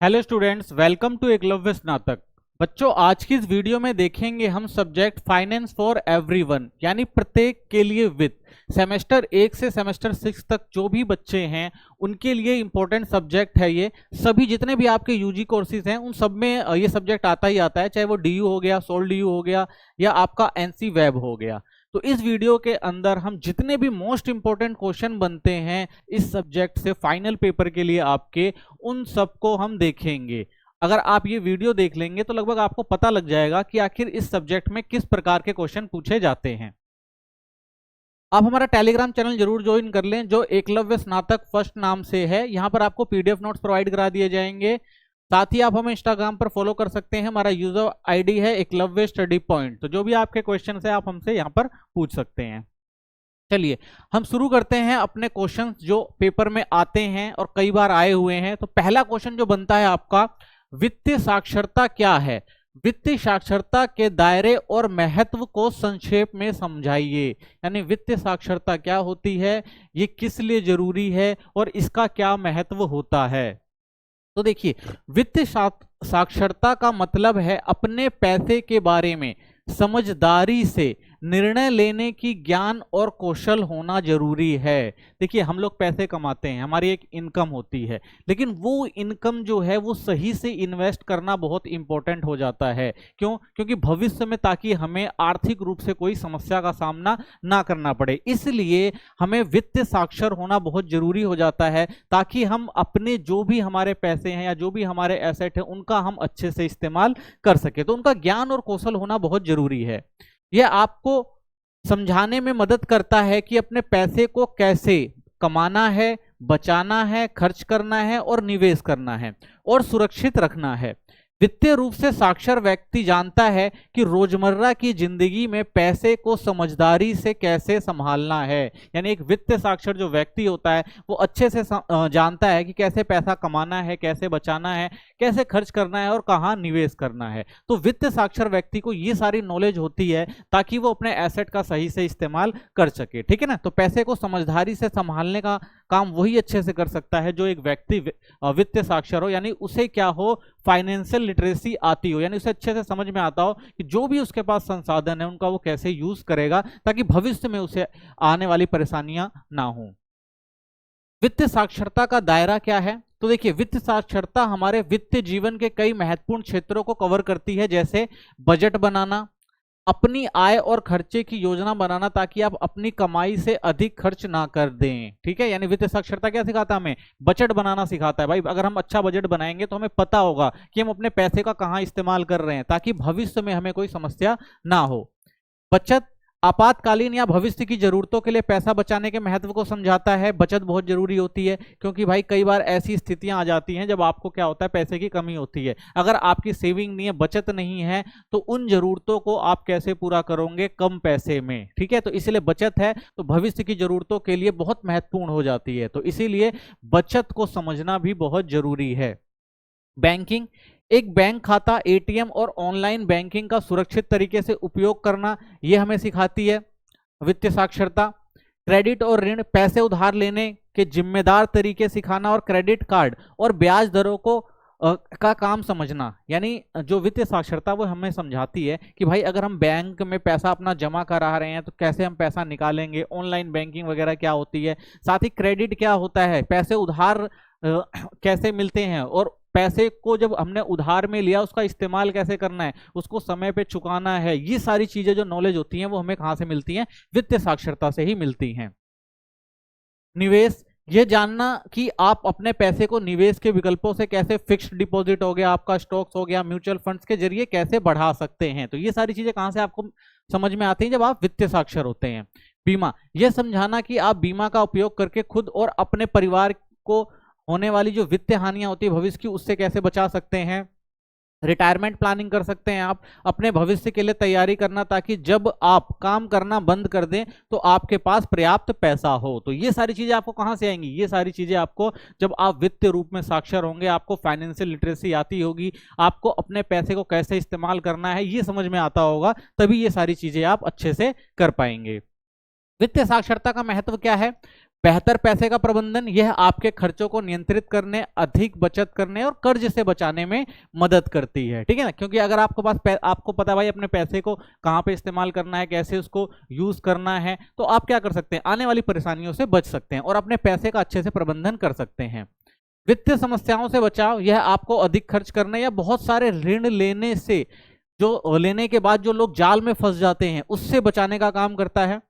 Hello students, welcome to Eklavya Snatak. बच्चों, आज की इस वीडियो में देखेंगे हम सब्जेक्ट फाइनेंस फॉर एवरीवन, यानी प्रत्येक के लिए वित्त। सेमेस्टर 1 से सेमेस्टर 6 तक जो भी बच्चे हैं उनके लिए इंपॉर्टेंट सब्जेक्ट है ये। सभी जितने भी आपके यूजी कोर्सेज हैं उन सब में ये सब्जेक्ट आता ही आता है, चाहे वो डीयू हो गया, सोल डीयू हो गया या आपका एनसी वेब हो गया। तो इस वीडियो के अंदर हम जितने भी मोस्ट इंपॉर्टेंट क्वेश्चन बनते हैं इस सब्जेक्ट से फाइनल पेपर के लिए आपके, उन सबको हम देखेंगे। अगर आप ये वीडियो देख लेंगे तो लगभग आपको पता लग जाएगा कि आखिर इस सब्जेक्ट में किस प्रकार के क्वेश्चन पूछे जाते हैं। आप हमारा टेलीग्राम चैनल जरूर ज्वाइन कर लें जो एकलव्य स्नातक फर्स्ट नाम से है। यहाँ पर आपको पीडीएफ नोट्स प्रोवाइड करा दिए जाएंगे। साथ ही आप हमें इंस्टाग्राम पर फॉलो कर सकते हैं। हमारा यूजर आईडी है एकलव्य स्टडी पॉइंट। तो जो भी आपके क्वेश्चन है आप हमसे यहाँ पर पूछ सकते हैं। चलिए हम शुरू करते हैं अपने क्वेश्चंस जो पेपर में आते हैं और कई बार आए हुए हैं। तो पहला क्वेश्चन जो बनता है आपका, वित्तीय साक्षरता क्या है? वित्तीय साक्षरता के दायरे और महत्व को संक्षेप में समझाइए। यानी वित्तीय साक्षरता क्या होती है, ये किस लिए जरूरी है और इसका क्या महत्व होता है। तो देखिए, वित्तीय साक्षरता का मतलब है अपने पैसे के बारे में समझदारी से निर्णय लेने की ज्ञान और कौशल होना जरूरी है। देखिए, हम लोग पैसे कमाते हैं, हमारी एक इनकम होती है, लेकिन वो इनकम जो है वो सही से इन्वेस्ट करना बहुत इंपॉर्टेंट हो जाता है। क्यों? क्योंकि भविष्य में ताकि हमें आर्थिक रूप से कोई समस्या का सामना ना करना पड़े, इसलिए हमें वित्तीय साक्षर होना बहुत जरूरी हो जाता है, ताकि हम अपने जो भी हमारे पैसे हैं या जो भी हमारे एसेट है उनका हम अच्छे से इस्तेमाल कर सके। तो उनका ज्ञान और कौशल होना बहुत जरूरी है। यह आपको समझाने में मदद करता है कि अपने पैसे को कैसे कमाना है, बचाना है, खर्च करना है और निवेश करना है और सुरक्षित रखना है। वित्तीय रूप से साक्षर व्यक्ति जानता है कि रोजमर्रा की जिंदगी में पैसे को समझदारी से कैसे संभालना है। यानी एक वित्तीय साक्षर जो व्यक्ति होता है वो अच्छे से जानता है कि कैसे पैसा कमाना है, कैसे बचाना है, कैसे खर्च करना है और कहाँ निवेश करना है। तो वित्तीय साक्षर व्यक्ति को ये सारी नॉलेज होती है ताकि वो अपने एसेट का सही से इस्तेमाल कर सके। ठीक है ना? तो पैसे को समझदारी से संभालने का काम वही अच्छे से कर सकता है जो एक व्यक्ति वित्तीय साक्षर हो, यानी उसे क्या हो, फाइनेंशियल लिटरेसी आती हो, यानी उसे अच्छे से समझ में आता हो कि जो भी उसके पास संसाधन है उनका वो कैसे यूज करेगा ताकि भविष्य में उसे आने वाली परेशानियां ना हो। वित्तीय साक्षरता का दायरा क्या है? तो देखिए, वित्तीय साक्षरता हमारे वित्तीय जीवन के कई महत्वपूर्ण क्षेत्रों को कवर करती है, जैसे बजट बनाना, अपनी आय और खर्चे की योजना बनाना ताकि आप अपनी कमाई से अधिक खर्च ना कर दें। ठीक है? यानी वित्तीय साक्षरता क्या सिखाता है? हमें बजट बनाना सिखाता है। भाई, अगर हम अच्छा बजट बनाएंगे तो हमें पता होगा कि हम अपने पैसे का कहाँ इस्तेमाल कर रहे हैं ताकि भविष्य में हमें कोई समस्या ना हो। बचत आपातकालीन या भविष्य की जरूरतों के लिए पैसा बचाने के महत्व को समझाता है। बचत बहुत जरूरी होती है क्योंकि भाई कई बार ऐसी स्थितियां आ जाती हैं जब आपको क्या होता है, पैसे की कमी होती है। अगर आपकी सेविंग नहीं है, बचत नहीं है, तो उन जरूरतों को आप कैसे पूरा करोगे कम पैसे में? ठीक है? तो इसलिए बचत है तो भविष्य की जरूरतों के लिए बहुत महत्वपूर्ण हो जाती है। तो इसीलिए बचत को समझना भी बहुत जरूरी है। बैंकिंग, एक बैंक खाता, एटीएम और ऑनलाइन बैंकिंग का सुरक्षित तरीके से उपयोग करना, यह हमें सिखाती है वित्तीय साक्षरता। क्रेडिट और ऋण, पैसे उधार लेने के जिम्मेदार तरीके सिखाना और क्रेडिट कार्ड और ब्याज दरों को का काम समझना। यानी जो वित्तीय साक्षरता वो हमें समझाती है कि भाई अगर हम बैंक में पैसा अपना जमा करा रहे हैं तो कैसे हम पैसा निकालेंगे, ऑनलाइन बैंकिंग वगैरह क्या होती है, साथ ही क्रेडिट क्या होता है, पैसे उधार कैसे मिलते हैं और पैसे को जब हमने उधार में लिया उसका इस्तेमाल कैसे करना है, उसको समय पे चुकाना है। ये सारी चीजें जो नॉलेज होती हैं वो हमें कहाँ से मिलती हैं? वित्तीय साक्षरता से ही मिलती हैं। निवेश, ये जानना कि आप अपने पैसे को निवेश के विकल्पों से कैसे, फिक्स्ड डिपॉजिट हो गया, आपका स्टॉक्स हो गया, म्यूचुअल फंड्स के जरिए कैसे बढ़ा सकते हैं। तो ये सारी चीजें कहाँ से आपको समझ में आती हैं? जब आप वित्तीय साक्षर होते हैं। बीमा, यह समझाना कि आप बीमा का उपयोग करके खुद और अपने परिवार को होने वाली जो वित्तीय हानियां होती है भविष्य की, उससे कैसे बचा सकते हैं। रिटायरमेंट प्लानिंग कर सकते हैं आप, अपने भविष्य के लिए तैयारी करना ताकि जब आप काम करना बंद कर दें तो आपके पास पर्याप्त पैसा हो। तो ये सारी चीजें आपको कहां से आएंगी? ये सारी चीजें आपको जब आप वित्तीय रूप में साक्षर होंगे, आपको फाइनेंशियल लिटरेसी आती होगी, आपको अपने पैसे को कैसे इस्तेमाल करना है ये समझ में आता होगा, तभी ये सारी चीजें आप अच्छे से कर पाएंगे। वित्तीय साक्षरता का महत्व क्या है? बेहतर पैसे का प्रबंधन, यह आपके खर्चों को नियंत्रित करने, अधिक बचत करने और कर्ज से बचाने में मदद करती है, ठीक है ना। क्योंकि अगर आपके पास आपको पता है भाई अपने पैसे को कहाँ पे इस्तेमाल करना है, कैसे उसको यूज करना है, तो आप क्या कर सकते हैं, आने वाली परेशानियों से बच सकते हैं और अपने पैसे का अच्छे से प्रबंधन कर सकते हैं। वित्तीय समस्याओं से बचाव, यह आपको अधिक खर्च करने या बहुत सारे ऋण लेने से, जो लेने के बाद जो लोग जाल में फंस जाते हैं उससे बचाने का काम करता है।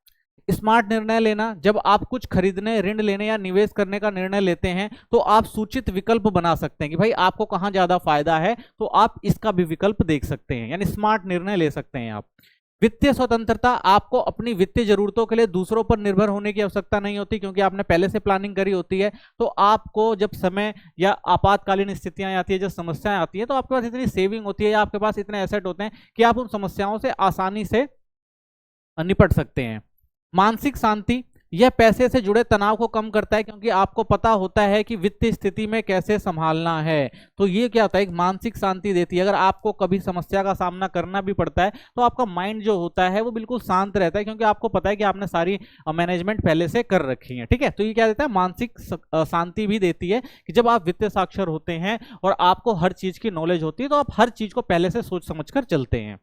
स्मार्ट निर्णय लेना, जब आप कुछ खरीदने, ऋण लेने या निवेश करने का निर्णय लेते हैं तो आप सूचित विकल्प बना सकते हैं कि भाई आपको कहां ज्यादा फायदा है, तो आप इसका भी विकल्प देख सकते हैं, यानी स्मार्ट निर्णय ले सकते हैं आप। वित्तीय स्वतंत्रता, आपको अपनी वित्तीय जरूरतों के लिए दूसरों पर निर्भर होने की आवश्यकता नहीं होती, क्योंकि आपने पहले से प्लानिंग करी होती है। तो आपको जब समय या आपातकालीन स्थितियां आती है, जब समस्याएं आती है, तो आपके पास इतनी सेविंग होती है या आपके पास इतने एसेट होते हैं कि आप उन समस्याओं से आसानी से निपट सकते हैं। मानसिक शांति, यह पैसे से जुड़े तनाव को कम करता है, क्योंकि आपको पता होता है कि वित्तीय स्थिति में कैसे संभालना है। तो ये क्या होता है, एक मानसिक शांति देती है। अगर आपको कभी समस्या का सामना करना भी पड़ता है तो आपका माइंड जो होता है वो बिल्कुल शांत रहता है, क्योंकि आपको पता है कि आपने सारी मैनेजमेंट पहले से कर रखी है, ठीक है। तो ये क्या देता है, मानसिक शांति भी देती है कि जब आप वित्तीय साक्षर होते हैं और आपको हर चीज की नॉलेज होती है तो आप हर चीज को पहले से सोच समझ कर चलते हैं।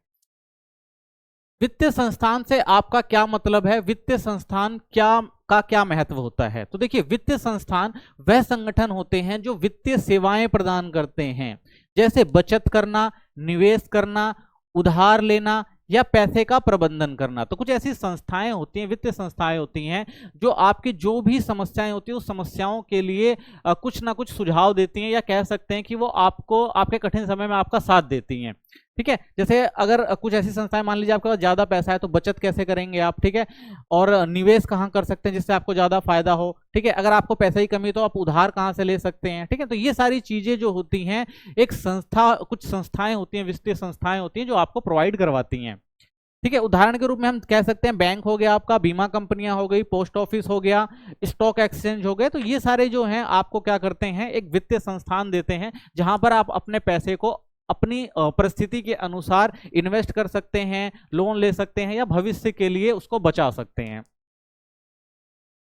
वित्तीय संस्थान से आपका क्या मतलब है, वित्तीय संस्थान क्या महत्व होता है। तो देखिए, वित्तीय संस्थान वह संगठन होते हैं जो वित्तीय सेवाएं प्रदान करते हैं, जैसे बचत करना, निवेश करना, उधार लेना या पैसे का प्रबंधन करना। तो कुछ ऐसी संस्थाएं होती हैं, वित्तीय संस्थाएं होती हैं जो आपकी जो भी समस्याएं होती हैं उस समस्याओं के लिए कुछ ना कुछ सुझाव देती हैं, या कह सकते हैं कि वो आपको आपके कठिन समय में आपका साथ देती हैं, ठीक है। जैसे अगर कुछ ऐसी संस्थाएं, मान लीजिए आपके पास ज्यादा पैसा है तो बचत कैसे करेंगे आप, ठीक है, और निवेश कहाँ कर सकते हैं जिससे आपको ज्यादा फायदा हो, ठीक है। अगर आपको पैसे की कमी है तो आप उधार कहाँ से ले सकते हैं, ठीक है। तो ये सारी चीजें जो होती हैं, एक संस्था, कुछ संस्थाएं होती हैं, वित्तीय संस्थाएं होती हैं जो आपको प्रोवाइड करवाती हैं, ठीक है। उदाहरण के रूप में हम कह सकते हैं बैंक हो गया आपका, बीमा कंपनियां हो गई, पोस्ट ऑफिस हो गया, स्टॉक एक्सचेंज हो गए। तो ये सारे जो हैं आपको क्या करते हैं, एक वित्तीय संस्थान देते हैं जहां पर आप अपने पैसे को अपनी परिस्थिति के अनुसार इन्वेस्ट कर सकते हैं, लोन ले सकते हैं या भविष्य के लिए उसको बचा सकते हैं।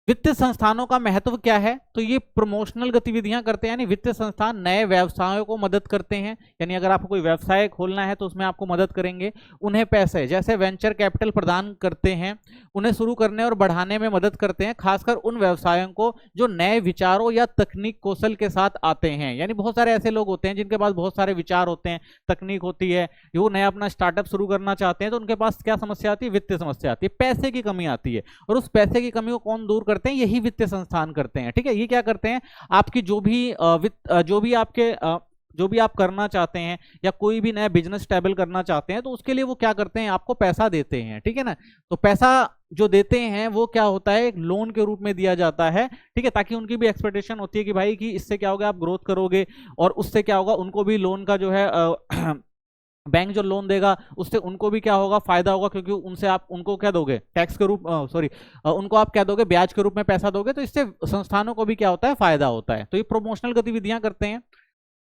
वित्तीय संस्थानों का महत्व क्या है, तो ये प्रमोशनल गतिविधियां करते हैं, यानी वित्तीय संस्थान नए व्यवसायों को मदद करते हैं, यानी अगर आपको कोई व्यवसाय खोलना है तो उसमें आपको मदद करेंगे। उन्हें पैसे जैसे वेंचर कैपिटल प्रदान करते हैं, उन्हें शुरू करने और बढ़ाने में मदद करते हैं, खासकर उन व्यवसायों को जो नए विचारों या तकनीक कौशल के साथ आते हैं। यानी बहुत सारे ऐसे लोग होते हैं जिनके पास बहुत सारे विचार होते हैं, तकनीक होती है, वो नया अपना स्टार्टअप शुरू करना चाहते हैं, तो उनके पास क्या समस्या आती है, वित्तीय समस्या आती है, पैसे की कमी आती है। और उस पैसे की कमी को कौन दूर करते हैं, यही वित्तीय संस्थान करते हैं, ठीक है। ये क्या करते हैं, आपकी जो भी आप करना चाहते हैं या कोई भी नया बिजनेस स्टेबल करना चाहते हैं तो उसके लिए वो क्या करते हैं, आपको पैसा देते हैं, ठीक है ना। तो पैसा जो देते हैं वो क्या होता है, एक लोन के रूप में दिया जाता है, ठीक है, ताकि उनकी भी एक्सपेक्टेशन होती है कि भाई कि इससे क्या होगा, आप ग्रोथ करोगे और उससे क्या होगा, उनको भी लोन का जो है बैंक जो लोन देगा उससे उनको भी क्या होगा, फायदा होगा, क्योंकि उनसे आप उनको क्या दोगे, टैक्स के रूप उनको आप क्या दोगे, ब्याज के रूप में पैसा दोगे, तो इससे संस्थानों को भी क्या होता है, फायदा होता है। तो ये प्रमोशनल गतिविधियां करते हैं।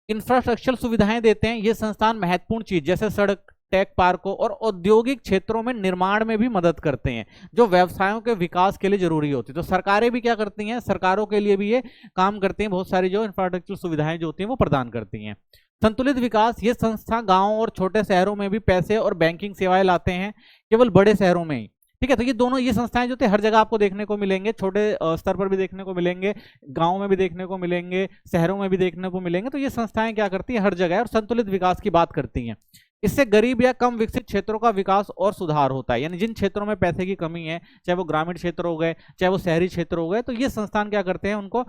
इंफ्रास्ट्रक्चर सुविधाएं देते हैं, ये संस्थान महत्वपूर्ण चीज जैसे सड़क, टेक पार्कों और औद्योगिक क्षेत्रों में निर्माण में भी मदद करते हैं, जो व्यवसायों के विकास के लिए जरूरी होती है। तो सरकारें भी क्या करती हैं, सरकारों के लिए भी ये काम करती हैं, बहुत सारी जो इंफ्रास्ट्रक्चर सुविधाएं जो होती हैं वो प्रदान करती हैं। संतुलित विकास, ये संस्था गांवों और छोटे शहरों में भी पैसे और बैंकिंग सेवाएं लाते हैं, केवल बड़े शहरों में ही, ठीक है। तो ये दोनों ये संस्थाएं जो थे हर जगह आपको देखने को मिलेंगे, छोटे स्तर पर भी देखने को मिलेंगे, गांव में भी देखने को मिलेंगे, शहरों में भी देखने को मिलेंगे। तो ये संस्थाएं क्या करती हैं, हर जगह और संतुलित विकास की बात करती हैं। इससे गरीब या कम विकसित क्षेत्रों का विकास और सुधार होता है, यानी जिन क्षेत्रों में पैसे की कमी है, चाहे वो ग्रामीण क्षेत्र हो गए, चाहे वो शहरी क्षेत्र हो गए, तो ये संस्थान क्या करते हैं, उनको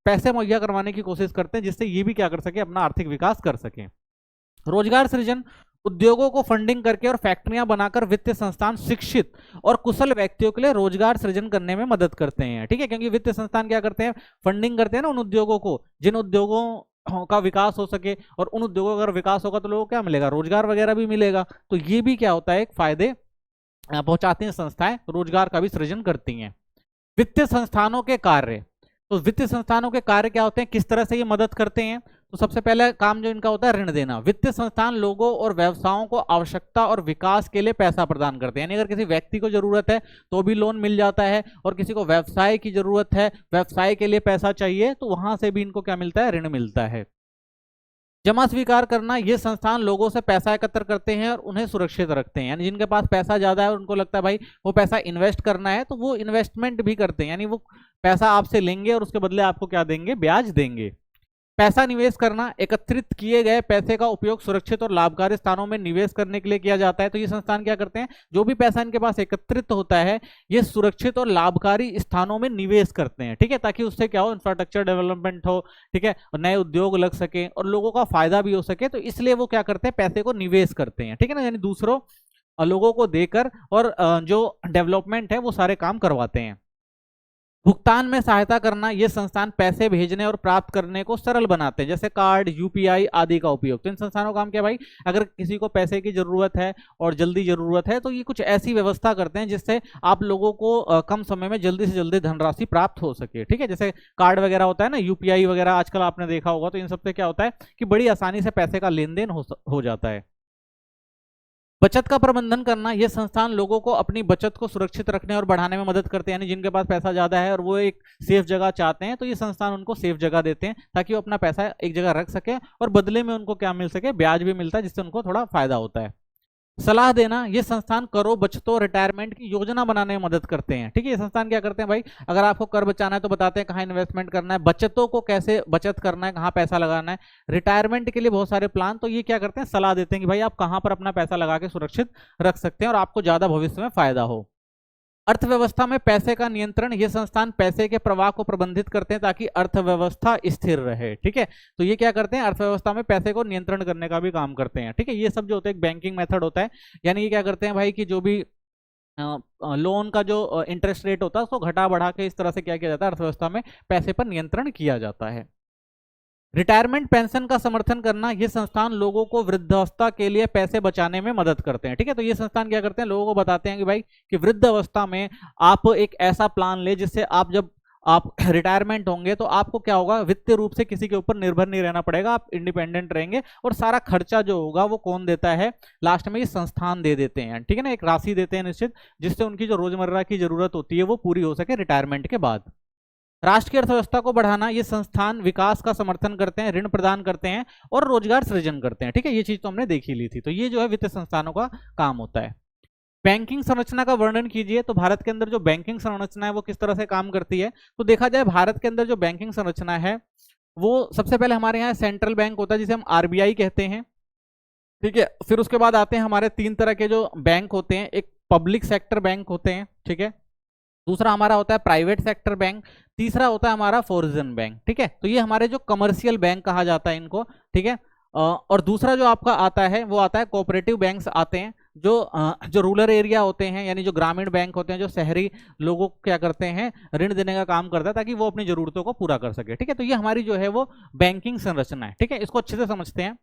पैसे मुहैया करवाने की कोशिश करते हैं, जिससे ये भी क्या कर सके, अपना आर्थिक विकास कर सके। रोजगार सृजन, उद्योगों को फंडिंग करके और फैक्ट्रियां बनाकर वित्तीय संस्थान शिक्षित और कुशल व्यक्तियों के लिए रोजगार सृजन करने में मदद करते हैं, ठीक है। क्योंकि वित्तीय संस्थान क्या करते हैं, फंडिंग करते हैं ना उन उद्योगों को, जिन उद्योगों का विकास हो सके, और उन उद्योगों का अगर विकास होगा तो लोगों को क्या मिलेगा, रोजगार वगैरह भी मिलेगा। तो ये भी क्या होता है, एक फायदे पहुंचाती हैं संस्थाएं, रोजगार का भी सृजन करती हैं। वित्तीय संस्थानों के कार्य, तो वित्तीय संस्थानों के कार्य क्या होते हैं, किस तरह से ये मदद करते हैं? तो सबसे पहला काम जो इनका होता है ऋण देना। वित्तीय संस्थान लोगों और व्यवसायों को आवश्यकता और विकास के लिए पैसा प्रदान करते हैं, यानी अगर किसी व्यक्ति को जरूरत है तो भी लोन मिल जाता है, और किसी को व्यवसाय की जरूरत है, व्यवसाय के लिए पैसा चाहिए, तो वहां से भी इनको क्या मिलता है, ऋण मिलता है। जमा स्वीकार करना, ये संस्थान लोगों से पैसा एकत्र करते हैं और उन्हें सुरक्षित रखते हैं, यानी जिनके पास पैसा ज्यादा है और उनको लगता है भाई वो पैसा इन्वेस्ट करना है, तो वो इन्वेस्टमेंट भी करते हैं, यानी वो पैसा आपसे लेंगे और उसके बदले आपको क्या देंगे, ब्याज देंगे। पैसा निवेश करना, एकत्रित किए गए पैसे का उपयोग सुरक्षित और लाभकारी स्थानों में निवेश करने के लिए किया जाता है। तो ये संस्थान क्या करते हैं, जो भी पैसा इनके पास एकत्रित होता है ये सुरक्षित और लाभकारी स्थानों में निवेश करते हैं, ठीक है, ताकि उससे क्या हो, इंफ्रास्ट्रक्चर डेवलपमेंट हो, ठीक है, और नए उद्योग लग सके और लोगों का फायदा भी हो सके, तो इसलिए वो क्या करते हैं, पैसे को निवेश करते हैं, ठीक है ना, यानी दूसरों लोगों को देकर और जो डेवलपमेंट है वो सारे काम करवाते हैं। भुगतान में सहायता करना, ये संस्थान पैसे भेजने और प्राप्त करने को सरल बनाते हैं, जैसे कार्ड, यूपीआई आदि का उपयोग। तो इन संस्थानों का काम क्या भाई, अगर किसी को पैसे की जरूरत है और जल्दी जरूरत है तो ये कुछ ऐसी व्यवस्था करते हैं जिससे आप लोगों को कम समय में जल्दी से जल्दी धनराशि प्राप्त हो सके, ठीक है, जैसे कार्ड वगैरह होता है ना, यूपीआई वगैरह आजकल आपने देखा होगा, तो इन सबसे क्या होता है कि बड़ी आसानी से पैसे का लेन देन हो जाता है। बचत का प्रबंधन करना, यह संस्थान लोगों को अपनी बचत को सुरक्षित रखने और बढ़ाने में मदद करते हैं, यानी जिनके पास पैसा ज्यादा है और वो एक सेफ जगह चाहते हैं तो ये संस्थान उनको सेफ जगह देते हैं ताकि वो अपना पैसा एक जगह रख सके और बदले में उनको क्या मिल सके, ब्याज भी मिलता है, जिससे उनको थोड़ा फायदा होता है। सलाह देना, ये संस्थान करों, बचतों, रिटायरमेंट की योजना बनाने में मदद करते हैं, ठीक है, ये संस्थान क्या करते हैं भाई, अगर आपको कर बचाना है तो बताते हैं कहाँ इन्वेस्टमेंट करना है, बचतों को कैसे बचत करना है, कहाँ पैसा लगाना है, रिटायरमेंट के लिए बहुत सारे प्लान, तो ये क्या करते हैं, सलाह देते हैं कि भाई आप कहाँ पर अपना पैसा लगा के सुरक्षित रख सकते हैं और आपको ज्यादा भविष्य में फायदा हो। अर्थव्यवस्था में पैसे का नियंत्रण, ये संस्थान पैसे के प्रवाह को प्रबंधित करते हैं ताकि अर्थव्यवस्था स्थिर रहे, ठीक है, तो ये क्या करते हैं, अर्थव्यवस्था में पैसे को नियंत्रण करने का भी काम करते हैं, ठीक है, ये सब जो होता है एक बैंकिंग मेथड होता है, यानी ये क्या करते हैं भाई कि जो भी लोन का जो इंटरेस्ट रेट होता है उसको घटा बढ़ा के इस तरह से क्या किया जाता है, अर्थव्यवस्था में पैसे पर नियंत्रण किया जाता है। रिटायरमेंट पेंशन का समर्थन करना, ये संस्थान लोगों को वृद्धावस्था के लिए पैसे बचाने में मदद करते हैं, ठीक है, तो ये संस्थान क्या करते हैं, लोगों को बताते हैं कि भाई कि वृद्ध अवस्था में आप एक ऐसा प्लान ले जिससे आप जब आप रिटायरमेंट होंगे तो आपको क्या होगा, वित्तीय रूप से किसी के ऊपर निर्भर नहीं रहना पड़ेगा, आप इंडिपेंडेंट रहेंगे और सारा खर्चा जो होगा वो कौन देता है, लास्ट में ये संस्थान दे देते हैं, ठीक है ना, एक राशि देते हैं निश्चित, जिससे उनकी जो रोजमर्रा की जरूरत होती है वो पूरी हो सके रिटायरमेंट के बाद। राष्ट्र की अर्थव्यवस्था को बढ़ाना, ये संस्थान विकास का समर्थन करते हैं, ऋण प्रदान करते हैं और रोजगार सृजन करते हैं, ठीक है, ये चीज तो हमने देखी ली थी, तो ये जो है वित्तीय संस्थानों का काम होता है। बैंकिंग संरचना का वर्णन कीजिए, तो भारत के अंदर जो बैंकिंग संरचना है वो किस तरह से काम करती है, तो देखा जाए भारत के अंदर जो बैंकिंग संरचना है वो सबसे पहले हमारे यहाँ सेंट्रल बैंक होता है जिसे हम आरबीआई कहते हैं, ठीक है, फिर उसके बाद आते हैं हमारे तीन तरह के जो बैंक होते हैं, एक पब्लिक सेक्टर बैंक होते हैं, ठीक है, दूसरा हमारा होता है प्राइवेट सेक्टर बैंक, तीसरा होता है हमारा फॉरेन बैंक, ठीक है, तो ये हमारे जो कमर्शियल बैंक कहा जाता है इनको, ठीक है, और दूसरा जो आपका आता है वो आता है कोऑपरेटिव बैंक्स आते हैं, जो रूरल एरिया होते हैं, यानी जो ग्रामीण बैंक होते हैं, जो शहरी लोगों को क्या करते हैं, ऋण देने का काम करता है ताकि वो अपनी जरूरतों को पूरा कर सके, ठीक है, तो ये हमारी जो है वो बैंकिंग संरचना है, ठीक है, इसको अच्छे से समझते हैं।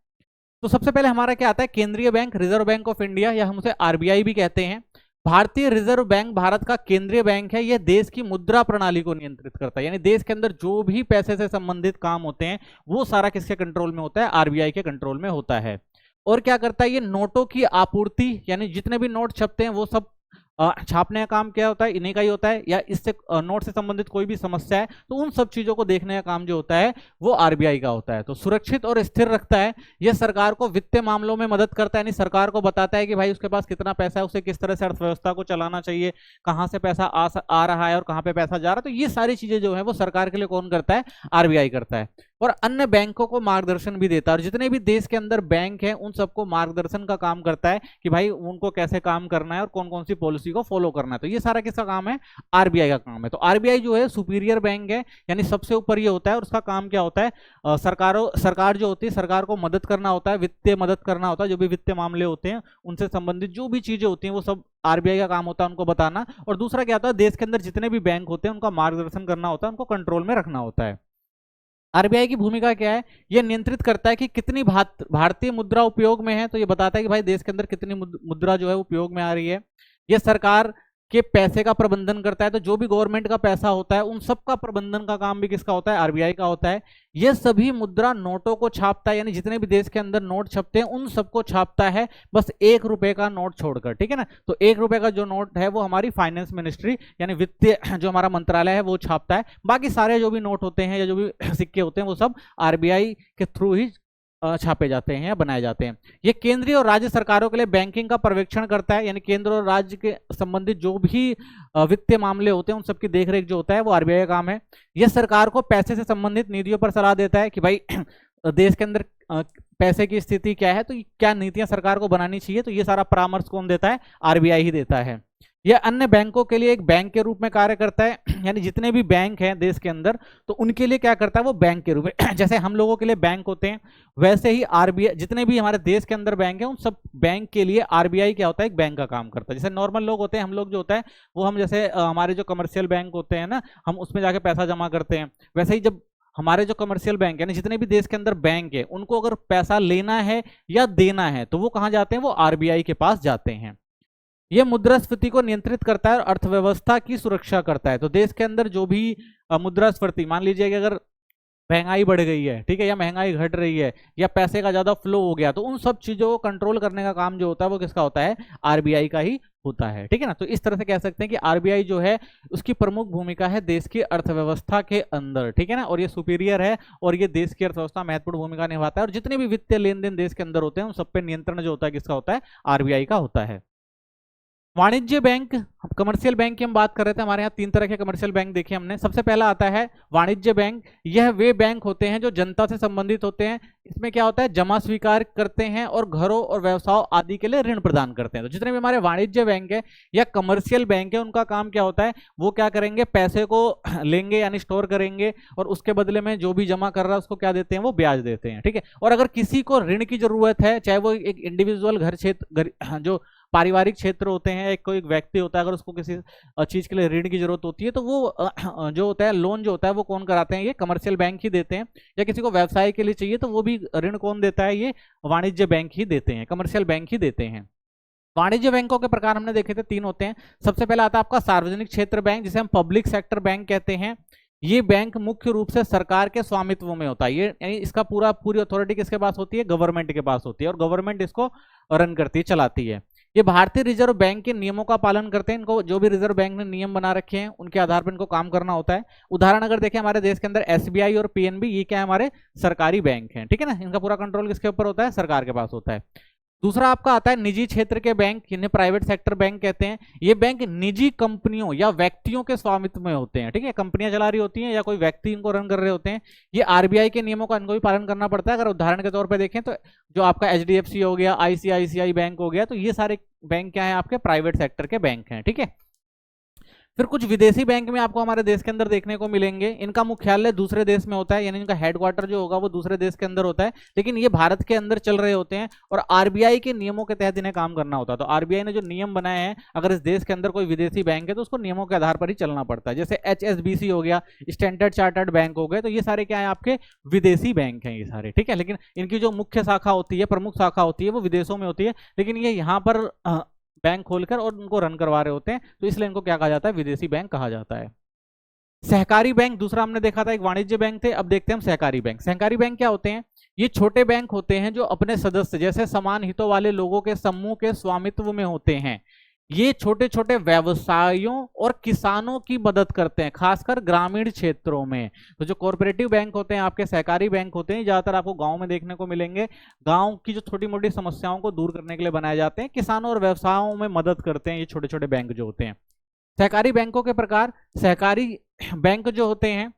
तो सबसे पहले हमारा क्या आता है, केंद्रीय bank, reserve bank of India, या हम उसे आरबीआई भी कहते हैं। भारतीय रिजर्व बैंक भारत का केंद्रीय बैंक है, यह देश की मुद्रा प्रणाली को नियंत्रित करता है, यानी देश के अंदर जो भी पैसे से संबंधित काम होते हैं वो सारा किसके कंट्रोल में होता है, आरबीआई के कंट्रोल में होता है। और क्या करता है, ये नोटों की आपूर्ति, यानी जितने भी नोट छपते हैं वो सब छापने का काम क्या होता है, इन्हीं का ही होता है, या इससे नोट से संबंधित कोई भी समस्या है तो उन सब चीजों को देखने का काम जो होता है वो आरबीआई का होता है। तो सुरक्षित और स्थिर रखता है, यह सरकार को वित्तीय मामलों में मदद करता है, यानी सरकार को बताता है कि भाई उसके पास कितना पैसा है, उसे किस तरह से अर्थव्यवस्था को चलाना चाहिए, कहाँ से पैसा आ रहा है और कहाँ पे पैसा जा रहा है, तो ये सारी चीजें जो है वो सरकार के लिए कौन करता है, आरबीआई करता है। और अन्य बैंकों को मार्गदर्शन भी देता है, और जितने भी देश के अंदर बैंक हैं उन सबको मार्गदर्शन का काम करता है कि भाई उनको कैसे काम करना है और कौन कौन सी पॉलिसी को फॉलो करना है, तो ये सारा किसका काम है, आरबीआई का काम है। तो आरबीआई जो है सुपीरियर बैंक है, यानी सबसे ऊपर ये होता है, और उसका काम क्या होता है, सरकार जो होती है, सरकार को मदद करना होता है, वित्तीय मदद करना होता है, जो भी वित्तीय मामले होते हैं उनसे संबंधित जो भी चीजें होती हैं वो सब आरबीआई का काम होता है उनको बताना। और दूसरा क्या होता है, देश के अंदर जितने भी बैंक होते हैं उनका मार्गदर्शन करना होता है, उनको कंट्रोल में रखना होता है। आरबीआई की भूमिका क्या है, यह नियंत्रित करता है कि कितनी भारतीय मुद्रा उपयोग में है, तो ये बताता है कि भाई देश के अंदर कितनी मुद्रा जो है उपयोग में आ रही है। यह सरकार के पैसे का प्रबंधन करता है। तो जो भी गवर्नमेंट का पैसा होता है उन सब का प्रबंधन का काम भी किसका होता है? आरबीआई का होता है। ये सभी मुद्रा नोटों को छापता है, यानी जितने भी देश के अंदर नोट छपते हैं उन सबको छापता है, बस 1 रुपए का नोट छोड़कर, ठीक है ना। तो 1 रुपए का जो नोट है वो हमारी फाइनेंस मिनिस्ट्री यानी वित्तीय जो हमारा मंत्रालय है वो छापता है। बाकी सारे जो भी नोट होते हैं या जो भी सिक्के होते हैं वो सब आरबीआई के थ्रू ही छापे जाते हैं या बनाए जाते हैं। ये केंद्रीय और राज्य सरकारों के लिए बैंकिंग का पर्यवेक्षण करता है, यानी केंद्र और राज्य के संबंधित जो भी वित्तीय मामले होते हैं उन सबकी देखरेख जो होता है वो आरबीआई का काम है। यह सरकार को पैसे से संबंधित नीतियों पर सलाह देता है कि भाई देश के अंदर पैसे की स्थिति क्या है, तो क्या नीतियां सरकार को बनानी चाहिए, तो ये सारा परामर्श कौन देता है? आरबीआई ही देता है। यह अन्य बैंकों के लिए एक बैंक के रूप में कार्य करता है, यानी जितने भी बैंक हैं देश के अंदर तो उनके लिए क्या करता है? वो बैंक के रूप में जैसे हम लोगों के लिए बैंक होते हैं वैसे ही आरबीआई, जितने भी हमारे देश के अंदर बैंक हैं उन सब बैंक के लिए आरबीआई क्या होता है? एक बैंक का काम करता है। जैसे नॉर्मल लोग होते हैं, हम लोग जो होता है वो हम जैसे हमारे जो कमर्शियल बैंक होते हैं ना, हम उसमें जाके पैसा जमा करते हैं, वैसे ही जब हमारे जो कमर्शियल बैंक है, जितने भी देश के अंदर बैंक है, उनको अगर पैसा लेना है या देना है तो वो कहाँ जाते हैं? वो आरबीआई के पास जाते हैं। यह मुद्रास्फीति को नियंत्रित करता है और अर्थव्यवस्था की सुरक्षा करता है। तो देश के अंदर जो भी मुद्रास्फीति, मान लीजिए कि अगर महंगाई बढ़ गई है, ठीक है, या महंगाई घट रही है या पैसे का ज्यादा फ्लो हो गया, तो उन सब चीजों को कंट्रोल करने का काम जो होता है वो किसका होता है? आरबीआई का ही होता है, ठीक है ना। तो इस तरह से कह सकते हैं कि आरबीआई जो है उसकी प्रमुख भूमिका है देश की अर्थव्यवस्था के अंदर, ठीक है ना, और ये सुपीरियर है और ये देश की अर्थव्यवस्था महत्वपूर्ण भूमिका निभाता है। और जितने भी वित्तीय लेन देन देश के अंदर होते हैं उन सब पे नियंत्रण जो होता है किसका होता है? आरबीआई का होता है। वाणिज्य बैंक, कमर्शियल बैंक की हम बात कर रहे थे, हमारे यहाँ 3 तरह के कमर्शियल बैंक देखे हमने। सबसे पहला आता है वाणिज्य बैंक। यह वे बैंक होते हैं जो जनता से संबंधित होते हैं। इसमें क्या होता है? जमा स्वीकार करते हैं और घरों और व्यवसायों आदि के लिए ऋण प्रदान करते हैं। तो जितने भी हमारे वाणिज्य बैंक है या कमर्शियल बैंक है उनका काम क्या होता है? वो क्या करेंगे? पैसे को लेंगे यानी स्टोर करेंगे और उसके बदले में जो भी जमा कर रहा है उसको क्या देते हैं? वो ब्याज देते हैं, ठीक है। और अगर किसी को ऋण की जरूरत है, चाहे वो एक इंडिविजुअल घर क्षेत्र जो पारिवारिक क्षेत्र होते हैं, एक कोई व्यक्ति होता है, अगर उसको किसी चीज के लिए ऋण की जरूरत होती है तो वो जो होता है लोन जो होता है वो कौन कराते हैं? ये कमर्शियल बैंक ही देते हैं। या किसी को व्यवसाय के लिए चाहिए तो वो भी ऋण कौन देता है? ये वाणिज्य बैंक ही देते हैं, कमर्शियल बैंक ही देते हैं। वाणिज्य बैंकों के प्रकार हमने देखे थे 3 होते हैं। सबसे पहला आता है आपका सार्वजनिक क्षेत्र बैंक, जिसे हम पब्लिक सेक्टर बैंक कहते हैं। ये बैंक मुख्य रूप से सरकार के स्वामित्व में होता है। ये यानी इसका पूरी अथॉरिटी किसके पास होती है? गवर्नमेंट के पास होती है और गवर्नमेंट इसको रन करती है, चलाती है। ये भारतीय रिजर्व बैंक के नियमों का पालन करते हैं। इनको जो भी रिजर्व बैंक ने नियम बना रखे हैं उनके आधार पर इनको काम करना होता है। उदाहरण अगर देखें हमारे देश के अंदर एसबीआई और पीएनबी, ये क्या है? हमारे सरकारी बैंक हैं, ठीक है ना। इनका पूरा कंट्रोल किसके ऊपर होता है? सरकार के पास होता है। दूसरा आपका आता है निजी क्षेत्र के बैंक, जिन्हें प्राइवेट सेक्टर बैंक कहते हैं। ये बैंक निजी कंपनियों या व्यक्तियों के स्वामित्व में होते हैं, ठीक है। कंपनियां चला रही होती हैं या कोई व्यक्ति इनको रन कर रहे होते हैं। ये आरबीआई के नियमों का इनको भी पालन करना पड़ता है। अगर उदाहरण के तौर पर देखें तो जो आपका एचडीएफसी हो गया, आईसीआईसीआई बैंक हो गया, तो ये सारे बैंक क्या है? आपके प्राइवेट सेक्टर के बैंक हैं, ठीक है। फिर कुछ विदेशी बैंक में आपको हमारे देश के अंदर देखने को मिलेंगे। इनका मुख्यालय दूसरे देश में होता है, यानी इनका हेडक्वार्टर जो होगा वो दूसरे देश के अंदर होता है, लेकिन ये भारत के अंदर चल रहे होते हैं और आरबीआई के नियमों के तहत इन्हें काम करना होता है। तो आरबीआई ने जो नियम बनाए हैं, अगर इस देश के अंदर कोई विदेशी बैंक है तो उसको नियमों के आधार पर ही चलना पड़ता है। जैसे एचएसबीसी हो गया, स्टैंडर्ड चार्टर्ड बैंक हो गए, तो ये सारे क्या है? आपके विदेशी बैंक हैं ये सारे, ठीक है। लेकिन इनकी जो मुख्य शाखा होती है, प्रमुख शाखा होती है, वो विदेशों में होती है, लेकिन ये यहाँ पर बैंक खोलकर और उनको रन करवा रहे होते हैं, तो इसलिए इनको क्या कहा जाता है? विदेशी बैंक कहा जाता है। सहकारी बैंक दूसरा हमने देखा था, एक वाणिज्य बैंक थे। अब देखते हैं हम सहकारी बैंक। सहकारी बैंक क्या होते हैं? ये छोटे बैंक होते हैं जो अपने सदस्य जैसे समान हितों वाले लोगों के समूह के स्वामित्व में होते हैं। ये छोटे छोटे व्यवसायों और किसानों की मदद करते हैं, खासकर ग्रामीण क्षेत्रों में। तो जो कोऑपरेटिव बैंक होते हैं, आपके सहकारी बैंक होते हैं, ज्यादातर आपको गांव में देखने को मिलेंगे। गांव की जो छोटी मोटी समस्याओं को दूर करने के लिए बनाए जाते हैं, किसानों और व्यवसायों में मदद करते हैं ये छोटे छोटे बैंक जो होते हैं। सहकारी बैंकों के प्रकार, सहकारी बैंक जो होते हैं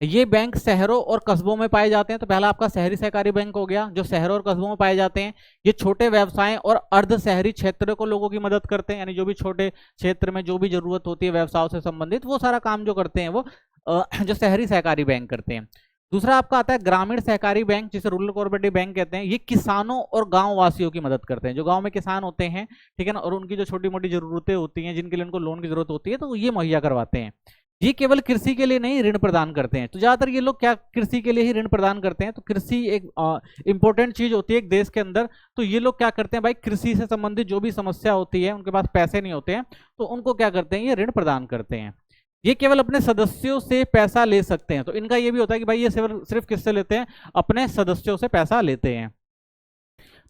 ये बैंक शहरों और कस्बों में पाए जाते हैं। तो पहला आपका शहरी सहकारी बैंक हो गया, जो शहरों और कस्बों में पाए जाते हैं। ये छोटे व्यवसाय और अर्ध शहरी क्षेत्रों को लोगों की मदद करते हैं, यानी जो भी छोटे क्षेत्र में जो भी जरूरत होती है व्यवसायों से संबंधित, वो सारा काम जो करते हैं वो जो शहरी सहकारी बैंक करते हैं। दूसरा आपका आता है ग्रामीण सहकारी बैंक, जिसे रूरल कोऑपरेटिव बैंक कहते हैं। ये किसानों और गांव वासियों की मदद करते हैं, जो गांव में किसान होते हैं, ठीक है ना, और उनकी जो छोटी मोटी जरूरतें होती हैं, जिनके लिए उनको लोन की जरूरत होती है, तो ये मुहैया करवाते हैं। ये केवल कृषि के लिए नहीं ऋण प्रदान करते हैं। तो ज्यादातर ये लोग क्या कृषि के लिए ही ऋण प्रदान करते हैं। तो कृषि एक इंपॉर्टेंट चीज होती है एक देश के अंदर। तो ये लोग क्या करते हैं भाई, कृषि से संबंधित जो भी समस्या होती है, उनके पास पैसे नहीं होते हैं, तो उनको क्या करते हैं, ये ऋण प्रदान करते हैं। ये केवल अपने सदस्यों से पैसा ले सकते हैं। तो इनका ये भी होता है कि भाई ये सिर्फ किससे लेते हैं, अपने सदस्यों से पैसा लेते हैं।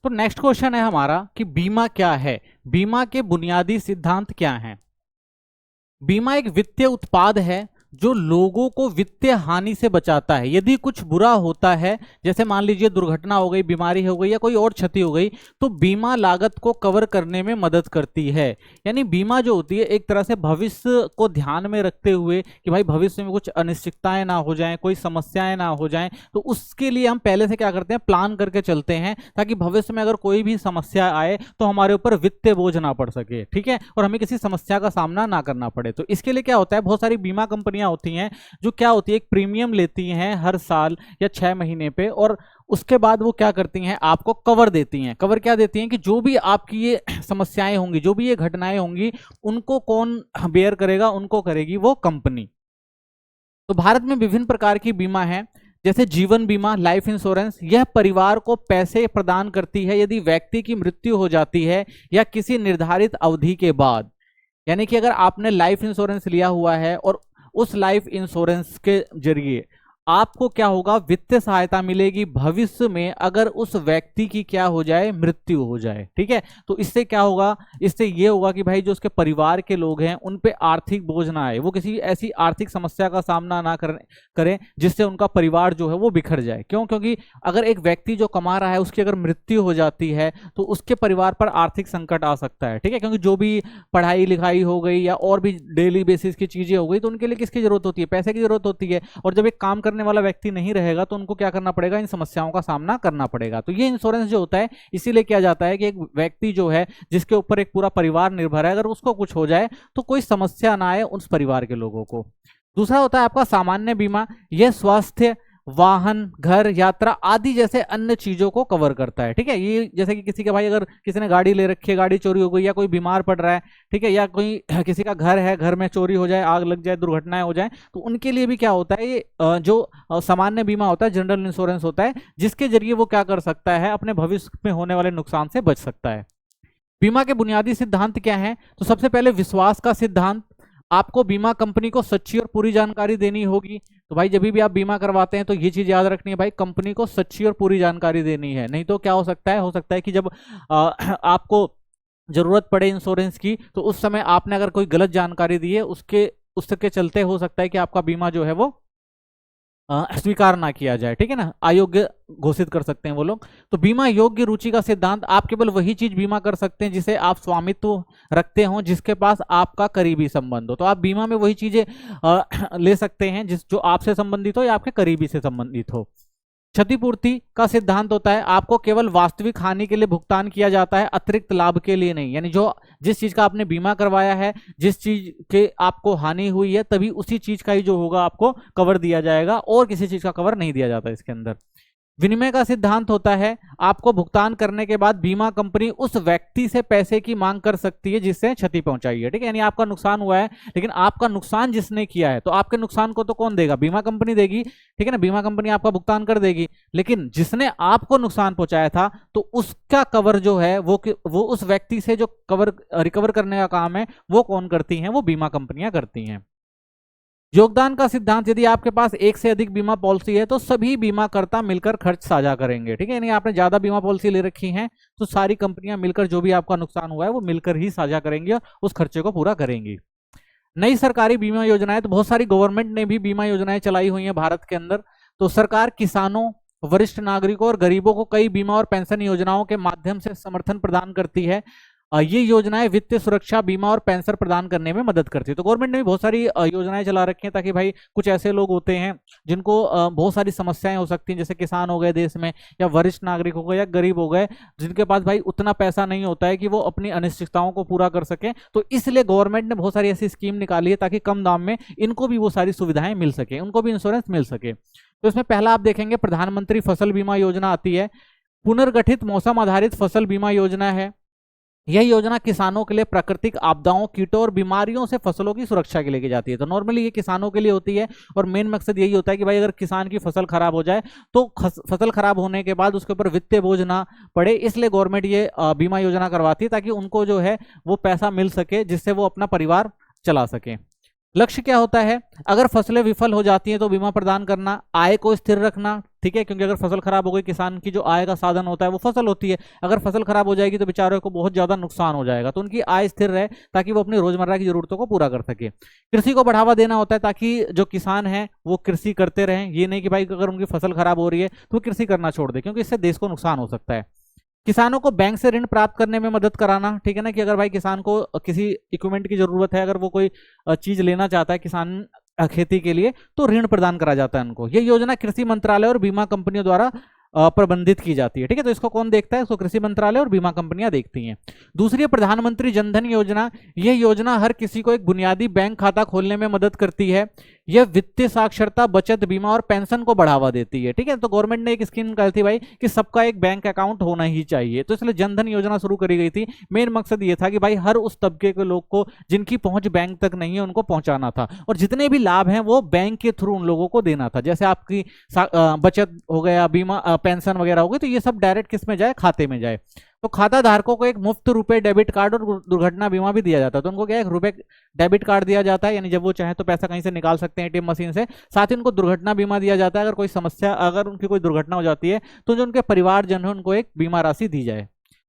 तो नेक्स्ट क्वेश्चन है हमारा कि बीमा क्या है, बीमा के बुनियादी सिद्धांत क्या हैं। बीमा एक वित्तीय उत्पाद है जो लोगों को वित्तीय हानि से बचाता है। यदि कुछ बुरा होता है, जैसे मान लीजिए दुर्घटना हो गई, बीमारी हो गई या कोई और क्षति हो गई, तो बीमा लागत को कवर करने में मदद करती है। यानी बीमा जो होती है एक तरह से भविष्य को ध्यान में रखते हुए कि भाई भविष्य में कुछ अनिश्चितताएं ना हो जाएं, कोई समस्याएं ना हो जाएं, तो उसके लिए हम पहले से क्या करते हैं, प्लान करके चलते हैं, ताकि भविष्य में अगर कोई भी समस्या आए तो हमारे ऊपर वित्तीय बोझ ना पड़ सके, ठीक है, और हमें किसी समस्या का सामना ना करना पड़े। तो इसके लिए क्या होता है, बहुत सारी बीमा कंपनियां होती हैं जो क्या होती है, एक प्रीमियम लेती हैं हर साल या 6 महीने पे, और उसके बाद वो क्या करती हैं, आपको कवर देती हैं। कवर क्या देती हैं कि जो भी आपकी ये समस्याएं होंगी, जो भी ये घटनाएं होंगी, उनको कौन बेयर करेगा, उनको करेगी वो कंपनी। तो भारत में विभिन्न प्रकार की बीमा है, जैसे जीवन बीमा, लाइफ इंश्योरेंस। यह परिवार को पैसे प्रदान करती है यदि व्यक्ति की मृत्यु हो जाती है या किसी निर्धारित अवधि के बाद। यानी कि अगर आपने लाइफ इंश्योरेंस लिया हुआ है और उस लाइफ इंश्योरेंस के जरिए आपको क्या होगा, वित्तीय सहायता मिलेगी भविष्य में अगर उस व्यक्ति की क्या हो जाए, मृत्यु हो जाए, ठीक है। तो इससे क्या होगा, इससे ये होगा कि भाई जो उसके परिवार के लोग हैं उन पे आर्थिक बोझ ना आए, वो किसी ऐसी आर्थिक समस्या का सामना ना करें जिससे उनका परिवार जो है वो बिखर जाए। क्यों, क्योंकि अगर एक व्यक्ति जो कमा रहा है उसकी अगर मृत्यु हो जाती है तो उसके परिवार पर आर्थिक संकट आ सकता है, ठीक है, क्योंकि जो भी पढ़ाई लिखाई हो गई या और भी डेली बेसिस की चीजें हो गई, तो उनके लिए किसकी जरूरत होती है, पैसे की जरूरत होती है। और जब एक काम करने वाला व्यक्ति नहीं रहेगा तो उनको क्या करना पड़ेगा, इन समस्याओं का सामना करना पड़ेगा। तो ये इंश्योरेंस जो होता है इसीलिए किया जाता है कि एक व्यक्ति जो है जिसके ऊपर एक पूरा परिवार निर्भर है, अगर उसको कुछ हो जाए तो कोई समस्या ना आए उस परिवार के लोगों को। दूसरा होता है आपका सामान्य बीमा। यह स्वास्थ्य, वाहन, घर, यात्रा आदि जैसे अन्य चीजों को कवर करता है, ठीक है। ये जैसे कि किसी के भाई अगर किसी ने गाड़ी ले रखी है, गाड़ी चोरी हो गई, या कोई बीमार पड़ रहा है, ठीक है, या कोई किसी का घर है, घर में चोरी हो जाए, आग लग जाए, दुर्घटनाएं हो जाए, तो उनके लिए भी क्या होता है, ये जो सामान्य बीमा होता है, जनरल इंश्योरेंस होता है, जिसके जरिए वो क्या कर सकता है, अपने भविष्य में होने वाले नुकसान से बच सकता है। बीमा के बुनियादी सिद्धांत क्या है, तो सबसे पहले विश्वास का सिद्धांत। आपको बीमा कंपनी को सच्ची और पूरी जानकारी देनी होगी। तो भाई जब भी आप बीमा करवाते हैं तो ये चीज याद रखनी है भाई, कंपनी को सच्ची और पूरी जानकारी देनी है, नहीं तो क्या हो सकता है कि जब आपको जरूरत पड़े इंश्योरेंस की तो उस समय आपने अगर कोई गलत जानकारी दी है उसके चलते हो सकता है कि आपका बीमा जो है वो स्वीकार ना किया जाए, ठीक है ना, अयोग्य घोषित कर सकते हैं वो लोग। तो बीमा योग्य रुचि का सिद्धांत, आप केवल वही चीज बीमा कर सकते हैं जिसे आप स्वामित्व रखते हो, जिसके पास आपका करीबी संबंध हो। तो आप बीमा में वही चीजें ले सकते हैं जो आपसे संबंधित हो या आपके करीबी से संबंधित हो। क्षतिपूर्ति का सिद्धांत होता है आपको केवल वास्तविक हानि के लिए भुगतान किया जाता है, अतिरिक्त लाभ के लिए नहीं। यानी जो जिस चीज का आपने बीमा करवाया है, जिस चीज के आपको हानि हुई है, तभी उसी चीज का ही जो होगा आपको कवर दिया जाएगा, और किसी चीज का कवर नहीं दिया जाता इसके अंदर। विनिमय का सिद्धांत होता है आपको भुगतान करने के बाद बीमा कंपनी उस व्यक्ति से पैसे की मांग कर सकती है जिससे क्षति पहुंचाई है, ठीक है। यानी आपका नुकसान हुआ है, लेकिन आपका नुकसान जिसने किया है, तो आपके नुकसान को तो कौन देगा, बीमा कंपनी देगी, ठीक है ना, बीमा कंपनी आपका भुगतान कर देगी। लेकिन जिसने आपको नुकसान पहुंचाया था तो उसका कवर जो है वो उस व्यक्ति से जो कवर रिकवर करने का काम है वो कौन करती है, वो बीमा कंपनियां करती हैं। योगदान का सिद्धांत, यदि आपके पास एक से अधिक बीमा पॉलिसी है तो सभी बीमाकर्ता मिलकर खर्च साझा करेंगे, ठीक है। यानी आपने ज्यादा बीमा पॉलिसी ले रखी है तो सारी कंपनियां मिलकर जो भी आपका नुकसान हुआ है वो मिलकर ही साझा करेंगी और उस खर्चे को पूरा करेंगी। नई सरकारी बीमा योजनाएं, तो बहुत सारी गवर्नमेंट ने भी बीमा योजनाएं चलाई हुई हैं भारत के अंदर। तो सरकार किसानों, वरिष्ठ नागरिकों और गरीबों को कई बीमा और पेंशन योजनाओं के माध्यम से समर्थन प्रदान करती है। ये योजनाएं वित्तीय सुरक्षा, बीमा और पेंशन प्रदान करने में मदद करती है। तो गवर्नमेंट ने भी बहुत सारी योजनाएं चला रखी हैं ताकि भाई कुछ ऐसे लोग होते हैं जिनको बहुत सारी समस्याएं हो सकती हैं, जैसे किसान हो गए देश में, या वरिष्ठ नागरिक हो गए, या गरीब हो गए, जिनके पास भाई उतना पैसा नहीं होता है कि वो अपनी अनिश्चितताओं को पूरा कर सके। तो इसलिए गवर्नमेंट ने बहुत सारी ऐसी स्कीम निकाली है ताकि कम दाम में इनको भी वो सारी सुविधाएं मिल सके, उनको भी इंश्योरेंस मिल सके। तो इसमें पहला आप देखेंगे प्रधानमंत्री फसल बीमा योजना आती है, पुनर्गठित मौसम आधारित फसल बीमा योजना है, यह योजना किसानों के लिए प्राकृतिक आपदाओं, कीटों और बीमारियों से फसलों की सुरक्षा के लिए की जाती है। तो नॉर्मली ये किसानों के लिए होती है और मेन मकसद यही होता है कि भाई अगर किसान की फसल खराब हो जाए तो फसल खराब होने के बाद उसके ऊपर वित्तीय बोझ ना पड़े, इसलिए गवर्नमेंट ये बीमा योजना करवाती है ताकि उनको जो है वो पैसा मिल सके जिससे वो अपना परिवार चला सके। लक्ष्य क्या होता है? अगर फसलें विफल हो जाती हैं तो बीमा प्रदान करना, आय को स्थिर रखना, ठीक है, क्योंकि अगर फसल खराब हो गई, किसान की जो आय का साधन होता है वो फसल होती है, अगर फसल खराब हो जाएगी तो बेचारों को बहुत ज्यादा नुकसान हो जाएगा, तो उनकी आय स्थिर रहे ताकि वो अपनी रोजमर्रा की जरूरतों को पूरा कर सके। कृषि को बढ़ावा देना होता है ताकि जो किसान है वो कृषि करते रहें, ये नहीं कि भाई अगर उनकी फसल खराब हो रही है तो वो कृषि करना छोड़ दे, क्योंकि इससे देश को नुकसान हो सकता है। किसानों को बैंक से ऋण प्राप्त करने में मदद कराना, ठीक है ना, कि अगर भाई किसान को किसी इक्विपमेंट की जरूरत है, अगर वो कोई चीज लेना चाहता है किसान खेती के लिए, तो ऋण प्रदान करा जाता है उनको। ये योजना कृषि मंत्रालय और बीमा कंपनियों द्वारा प्रबंधित की जाती है, ठीक है। तो इसको कौन देखता है? इसको कृषि मंत्रालय और बीमा कंपनियां देखती हैं। दूसरी है प्रधानमंत्री जनधन योजना। यह योजना हर किसी को एक बुनियादी बैंक खाता खोलने में मदद करती है। यह वित्तीय साक्षरता, बचत, बीमा और पेंशन को बढ़ावा देती है, ठीक है। तो गवर्नमेंट ने एक स्कीम निकाली थी भाई कि सबका एक बैंक अकाउंट होना ही चाहिए, तो इसलिए जनधन योजना शुरू करी गई थी। मेन मकसद ये था कि भाई हर उस तबके के लोग को जिनकी पहुंच बैंक तक नहीं है उनको पहुंचाना था, और जितने भी लाभ हैं वो बैंक के थ्रू उन लोगों को देना था। जैसे आपकी बचत हो गया, बीमा, पेंशन वगैरह हो गई, तो ये सब डायरेक्ट किस में जाए? खाते में जाए। तो खाता धारकों को एक मुफ्त रुपए डेबिट कार्ड और दुर्घटना बीमा भी दिया जाता है। तो उनको क्या है? रुपए डेबिट कार्ड दिया जाता है, यानी जब वो चाहे तो पैसा कहीं से निकाल सकते हैं एटीएम मशीन से। साथ ही उनको दुर्घटना बीमा दिया जाता है, अगर कोई समस्या, अगर उनकी कोई दुर्घटना हो जाती है तो जो उनके परिवारजन है उनको एक बीमा राशि दी जाए।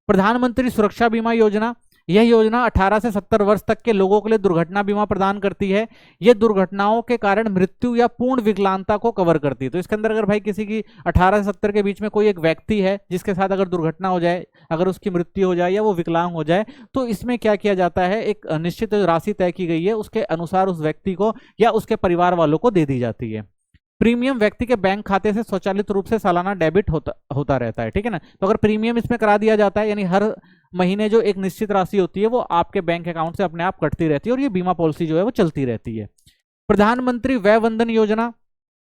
प्रधानमंत्री सुरक्षा बीमा योजना। यह योजना 18 से 70 वर्ष तक के लोगों के लिए दुर्घटना बीमा प्रदान करती है। यह दुर्घटनाओं के कारण मृत्यु या पूर्ण विकलांगता को कवर करती है। तो इसके अंदर अगर भाई किसी की 18 से 70 के बीच में कोई एक व्यक्ति है जिसके साथ अगर दुर्घटना हो जाए, अगर उसकी मृत्यु हो जाए या वो विकलांग हो जाए, तो इसमें क्या किया जाता है? एक निश्चित राशि तय की गई है, उसके अनुसार उस व्यक्ति को या उसके परिवार वालों को दे दी जाती है। प्रीमियम व्यक्ति के बैंक खाते से स्वचालित रूप से सालाना डेबिट होता रहता है, ठीक है ना। तो अगर प्रीमियम इसमें करा दिया जाता है, यानी हर महीने जो एक निश्चित राशि होती है वो आपके बैंक अकाउंट से अपने आप कटती रहती है, और ये बीमा पॉलिसी जो है वो चलती रहती है। प्रधानमंत्री वय वंदन योजना।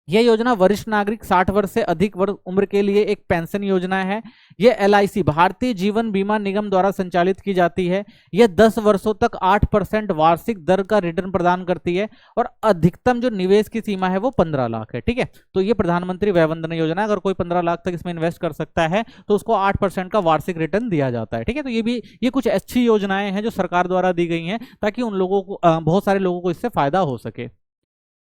यह योजना वरिष्ठ नागरिक 60 वर्ष से अधिक उम्र के लिए एक पेंशन योजना है। यह LIC, भारतीय जीवन बीमा निगम द्वारा संचालित की जाती है। यह 10 वर्षों तक 8% वार्षिक दर का रिटर्न प्रदान करती है, और अधिकतम जो निवेश की सीमा है वो 15 लाख है, ठीक है। तो ये प्रधानमंत्री वय वंदन योजना, अगर कोई 15 लाख तक इसमें इन्वेस्ट कर सकता है तो उसको 8% का वार्षिक रिटर्न दिया जाता है, ठीक है। तो ये कुछ अच्छी योजनाएं हैं जो सरकार द्वारा दी गई हैं ताकि उन लोगों को, बहुत सारे लोगों को इससे फायदा हो सके।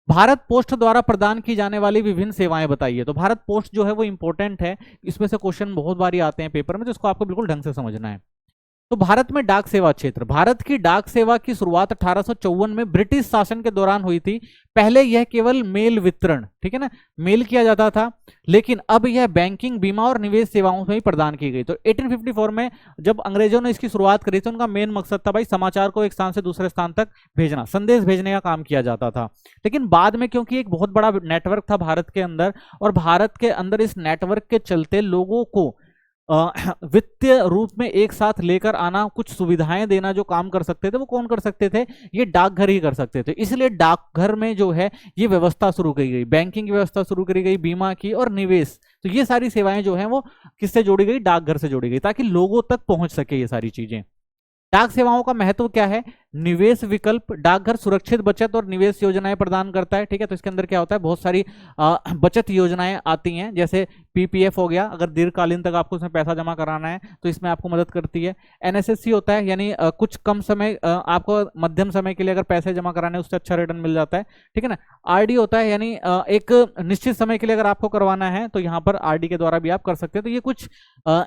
भारत पोस्ट द्वारा प्रदान की जाने वाली विभिन्न सेवाएं बताइए। तो भारत पोस्ट जो है वो इंपॉर्टेंट है, इसमें से क्वेश्चन बहुत बारी आते हैं पेपर में, तो इसको आपको बिल्कुल ढंग से समझना है। तो भारत में डाक सेवा क्षेत्र। भारत की डाक सेवा की शुरुआत 1854 में ब्रिटिश शासन के दौरान हुई थी। पहले यह केवल मेल वितरण, ठीक है ना, मेल किया जाता था, लेकिन अब यह बैंकिंग, बीमा और निवेश सेवाओं में ही प्रदान की गई। तो 1854 में जब अंग्रेजों ने इसकी शुरुआत करी थी, उनका मेन मकसद था भाई समाचार को एक स्थान से दूसरे स्थान तक भेजना, संदेश भेजने का काम किया जाता था। लेकिन बाद में क्योंकि एक बहुत बड़ा नेटवर्क था भारत के अंदर, और भारत के अंदर इस नेटवर्क के चलते लोगों को वित्तीय रूप में एक साथ लेकर आना, कुछ सुविधाएं देना, जो काम कर सकते थे वो कौन कर सकते थे? ये डाकघर ही कर सकते थे। इसलिए डाकघर में जो है ये व्यवस्था शुरू की गई, बैंकिंग की व्यवस्था शुरू करी गई, बीमा की और निवेश। तो ये सारी सेवाएं जो हैं वो किससे जोड़ी गई? डाकघर से जोड़ी गई, ताकि लोगों तक पहुंच सके ये सारी चीजें। डाक सेवाओं का महत्व क्या है? निवेश विकल्प। डाकघर सुरक्षित बचत और निवेश योजनाएं प्रदान करता है, ठीक है। तो इसके अंदर क्या होता है? बहुत सारी बचत योजनाएं आती हैं, जैसे PPF हो गया, अगर दीर्घकालीन तक आपको इसमें पैसा जमा कराना है तो इसमें आपको मदद करती है। NSSC होता है, यानी कुछ कम समय, आपको मध्यम समय के लिए अगर पैसे जमा कराने हैं उससे अच्छा रिटर्न मिल जाता है, ठीक है ना। RD होता है, यानी एक निश्चित समय के लिए अगर आपको करवाना है तो यहाँ पर RD के द्वारा भी आप कर सकते हैं। तो ये कुछ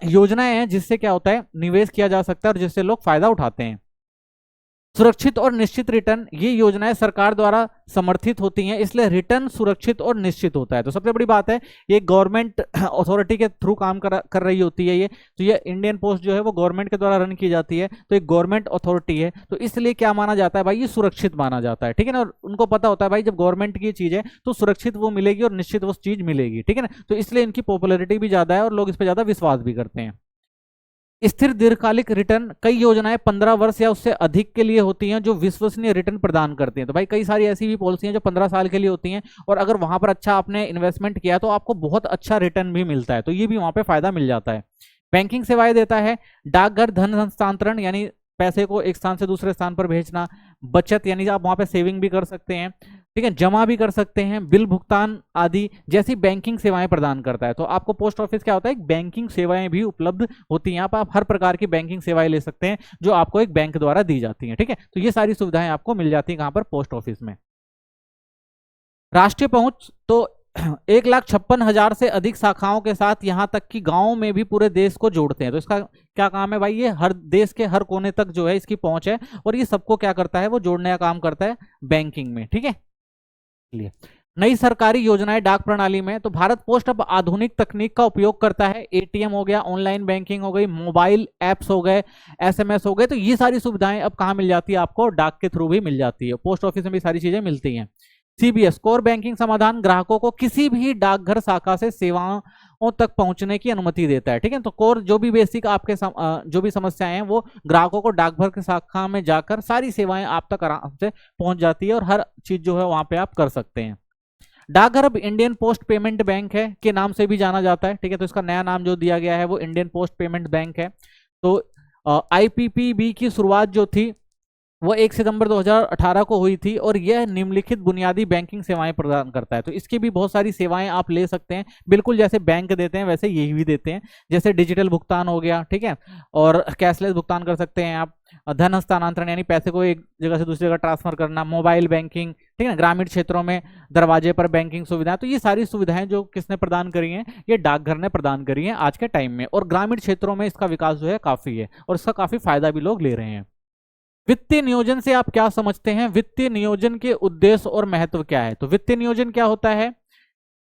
योजनाएं हैं जिससे क्या होता है? निवेश किया जा सकता है और जिससे लोग फायदा उठाते हैं। सुरक्षित और निश्चित रिटर्न। ये योजनाएं सरकार द्वारा समर्थित होती हैं, इसलिए रिटर्न सुरक्षित और निश्चित होता है। तो सबसे बड़ी बात है, ये गवर्नमेंट अथॉरिटी के थ्रू काम कर रही होती है ये। तो ये इंडियन पोस्ट जो है वो गवर्नमेंट के द्वारा रन की जाती है, तो एक गवर्नमेंट अथॉरिटी है, तो इसलिए क्या माना जाता है भाई? ये सुरक्षित माना जाता है, ठीक है ना। और उनको पता होता है भाई जब गवर्नमेंट की चीज है तो सुरक्षित वो मिलेगी और निश्चित वो चीज मिलेगी, ठीक है ना। तो इसलिए इनकी पॉपुलैरिटी भी ज्यादा है और लोग इस पर ज्यादा विश्वास भी करते हैं। स्थिर दीर्घकालिक रिटर्न। कई योजनाएं 15 वर्ष या उससे अधिक के लिए होती हैं जो विश्वसनीय रिटर्न प्रदान करती हैं। तो भाई कई सारी ऐसी भी पॉलिसी हैं जो 15 साल के लिए होती हैं, और अगर वहां पर अच्छा आपने इन्वेस्टमेंट किया तो आपको बहुत अच्छा रिटर्न भी मिलता है, तो ये भी वहां पे फायदा मिल जाता है। बैंकिंग सेवाएं देता है, डाकघर धन हस्तांतरण यानी पैसे को एक स्थान से दूसरे स्थान पर भेजना, बचत यानी आप वहां पे सेविंग भी कर सकते हैं, ठीक है, जमा भी कर सकते हैं, बिल भुगतान आदि जैसी बैंकिंग सेवाएं प्रदान करता है। तो आपको पोस्ट ऑफिस क्या होता है, बैंकिंग सेवाएं भी उपलब्ध होती हैं। यहाँ पर आप हर प्रकार की बैंकिंग सेवाएं ले सकते हैं जो आपको एक बैंक द्वारा दी जाती हैं, ठीक है। तो ये सारी सुविधाएं आपको मिल जाती हैं कहाँ पर, पोस्ट ऑफिस में। राष्ट्रीय पहुंच तो 1,56,000 से अधिक शाखाओं के साथ यहाँ तक कि गांव में भी पूरे देश को जोड़ते हैं। तो इसका क्या काम है भाई, ये हर देश के हर कोने तक जो है इसकी पहुंच है, और ये सबको क्या करता है, वो जोड़ने का काम करता है बैंकिंग में, ठीक है। नई सरकारी योजनाएं डाक प्रणाली में, तो भारत पोस्ट अब आधुनिक तकनीक का उपयोग करता है। एटीएम हो गया, ऑनलाइन बैंकिंग हो गई, मोबाइल एप्स हो गए, एसएमएस हो गए, तो ये सारी सुविधाएं अब कहाँ मिल जाती है, आपको डाक के थ्रू भी मिल जाती है। पोस्ट ऑफिस में भी सारी चीजें मिलती हैं। सीबीएस कोर बैंकिंग समाधान ग्राहकों को किसी भी डाकघर शाखा से सेवाओं तक पहुंचने की अनुमति देता है, ठीक है। तो कोर जो भी बेसिक आपके जो भी समस्याएं हैं वो ग्राहकों को डाकघर की शाखा में जाकर सारी सेवाएं आप तक आराम से पहुंच जाती है, और हर चीज जो है वहां पे आप कर सकते हैं। डाकघर अब इंडियन पोस्ट पेमेंट बैंक है के नाम से भी जाना जाता है, ठीक है। तो इसका नया नाम जो दिया गया है वो इंडियन पोस्ट पेमेंट बैंक है। तो आईपीपीबी की शुरुआत जो थी वो 1 सितंबर 2018 को हुई थी, और यह निम्नलिखित बुनियादी बैंकिंग सेवाएं प्रदान करता है। तो इसकी भी बहुत सारी सेवाएं आप ले सकते हैं, बिल्कुल जैसे बैंक देते हैं वैसे यही भी देते हैं। जैसे डिजिटल भुगतान हो गया, ठीक है, और कैशलेस भुगतान कर सकते हैं आप, धन हस्तांतरण यानी पैसे को एक जगह से दूसरी जगह ट्रांसफर करना, मोबाइल बैंकिंग, ठीक है, ग्रामीण क्षेत्रों में दरवाजे पर बैंकिंग सुविधाएं। तो ये सारी सुविधाएं जो किसने प्रदान करी हैं, ये डाकघर ने प्रदान करी हैं आज के टाइम में, और ग्रामीण क्षेत्रों में इसका विकास जो है काफी है, और इसका काफी फायदा भी लोग ले रहे हैं। वित्तीय नियोजन से आप क्या समझते हैं, वित्तीय नियोजन के उद्देश्य और महत्व क्या है। तो वित्तीय नियोजन क्या होता है,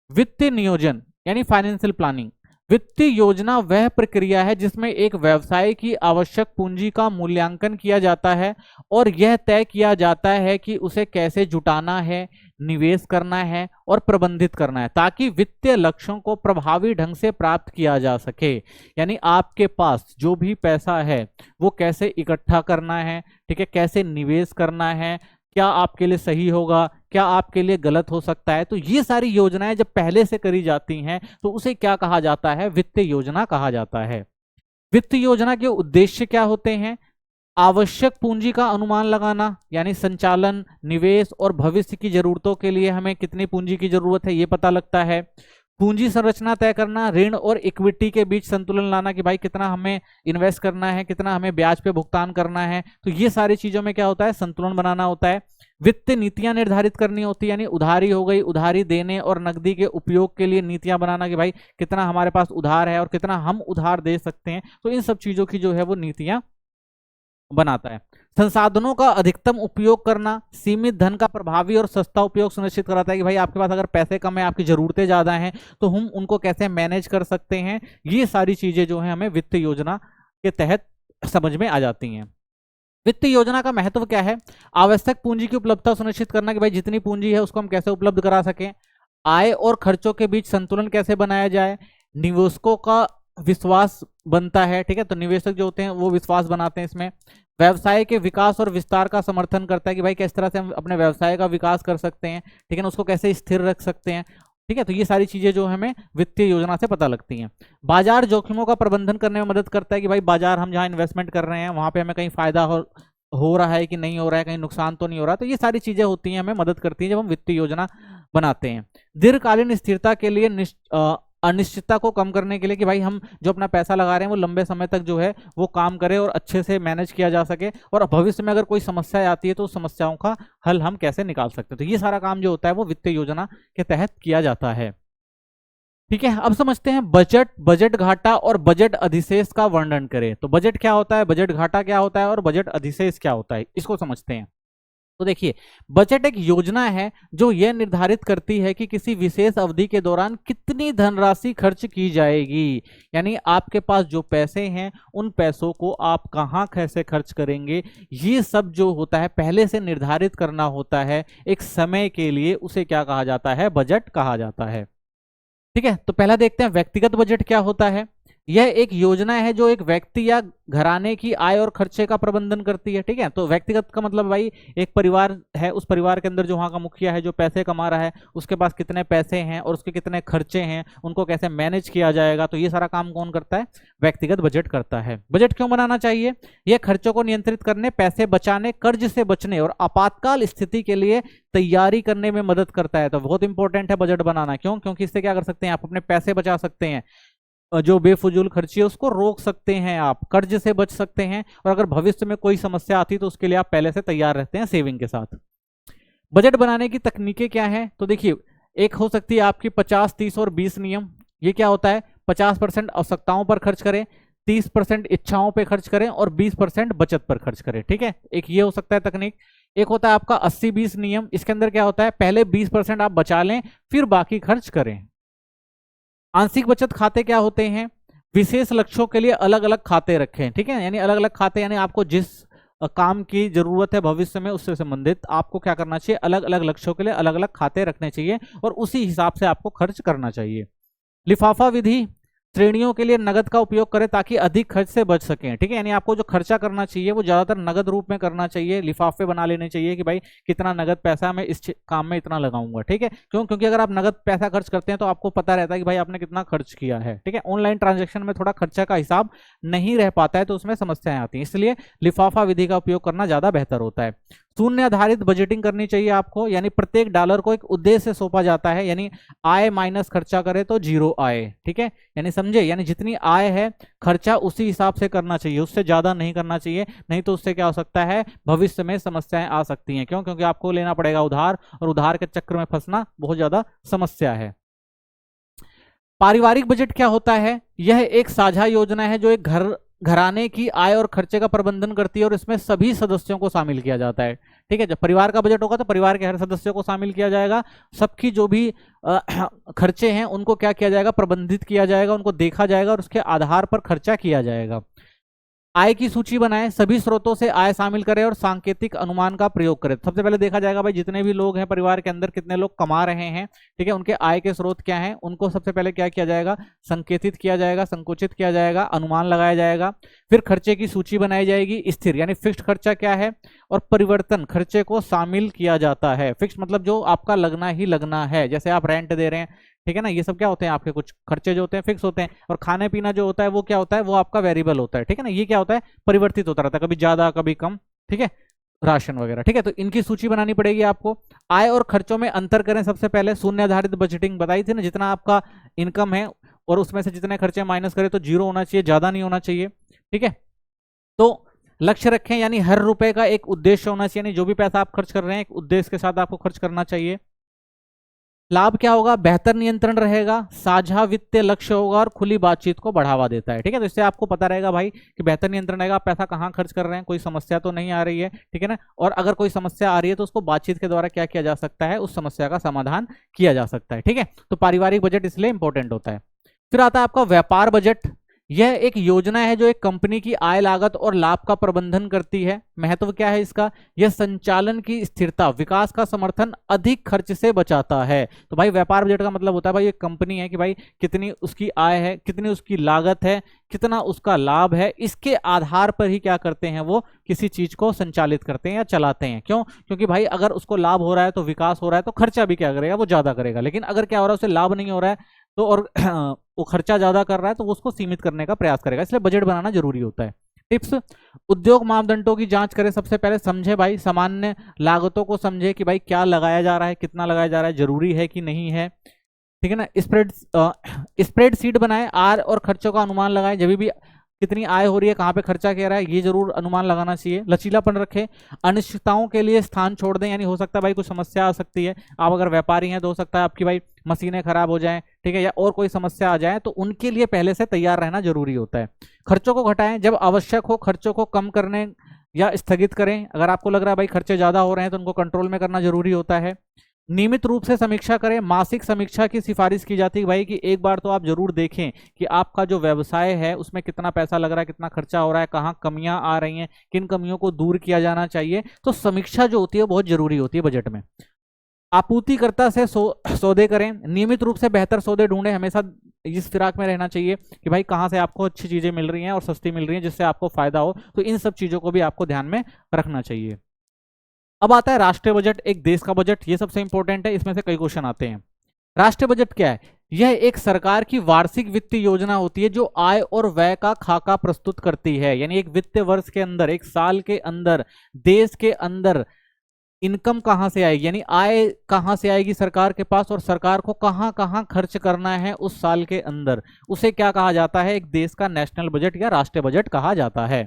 वित्तीय नियोजन यानी फाइनेंशियल प्लानिंग, वित्तीय योजना वह प्रक्रिया है जिसमें एक व्यवसाय की आवश्यक पूंजी का मूल्यांकन किया जाता है, और यह तय किया जाता है कि उसे कैसे जुटाना है, निवेश करना है और प्रबंधित करना है, ताकि वित्तीय लक्ष्यों को प्रभावी ढंग से प्राप्त किया जा सके। यानी आपके पास जो भी पैसा है वो कैसे इकट्ठा करना है, ठीक है, कैसे निवेश करना है, क्या आपके लिए सही होगा, क्या आपके लिए गलत हो सकता है। तो ये सारी योजनाएं जब पहले से करी जाती हैं तो उसे क्या कहा जाता है, वित्तीय योजना कहा जाता है। वित्तीय योजना के उद्देश्य क्या होते हैं, आवश्यक पूंजी का अनुमान लगाना, यानी संचालन, निवेश और भविष्य की जरूरतों के लिए हमें कितनी पूंजी की जरूरत है ये पता लगता है। पूंजी संरचना तय करना, ऋण और इक्विटी के बीच संतुलन लाना कि भाई कितना हमें इन्वेस्ट करना है, कितना हमें ब्याज पे भुगतान करना है। तो ये सारी चीजों में क्या होता है, संतुलन बनाना होता है। वित्तीय नीतियां निर्धारित करनी होती है, यानी उधारी हो गई, उधारी देने और नकदी के उपयोग के लिए नीतियां बनाना कि भाई कितना हमारे पास उधार है और कितना हम उधार दे सकते हैं। तो इन सब चीजों की जो है वो नीतियां बनाता है। संसाधनों का अधिकतम उपयोग करना, सीमित धन का प्रभावी और सस्ता उपयोग सुनिश्चित कराता है कि भाई आपके पास अगर पैसे कम है, आपकी जरूरतें ज्यादा हैं, तो हम उनको कैसे मैनेज कर सकते हैं। ये सारी चीजें जो है हमें वित्तीय योजना के तहत समझ में आ जाती हैं। वित्तीय योजना का महत्व क्या है, आवश्यक पूंजी की उपलब्धता सुनिश्चित करना कि भाई जितनी पूंजी है उसको हम कैसे उपलब्ध करा सकें, आय और खर्चों के बीच संतुलन कैसे बनाया जाए, निवेशकों का विश्वास बनता है, ठीक है, तो निवेशक जो होते हैं वो विश्वास बनाते हैं इसमें, व्यवसाय के विकास और विस्तार का समर्थन करता है कि भाई किस तरह से हम अपने व्यवसाय का विकास कर सकते हैं, ठीक है ना, उसको कैसे स्थिर रख सकते हैं, ठीक है। तो ये सारी चीजें जो हमें वित्तीय योजना से पता लगती हैं। बाजार जोखिमों का प्रबंधन करने में मदद करता है कि भाई बाजार हम जहां इन्वेस्टमेंट कर रहे हैं वहां पे हमें कहीं फायदा हो रहा है कि नहीं हो रहा है, कहीं नुकसान तो नहीं हो रहा। तो ये सारी चीजें होती हैं, हमें मदद करती हैं जब हम वित्तीय योजना बनाते हैं। दीर्घकालीन स्थिरता के लिए अनिश्चितता को कम करने के लिए कि भाई हम जो अपना पैसा लगा रहे हैं वो लंबे समय तक जो है वो काम करे और अच्छे से मैनेज किया जा सके, और भविष्य में अगर कोई समस्या आती है तो उस समस्याओं का हल हम कैसे निकाल सकते हैं। तो ये सारा काम जो होता है वो वित्तीय योजना के तहत किया जाता है, ठीक है। अब समझते हैं बजट, बजट घाटा और बजट अधिशेष का वर्णन करें। तो बजट क्या होता है, बजट घाटा क्या होता है और बजट अधिशेष क्या होता है, इसको समझते हैं। तो देखिए, बजट एक योजना है जो यह निर्धारित करती है कि किसी विशेष अवधि के दौरान कितनी धनराशि खर्च की जाएगी, यानी आपके पास जो पैसे हैं उन पैसों को आप कहां कैसे खर्च करेंगे, ये सब जो होता है पहले से निर्धारित करना होता है एक समय के लिए, उसे क्या कहा जाता है, बजट कहा जाता है, ठीक है। तो पहला देखते हैं व्यक्तिगत बजट क्या होता है। यह एक योजना है जो एक व्यक्ति या घराने की आय और खर्चे का प्रबंधन करती है। ठीक है, तो व्यक्तिगत का मतलब भाई एक परिवार है, उस परिवार के अंदर जो वहाँ का मुखिया है, जो पैसे कमा रहा है, उसके पास कितने पैसे हैं और उसके कितने खर्चे हैं, उनको कैसे मैनेज किया जाएगा, तो ये सारा काम कौन करता है? व्यक्तिगत बजट करता है। बजट क्यों बनाना चाहिए? यह खर्चों को नियंत्रित करने, पैसे बचाने, कर्ज से बचने और आपातकाल स्थिति के लिए तैयारी करने में मदद करता है। तो बहुत इंपॉर्टेंट है बजट बनाना। क्यों? क्योंकि इससे क्या कर सकते हैं आप? अपने पैसे बचा सकते हैं, जो बेफजूल खर्ची है उसको रोक सकते हैं, आप कर्ज से बच सकते हैं, और अगर भविष्य में कोई समस्या आती तो उसके लिए आप पहले से तैयार रहते हैं सेविंग के साथ। बजट बनाने की तकनीकें क्या है? तो देखिए, एक हो सकती है आपकी 50, 30 और 20 नियम। ये क्या होता है? 50% आवश्यकताओं पर खर्च करें, 30% इच्छाओं पर खर्च करें और 20% बचत पर खर्च करें। ठीक है, एक ये हो सकता है तकनीक। एक होता है आपका 80-20 नियम। इसके अंदर क्या होता है? पहले 20% आप बचा लें, फिर बाकी खर्च करें। आंशिक बचत खाते क्या होते हैं? विशेष लक्ष्यों के लिए अलग अलग खाते रखें। ठीक है, यानी अलग अलग खाते, यानी आपको जिस काम की जरूरत है भविष्य में उससे संबंधित आपको क्या करना चाहिए? अलग अलग लक्ष्यों के लिए अलग अलग खाते रखने चाहिए और उसी हिसाब से आपको खर्च करना चाहिए। लिफाफा विधि, श्रेणियों के लिए नगद का उपयोग करें ताकि अधिक खर्च से बच सकें। ठीक है, यानी आपको जो खर्चा करना चाहिए वो ज्यादातर नगद रूप में करना चाहिए। लिफाफे बना लेने चाहिए कि भाई कितना नगद पैसा मैं इस काम में इतना लगाऊंगा। ठीक है, क्यों? क्योंकि अगर आप नगद पैसा खर्च करते हैं तो आपको पता रहता है कि भाई आपने कितना खर्च किया है। ठीक है, ऑनलाइन ट्रांजेक्शन में थोड़ा खर्चा का हिसाब नहीं रह पाता है तो उसमें समस्याएं आती हैं, इसलिए लिफाफा विधि का उपयोग करना ज्यादा बेहतर होता है। शून्य आधारित बजटिंग करनी चाहिए आपको, यानी प्रत्येक डॉलर को एक उद्देश्य से सौंपा जाता है, यानी आय माइनस खर्चा करे तो जीरो आय। ठीक है, यानी समझे, यानी जितनी आय है खर्चा उसी हिसाब से करना चाहिए, उससे ज्यादा नहीं करना चाहिए, नहीं तो उससे क्या हो सकता है? भविष्य में समस्याएं आ सकती हैं। क्यों? क्योंकि आपको लेना पड़ेगा उधार, और उधार के चक्र में फंसना बहुत ज्यादा समस्या है। पारिवारिक बजट क्या होता है? यह एक साझा योजना है जो एक घराने की आय और खर्चे का प्रबंधन करती है और इसमें सभी सदस्यों को शामिल किया जाता है। ठीक है, जब परिवार का बजट होगा तो परिवार के हर सदस्यों को शामिल किया जाएगा, सबकी जो भी खर्चे हैं उनको क्या किया जाएगा? प्रबंधित किया जाएगा, उनको देखा जाएगा और उसके आधार पर खर्चा किया जाएगा। आय की सूची बनाएं, सभी स्रोतों से आय शामिल करें और सांकेतिक अनुमान का प्रयोग करें। सबसे पहले देखा जाएगा भाई जितने भी लोग हैं परिवार के अंदर, कितने लोग कमा रहे हैं, ठीक है, उनके आय के स्रोत क्या हैं, उनको सबसे पहले क्या किया जाएगा? संकेतित किया जाएगा, संकुचित किया जाएगा, अनुमान लगाया जाएगा। फिर खर्चे की सूची बनाई जाएगी। स्थिर यानी फिक्स्ड खर्चा क्या है, और परिवर्तन खर्चे को शामिल किया जाता है। फिक्स मतलब जो आपका लगना ही लगना है, जैसे आप रेंट दे रहे हैं, ठीक है ना, ये सब क्या होते हैं? आपके कुछ खर्चे जो होते हैं फिक्स होते हैं, और खाने पीना जो होता है वो क्या होता है? वो आपका वेरिएबल होता है। ठीक है ना, ये क्या होता है? परिवर्तित होता रहता है, कभी ज्यादा कभी कम। ठीक है, राशन वगैरह। ठीक है, तो इनकी सूची बनानी पड़ेगी आपको। आय और खर्चों में अंतर करें। सबसे पहले शून्य आधारित बजटिंग बताई थी ना, जितना आपका इनकम है और उसमें से जितने खर्चे माइनस करें तो जीरो होना चाहिए, ज्यादा नहीं होना चाहिए। ठीक है, तो लक्ष्य रखें, यानी हर रुपए का एक उद्देश्य होना चाहिए, यानी जो भी पैसा आप खर्च कर रहे हैं एक उद्देश्य के साथ आपको खर्च करना चाहिए। लाभ क्या होगा? बेहतर नियंत्रण रहेगा, साझा वित्तीय लक्ष्य होगा और खुली बातचीत को बढ़ावा देता है। ठीक है, तो इससे आपको पता रहेगा भाई कि बेहतर नियंत्रण रहेगा, आप पैसा कहाँ खर्च कर रहे हैं, कोई समस्या तो नहीं आ रही है। ठीक है ना, और अगर कोई समस्या आ रही है तो उसको बातचीत के द्वारा क्या किया जा सकता है? उस समस्या का समाधान किया जा सकता है। ठीक है, तो पारिवारिक बजट इसलिए इंपॉर्टेंट होता है। फिर आता है आपका व्यापार बजट। यह एक योजना है जो एक कंपनी की आय, लागत और लाभ का प्रबंधन करती है। महत्व क्या है इसका? यह संचालन की स्थिरता, विकास का समर्थन, अधिक खर्च से बचाता है। तो भाई व्यापार बजट का मतलब होता है भाई एक कंपनी है कि भाई कितनी उसकी आय है, कितनी उसकी लागत है, कितना उसका लाभ है, इसके आधार पर ही क्या करते हैं? वो किसी चीज को संचालित करते हैं या चलाते हैं। क्यों? क्योंकि भाई अगर उसको लाभ हो रहा है तो विकास हो रहा है तो खर्चा भी क्या करेगा? वो ज्यादा करेगा। लेकिन अगर क्या हो रहा है, उसे लाभ नहीं हो रहा है तो और वो खर्चा ज्यादा कर रहा है तो वो उसको सीमित करने का प्रयास करेगा, इसलिए बजट बनाना जरूरी होता है। टिप्स: उद्योग मापदंडों की जांच करें। सबसे पहले समझे भाई सामान्य लागतों को, समझे कि भाई क्या लगाया जा रहा है, कितना लगाया जा रहा है, जरूरी है कि नहीं है। ठीक है ना, स्प्रेडशीट बनाए, आय और खर्चों का अनुमान लगाए, जब भी कितनी आय हो रही है, कहाँ पे खर्चा किया रहा है, ये जरूर अनुमान लगाना चाहिए। लचीलापन रखें, अनिश्चितताओं के लिए स्थान छोड़ दें, यानी हो सकता है भाई कुछ समस्या आ सकती है, आप अगर व्यापारी हैं तो हो सकता है आपकी भाई मशीनें खराब हो जाएं, ठीक है, या और कोई समस्या आ जाए, तो उनके लिए पहले से तैयार रहना जरूरी होता है। खर्चों को घटाएं, जब आवश्यक हो खर्चों को कम करने या स्थगित करें। अगर आपको लग रहा है भाई खर्चे ज्यादा हो रहे हैं तो उनको कंट्रोल में करना जरूरी होता है। नियमित रूप से समीक्षा करें, मासिक समीक्षा की सिफारिश की जाती है भाई कि एक बार तो आप जरूर देखें कि आपका जो व्यवसाय है उसमें कितना पैसा लग रहा है, कितना खर्चा हो रहा है, कहाँ कमियां आ रही हैं, किन कमियों को दूर किया जाना चाहिए। तो समीक्षा जो होती है बहुत जरूरी होती है बजट में। आपूर्तिकर्ता से सौदे करें, नियमित रूप से बेहतर सौदे ढूंढें, हमेशा इस फिराक में रहना चाहिए कि भाई कहाँ से आपको अच्छी चीजें मिल रही हैं और सस्ती मिल रही हैं जिससे आपको फायदा हो, तो इन सब चीजों को भी आपको ध्यान में रखना चाहिए। अब आता है राष्ट्रीय बजट, एक देश का बजट, ये सबसे इंपॉर्टेंट है, इसमें से कई क्वेश्चन आते हैं। राष्ट्रीय बजट क्या है? यह एक सरकार की वार्षिक वित्तीय योजना होती है जो आय और व्यय का खाका प्रस्तुत करती है। यानी एक वित्तीय वर्ष के अंदर, एक साल के अंदर, देश के अंदर इनकम कहां से आएगी, यानी आय कहां से आएगी सरकार के पास, और सरकार को कहां कहां खर्च करना है उस साल के अंदर, उसे क्या कहा जाता है? एक देश का नेशनल बजट या राष्ट्रीय बजट कहा जाता है।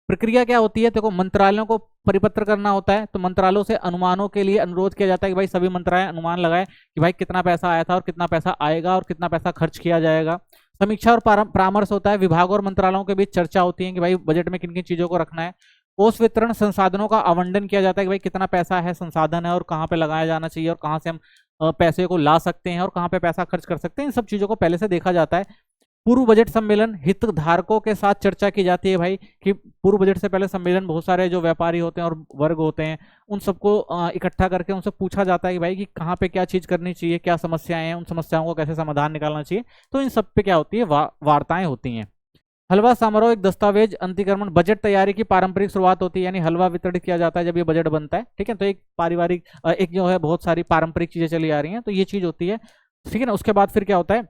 प्रक्रिया क्या होती है? देखो, मंत्रालयों को परिपत्र करना होता है, तो मंत्रालयों से अनुमानों के लिए अनुरोध किया जाता है कि भाई सभी मंत्रालय अनुमान लगाए कि भाई कितना पैसा आया था और कितना पैसा आएगा और कितना पैसा खर्च किया जाएगा। समीक्षा और परामर्श होता है, विभागों और मंत्रालयों के बीच चर्चा होती है कि भाई बजट में किन किन चीजों को रखना है। कोष वितरण, संसाधनों का आवंटन किया जाता है कि भाई कितना पैसा है, संसाधन है और कहाँ पे लगाया जाना चाहिए और कहाँ से हम पैसे को ला सकते हैं और कहाँ पे पैसा खर्च कर सकते हैं, इन सब चीजों को पहले से देखा जाता है। पूर्व बजट सम्मेलन, हितधारकों के साथ चर्चा की जाती है भाई कि पूर्व बजट से पहले सम्मेलन, बहुत सारे जो व्यापारी होते हैं और वर्ग होते हैं उन सबको इकट्ठा करके उनसे पूछा जाता है कि भाई कि कहाँ पे क्या चीज करनी चाहिए, क्या समस्याएं हैं, उन समस्याओं को कैसे समाधान निकालना चाहिए, तो इन सब पे क्या होती है? वार्ताएं होती हैं। हलवा समारोह, एक दस्तावेज अंतिक्रमण, बजट तैयारी की पारंपरिक शुरुआत होती है, यानी हलवा वितरित किया जाता है जब ये बजट बनता है, ठीक है। तो एक पारिवारिक एक जो है बहुत सारी पारंपरिक चीजें चली आ रही हैं, तो ये चीज होती है, ठीक है ना। उसके बाद फिर क्या होता है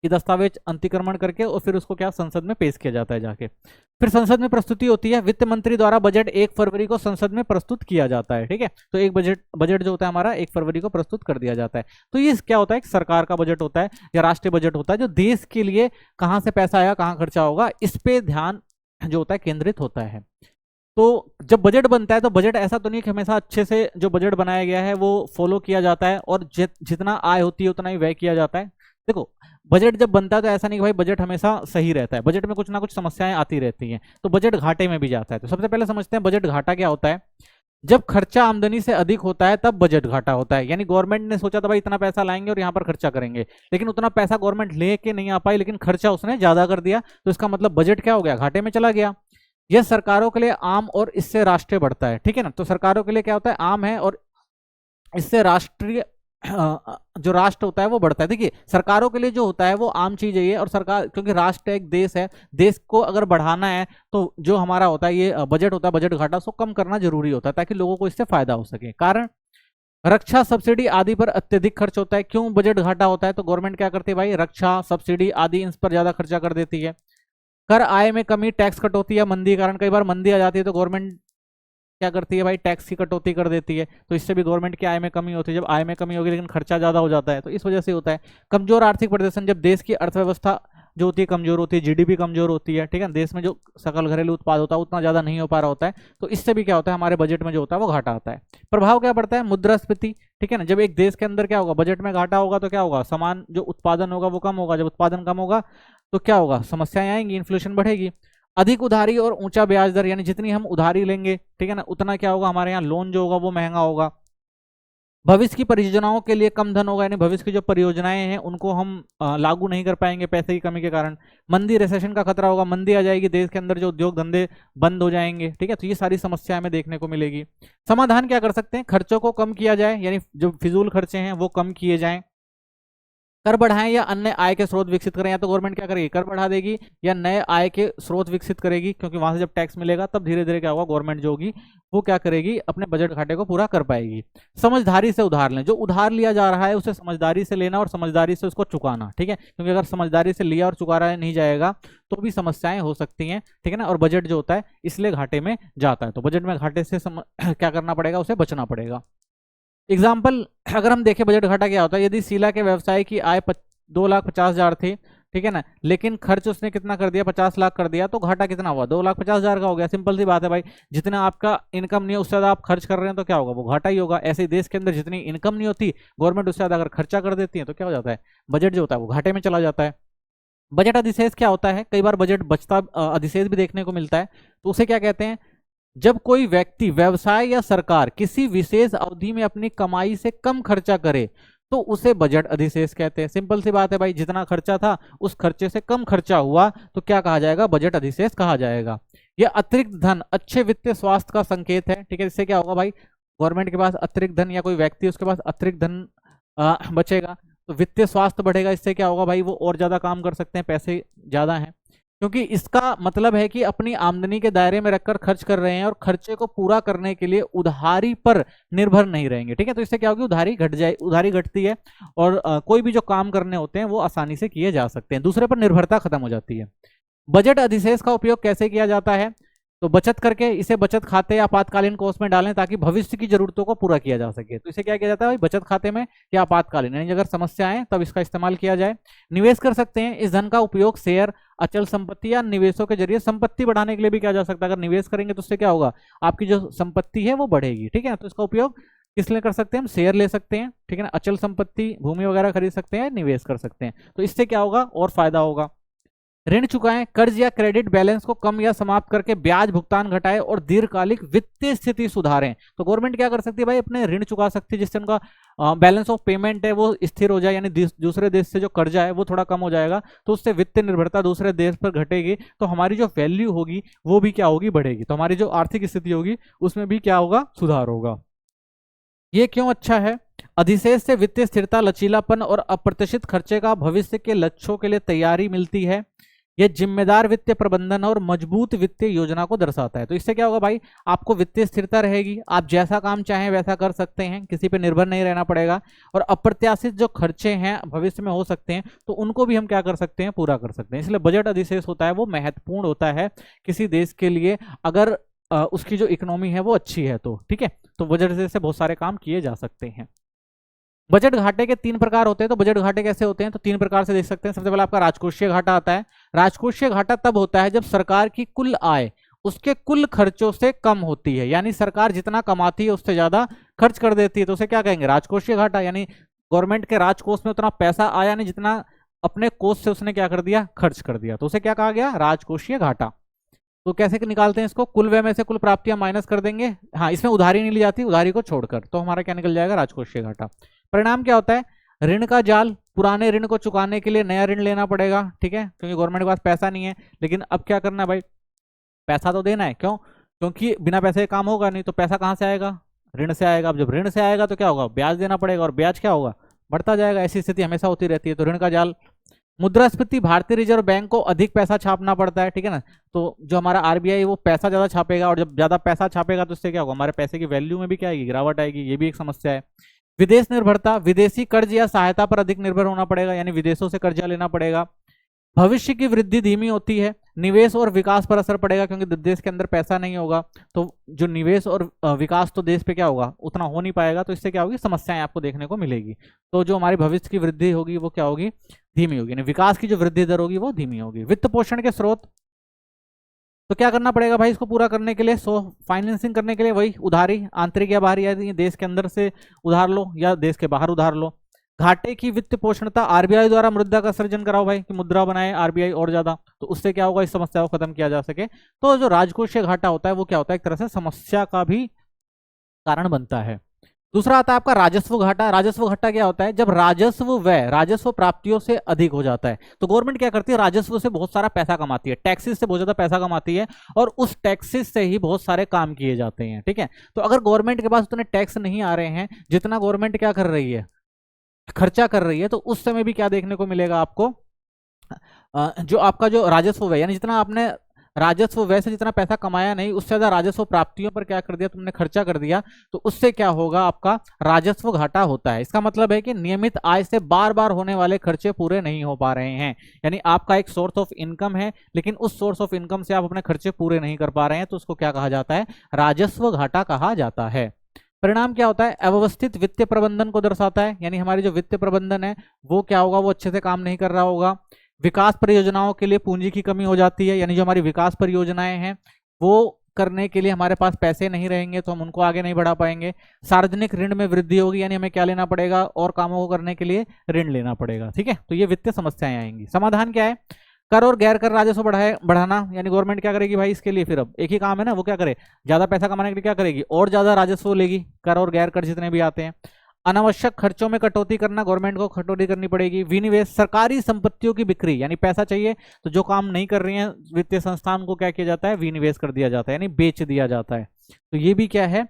कि दस्तावेज अंतिक्रमण करके और फिर उसको क्या संसद में पेश किया जाता है जाके। फिर संसद में प्रस्तुति होती है, वित्त मंत्री द्वारा बजट 1 फरवरी को संसद में प्रस्तुत किया जाता है, ठीक है। तो एक बजट जो होता है हमारा 1 फरवरी को प्रस्तुत कर दिया जाता है। तो ये क्या होता है? सरकार का बजट होता है या राष्ट्रीय बजट होता है जो देश के लिए कहां से पैसा आया, कहां खर्चा होगा, इस पे ध्यान जो होता है केंद्रित होता है। तो जब बजट बनता है तो बजट ऐसा तो नहीं कि हमेशा अच्छे से जो बजट बनाया गया है वो फॉलो किया जाता है और जितना आय होती है उतना ही व्यय किया जाता है। देखो, बजट जब बनता है तो ऐसा नहीं कि भाई बजट हमेशा सही रहता है, बजट में कुछ ना कुछ समस्याएं आती रहती हैं, तो बजट घाटे में भी जाता है। तो सबसे पहले समझते हैं बजट घाटा क्या होता है। जब खर्चा आमदनी से अधिक होता है तब बजट घाटा होता है। यानी गवर्नमेंट ने सोचा था भाई इतना पैसा लाएंगे और यहाँ पर खर्चा करेंगे, लेकिन उतना पैसा गवर्नमेंट लेके नहीं आ पाई, लेकिन खर्चा उसने ज्यादा कर दिया, तो इसका मतलब बजट क्या हो गया? घाटे में चला गया। यह सरकारों के लिए आम और इससे राष्ट्रीय बढ़ता है, ठीक है ना। तो सरकारों के लिए क्या होता है? आम है, और इससे राष्ट्रीय जो राष्ट्र होता है वो बढ़ता है। देखिए, सरकारों के लिए जो होता है वो आम चीज है, और सरकार, क्योंकि राष्ट्र एक देश है, देश को अगर बढ़ाना है तो जो हमारा होता है ये बजट होता है, बजट घाटा, उसको कम करना जरूरी होता है ताकि लोगों को इससे फायदा हो सके। कारण, रक्षा सब्सिडी आदि पर अत्यधिक खर्च होता है। क्यों बजट घाटा होता है? तो गवर्नमेंट क्या करती है भाई? रक्षा सब्सिडी आदि इन पर ज्यादा खर्चा कर देती है। कर आय में कमी, टैक्स कटौती या मंदी के कारण, कई बार मंदी आ जाती है तो गवर्नमेंट क्या करती है भाई? टैक्स की कटौती कर देती है, तो इससे भी गवर्नमेंट की आय में कमी होती है। जब आय में कमी होगी लेकिन खर्चा ज्यादा हो जाता है, तो इस वजह से होता है। कमजोर आर्थिक प्रदर्शन, जब देश की अर्थव्यवस्था जो होती है कमजोर होती है, जीडीपी कमजोर होती है, ठीक है, देश में जो सकल घरेलू उत्पाद होता है उतना ज्यादा नहीं हो पा रहा होता है, तो इससे भी क्या होता है? हमारे बजट में जो होता है वो घाटा आता है। प्रभाव क्या पड़ता है? मुद्रास्फीति, ठीक है ना। जब एक देश के अंदर क्या होगा? बजट में घाटा होगा तो क्या होगा? सामान जो उत्पादन होगा वो कम होगा, जब उत्पादन कम होगा तो क्या होगा? समस्याएं आएंगी, इन्फ्लेशन बढ़ेगी। अधिक उधारी और ऊंचा ब्याज दर, यानी जितनी हम उधारी लेंगे, ठीक है ना, उतना क्या होगा? हमारे यहाँ लोन जो होगा वो महंगा होगा। भविष्य की परियोजनाओं के लिए कम धन होगा, यानी भविष्य की जो परियोजनाएं हैं उनको हम लागू नहीं कर पाएंगे पैसे की कमी के कारण। मंदी, रिसेशन का खतरा होगा, मंदी आ जाएगी, देश के अंदर जो उद्योग धंधे बंद हो जाएंगे, ठीक है। तो ये सारी समस्याएं हमें देखने को मिलेगी। समाधान क्या कर सकते हैं? खर्चों को कम किया जाए, यानी जो फिजूल खर्चे हैं वो कम किए जाएं। कर बढ़ाएं या अन्य आय के स्रोत विकसित करें, या तो गवर्नमेंट क्या करेगी? कर बढ़ा देगी या नए आय के स्रोत विकसित करेगी, क्योंकि वहां से जब टैक्स मिलेगा तब धीरे धीरे क्या होगा? गवर्नमेंट जो होगी वो क्या करेगी? अपने बजट घाटे को पूरा कर पाएगी। समझदारी से उधार लें, जो उधार लिया जा रहा है उसे समझदारी से लेना और समझदारी से उसको चुकाना, ठीक है, क्योंकि अगर समझदारी से लिया और चुकाया नहीं जाएगा तो भी समस्याएं हो सकती हैं, ठीक है ना। और बजट जो होता है इसलिए घाटे में जाता है, तो बजट में घाटे से क्या करना पड़ेगा? उसे बचना पड़ेगा। एग्जाम्पल अगर हम देखें बजट घाटा क्या होता है, यदि शीला के व्यवसाय की आय 2,50,000 थी, ठीक है ना, लेकिन खर्च उसने कितना कर दिया? 50 लाख कर दिया, तो घाटा कितना हुआ? 2,50,000 का हो गया। सिंपल सी बात है भाई, जितना आपका इनकम नहीं है उससे ज्यादा आप खर्च कर रहे हैं तो क्या होगा? वो घाटा ही होगा। ऐसे ही देश के अंदर जितनी इनकम नहीं होती, गवर्नमेंट उससे ज्यादा अगर खर्चा कर देती है तो क्या हो जाता है? बजट जो होता है वो घाटे में चला जाता है। बजट अधिशेष क्या होता है? कई बार बजट बचता अधिशेष भी देखने को मिलता है, तो उसे क्या कहते हैं? जब कोई व्यक्ति, व्यवसाय या सरकार किसी विशेष अवधि में अपनी कमाई से कम खर्चा करे तो उसे बजट अधिशेष कहते हैं। सिंपल सी बात है भाई, जितना खर्चा था उस खर्चे से कम खर्चा हुआ तो क्या कहा जाएगा? बजट अधिशेष कहा जाएगा। यह अतिरिक्त धन अच्छे वित्तीय स्वास्थ्य का संकेत है, ठीक है। इससे क्या होगा भाई? गवर्नमेंट के पास अतिरिक्त धन, या कोई व्यक्ति उसके पास अतिरिक्त धन बचेगा तो वित्तीय स्वास्थ्य बढ़ेगा, इससे क्या होगा भाई, वो और ज्यादा काम कर सकते हैं, पैसे ज्यादा हैं, क्योंकि इसका मतलब है कि अपनी आमदनी के दायरे में रखकर खर्च कर रहे हैं और खर्चे को पूरा करने के लिए उधारी पर निर्भर नहीं रहेंगे। ठीक है, तो इससे क्या होगी, उधारी घट जाए, उधारी घटती है और कोई भी जो काम करने होते हैं वो आसानी से किए जा सकते हैं, दूसरे पर निर्भरता खत्म हो जाती है। बजट अधिशेष का उपयोग कैसे किया जाता है, तो बचत करके इसे बचत खाते या आपातकालीन कोष में डालें ताकि भविष्य की जरूरतों को पूरा किया जा सके। तो इसे क्या किया जाता है भाई, बचत खाते में या आपातकालीन, यानी अगर समस्या आए तब इसका इस्तेमाल किया जाए। निवेश कर सकते हैं, इस धन का उपयोग शेयर, अचल संपत्ति या निवेशों के जरिए संपत्ति बढ़ाने के लिए भी किया जा सकता है। अगर निवेश करेंगे तो उससे क्या होगा, आपकी जो संपत्ति है वो बढ़ेगी। ठीक है, तो इसका उपयोग किस लिए कर सकते हैं, हम शेयर ले सकते हैं, ठीक है ना, अचल संपत्ति भूमि वगैरह खरीद सकते हैं, निवेश कर सकते हैं, तो इससे क्या होगा और फायदा होगा। ऋण चुकाएं, कर्ज या क्रेडिट बैलेंस को कम या समाप्त करके ब्याज भुगतान घटाएं और दीर्घकालिक वित्तीय स्थिति सुधारें। तो गवर्नमेंट क्या कर सकती है भाई, अपने ऋण चुका सकती है जिससे उनका बैलेंस ऑफ पेमेंट है वो स्थिर हो जाए, यानी दूसरे देश से जो कर्जा है वो थोड़ा कम हो जाएगा, तो उससे वित्तीय निर्भरता दूसरे देश पर घटेगी, तो हमारी जो वैल्यू होगी वो भी क्या होगी, बढ़ेगी, तो हमारी जो आर्थिक स्थिति होगी उसमें भी क्या होगा, सुधार होगा। ये क्यों अच्छा है, अधिशेष से वित्तीय स्थिरता, लचीलापन और अप्रत्याशित खर्चे का भविष्य के लक्ष्यों के लिए तैयारी मिलती है। यह जिम्मेदार वित्तीय प्रबंधन और मजबूत वित्तीय योजना को दर्शाता है। तो इससे क्या होगा भाई, आपको वित्तीय स्थिरता रहेगी, आप जैसा काम चाहें वैसा कर सकते हैं, किसी पे निर्भर नहीं रहना पड़ेगा, और अप्रत्याशित जो खर्चे हैं भविष्य में हो सकते हैं तो उनको भी हम क्या कर सकते हैं, पूरा कर सकते हैं। इसलिए बजट अधिशेष होता है वो महत्वपूर्ण होता है किसी देश के लिए, अगर उसकी जो इकोनॉमी है वो अच्छी है तो। ठीक है, तो बजट से बहुत सारे काम किए जा सकते हैं। बजट घाटे के 3 प्रकार होते हैं, तो बजट घाटे कैसे होते हैं, तो 3 प्रकार से देख सकते हैं। सबसे पहले आपका राजकोषीय घाटा आता है। राजकोषीय घाटा तब होता है जब सरकार की कुल आय उसके कुल खर्चों से कम होती है, यानी सरकार जितना कमाती है उससे ज्यादा खर्च कर देती है, तो उसे क्या कहेंगे, राजकोषीय घाटा। यानी गवर्नमेंट के राजकोष में उतना पैसा आया नहीं जितना अपने कोष से उसने क्या कर दिया, खर्च कर दिया, तो उसे क्या कहा गया, राजकोषीय घाटा। तो कैसे निकालते हैं इसको, कुल व्यय में से कुल प्राप्तियां माइनस कर देंगे, हाँ इसमें उधारी नहीं ली जाती, उधारी को छोड़कर, तो हमारा क्या निकल जाएगा, राजकोषीय घाटा। परिणाम क्या होता है, ऋण का जाल, पुराने ऋण को चुकाने के लिए नया ऋण लेना पड़ेगा। ठीक है, क्योंकि गवर्नमेंट के पास पैसा नहीं है, लेकिन अब क्या करना है भाई, पैसा तो देना है, क्यों, क्योंकि बिना पैसे काम होगा नहीं, तो पैसा कहाँ से आएगा, ऋण से आएगा। अब जब ऋण से आएगा तो क्या होगा, ब्याज देना पड़ेगा, और ब्याज क्या होगा, बढ़ता जाएगा। ऐसी स्थिति हमेशा होती रहती है, तो ऋण का जाल। मुद्रास्फीति, भारतीय रिजर्व बैंक को अधिक पैसा छापना पड़ता है, ठीक है ना, तो जो हमारा आरबीआई वो पैसा ज्यादा छापेगा, और जब ज्यादा पैसा छापेगा तो इससे क्या होगा, हमारे पैसे की वैल्यू में भी क्या आएगी, गिरावट आएगी, ये भी एक समस्या है। विदेश निर्भरता, विदेशी कर्ज या सहायता पर अधिक निर्भर होना पड़ेगा, यानी विदेशों से कर्जा लेना पड़ेगा। भविष्य की वृद्धि धीमी होती है, निवेश और विकास पर असर पड़ेगा, क्योंकि देश के अंदर पैसा नहीं होगा तो जो निवेश और विकास तो देश पे क्या होगा, उतना हो नहीं पाएगा, तो इससे क्या होगी, समस्याएं आपको देखने को मिलेगी। तो जो हमारी भविष्य की वृद्धि होगी वो क्या होगी, धीमी होगी, यानी विकास की जो वृद्धि दर होगी वो धीमी होगी। वित्त पोषण के स्रोत, तो क्या करना पड़ेगा भाई इसको पूरा करने के लिए, फाइनेंसिंग करने के लिए वही उधारी, आंतरिक या बाहरी, या देश के अंदर से उधार लो या देश के बाहर उधार लो। घाटे की वित्त पोषणता, आरबीआई द्वारा मुद्रा का सृजन कराओ भाई, कि मुद्रा बनाए आरबीआई और ज्यादा, तो उससे क्या होगा, इस समस्या को खत्म किया जा सके। तो जो राजकोषीय घाटा होता है वो क्या होता है, एक तरह से समस्या का भी कारण बनता है। दूसरा आता है आपका राजस्व घाटा। राजस्व घाटा क्या होता है, जब राजस्व व्यय राजस्व प्राप्तियों से अधिक हो जाता है, तो गवर्नमेंट क्या करती है, राजस्व से बहुत सारा पैसा कमाती है, टैक्सेस से बहुत ज्यादा पैसा कमाती है, और उस टैक्सेस से ही बहुत सारे काम किए जाते हैं। ठीक है, तो अगर गवर्नमेंट के पास उतने टैक्स नहीं आ रहे हैं जितना गवर्नमेंट क्या कर रही है, खर्चा कर रही है, तो उस समय भी क्या देखने को मिलेगा आपको, जो आपका जो राजस्व व्यय, यानी जितना आपने राजस्व व्यय से जितना पैसा कमाया नहीं, उससे ज्यादा राजस्व प्राप्तियों पर क्या कर दिया, तुमने खर्चा कर दिया, तो उससे क्या होगा, आपका राजस्व घाटा होता है। इसका मतलब है कि नियमित आय से बार बार होने वाले खर्चे पूरे नहीं हो पा रहे हैं, यानी आपका एक सोर्स ऑफ इनकम है, लेकिन उस सोर्स ऑफ इनकम से आप अपने खर्चे पूरे नहीं कर पा रहे हैं, तो उसको क्या कहा जाता है, राजस्व घाटा कहा जाता है। परिणाम क्या होता है, अव्यवस्थित वित्तीय प्रबंधन को दर्शाता है, यानी हमारी जो वित्तीय प्रबंधन है वो क्या होगा, वो अच्छे से काम नहीं कर रहा होगा। विकास परियोजनाओं के लिए पूंजी की कमी हो जाती है, यानी जो हमारी विकास परियोजनाएं हैं वो करने के लिए हमारे पास पैसे नहीं रहेंगे तो हम उनको आगे नहीं बढ़ा पाएंगे। सार्वजनिक ऋण में वृद्धि होगी, यानी हमें क्या लेना पड़ेगा, और कामों को करने के लिए ऋण लेना पड़ेगा। ठीक है, तो ये वित्तीय समस्याएं आएंगी। समाधान क्या है, कर और गैर कर राजस्व बढ़ाना, यानी गवर्नमेंट क्या करेगी भाई इसके लिए, फिर अब एक ही काम है ना, वो क्या करे, ज्यादा पैसा कमाने के लिए क्या करेगी, और ज्यादा राजस्व लेगी, कर और गैर कर जितने भी आते हैं। अनावश्यक खर्चों में कटौती करना, गवर्नमेंट को कटौती करनी पड़ेगी। विनिवेश, सरकारी संपत्तियों की बिक्री, यानी पैसा चाहिए तो जो काम नहीं कर रही है वित्तीय संस्थान को क्या किया जाता है, विनिवेश कर दिया जाता है, यानी बेच दिया जाता है, तो ये भी क्या है,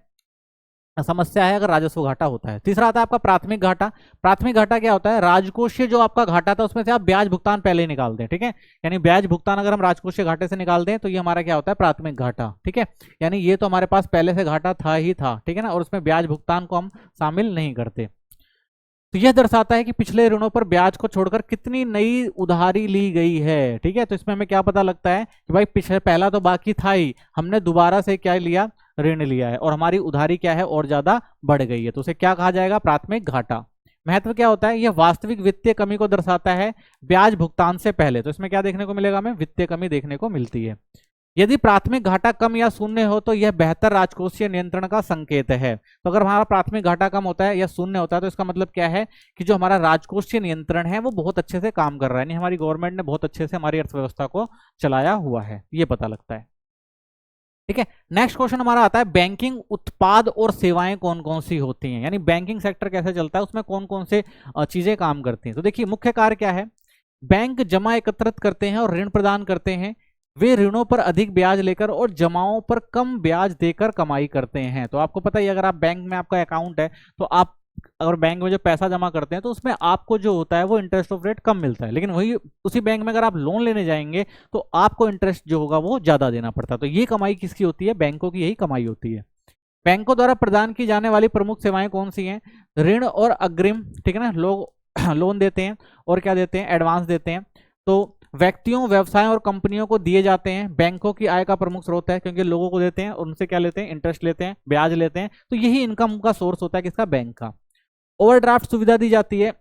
समस्या है अगर राजस्व घाटा होता है। तीसरा आता है आपका प्राथमिक घाटा। प्राथमिक घाटा क्या होता है? राजकोषीय जो आपका घाटा था उसमें से आप ब्याज भुगतान पहले ही निकाल दें, ठीक है। यानी ब्याज भुगतान अगर हम राजकोषीय घाटे से निकाल दें तो ये हमारा क्या होता है? प्राथमिक घाटा, ठीक है। यानी ये तो हमारे पास पहले से घाटा था ही था, ठीक है ना, और उसमें ब्याज भुगतान को हम शामिल नहीं करते। तो यह दर्शाता है कि पिछले ऋणों पर ब्याज को छोड़कर कितनी नई उधारी ली गई है, ठीक है। तो इसमें हमें क्या पता लगता है कि भाई पिछले पहला तो बाकी था ही, हमने दोबारा से क्या लिया? ऋण लिया है, और हमारी उधारी क्या है? और ज्यादा बढ़ गई है। तो उसे क्या कहा जाएगा? प्राथमिक घाटा। महत्व क्या होता है? यह वास्तविक वित्तीय कमी को दर्शाता है ब्याज भुगतान से पहले। तो इसमें क्या देखने को मिलेगा? हमें वित्तीय कमी देखने को मिलती है। यदि प्राथमिक घाटा कम या शून्य हो तो यह बेहतर राजकोषीय नियंत्रण का संकेत है। तो अगर हमारा प्राथमिक घाटा कम होता है या शून्य होता है तो इसका मतलब क्या है? कि जो हमारा राजकोषीय नियंत्रण है वो बहुत अच्छे से काम कर रहा है, यानी हमारी गवर्नमेंट ने बहुत अच्छे से हमारी अर्थव्यवस्था को चलाया हुआ है, ये पता लगता है, ठीक है। नेक्स्ट क्वेश्चन हमारा आता है बैंकिंग उत्पाद और सेवाएं कौन कौन सी होती हैं, यानी बैंकिंग सेक्टर कैसे चलता है, उसमें कौन कौन से चीजें काम करती हैं। तो देखिए मुख्य कार्य क्या है? बैंक जमा एकत्रित करते हैं और ऋण प्रदान करते हैं। वे ऋणों पर अधिक ब्याज लेकर और जमाओं पर कम ब्याज देकर कमाई करते हैं। तो आपको पता ही, अगर आप बैंक में आपका अकाउंट है तो आप अगर बैंक में जो पैसा जमा करते हैं तो उसमें आपको जो होता है वो इंटरेस्ट ऑफ रेट कम मिलता है, लेकिन वही उसी बैंक में अगर आप लोन लेने जाएंगे तो आपको इंटरेस्ट जो होगा वो ज्यादा देना पड़ता है। तो ये कमाई किसकी होती है? बैंकों की यही कमाई होती है। बैंकों द्वारा प्रदान की जाने वाली प्रमुख सेवाएं कौन सी हैं? ऋण और अग्रिम, ठीक है ना, लोग लोन देते हैं और क्या देते हैं? एडवांस देते हैं। तो व्यक्तियों, व्यवसायों और कंपनियों को दिए जाते हैं। बैंकों की आय का प्रमुख स्रोत है, क्योंकि लोगों को देते हैं और उनसे क्या लेते हैं? इंटरेस्ट लेते हैं, ब्याज लेते हैं। तो यही इनकम का सोर्स होता है किसका? बैंक का। ओवरड्राफ्ट सुविधा दी जाती है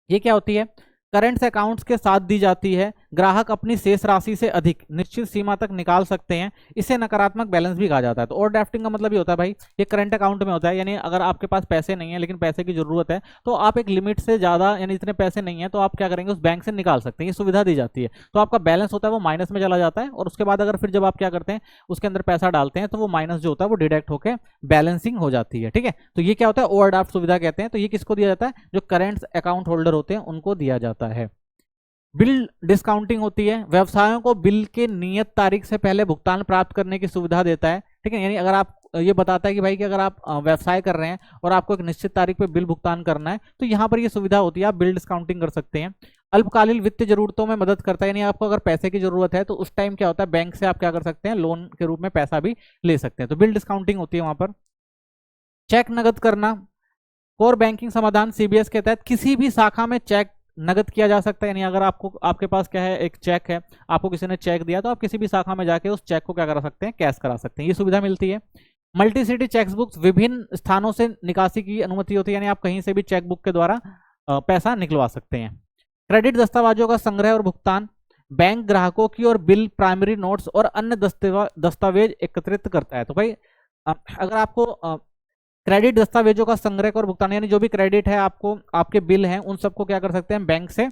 ये क्या होती है? करंट अकाउंट्स के साथ दी जाती है। ग्राहक अपनी शेष राशि से अधिक निश्चित सीमा तक निकाल सकते हैं। इसे नकारात्मक बैलेंस भी कहा जाता है। तो ओवरड्राफ्टिंग का मतलब ये होता है भाई, ये करंट अकाउंट में होता है, यानी अगर आपके पास पैसे नहीं है लेकिन पैसे की जरूरत है तो आप एक लिमिट से ज्यादा, यानी इतने पैसे नहीं है तो आप क्या करेंगे? उस बैंक से निकाल सकते हैं, ये सुविधा दी जाती है। तो आपका बैलेंस होता है वो माइनस में चला जाता है, और उसके बाद अगर फिर जब आप क्या करते हैं उसके अंदर पैसा डालते हैं तो वो माइनस जो होता है वो डिडक्ट होकर बैलेंसिंग हो जाती है, ठीक है। तो ये क्या होता है? ओवरड्राफ्ट सुविधा कहते हैं। तो ये किसको दिया जाता है? जो करंट अकाउंट होल्डर होते हैं उनको दिया जाता है। बिल डिस्काउंटिंग होती है। व्यवसायों को बिल के नियत तारीख से पहले भुगतान प्राप्त करने की सुविधा देता है, ठीक है। यानी अगर आप ये बताता है कि भाई कि अगर आप व्यवसाय कर रहे हैं और आपको एक निश्चित तारीख पे बिल भुगतान करना है तो यहाँ पर ये सुविधा होती है, आप बिल डिस्काउंटिंग कर सकते हैं। अल्पकालीन वित्तीय जरूरतों में मदद करता है, यानी आपको अगर पैसे की जरूरत है तो उस टाइम क्या होता है? बैंक से आप क्या कर सकते हैं? लोन के रूप में पैसा भी ले सकते हैं। तो बिल डिस्काउंटिंग होती है वहां पर। चेक नगद करना। कोर बैंकिंग समाधान सीबीएस के तहत किसी भी शाखा में चेक नगद किया जा सकता है। यानी अगर आपको, आपके पास क्या है? एक चेक है, आपको किसी ने चेक दिया तो आप किसी भी शाखा में जाके उस चेक को क्या करा सकते हैं? कैश करा सकते हैं, ये सुविधा मिलती है। मल्टी सिटी चेक बुक्स, विभिन्न स्थानों से निकासी की अनुमति होती है, यानी आप कहीं से भी चेक बुक के द्वारा पैसा निकलवा सकते हैं। क्रेडिट दस्तावेजों का संग्रह और भुगतान। बैंक ग्राहकों की और बिल, प्राइमरी नोट्स और अन्य दस्तावेज एकत्रित करता है। तो भाई अगर आपको क्रेडिट दस्तावेजों का संग्रह और भुगतान, यानी जो भी क्रेडिट है आपको, आपके बिल हैं, उन सबको क्या कर सकते हैं? बैंक से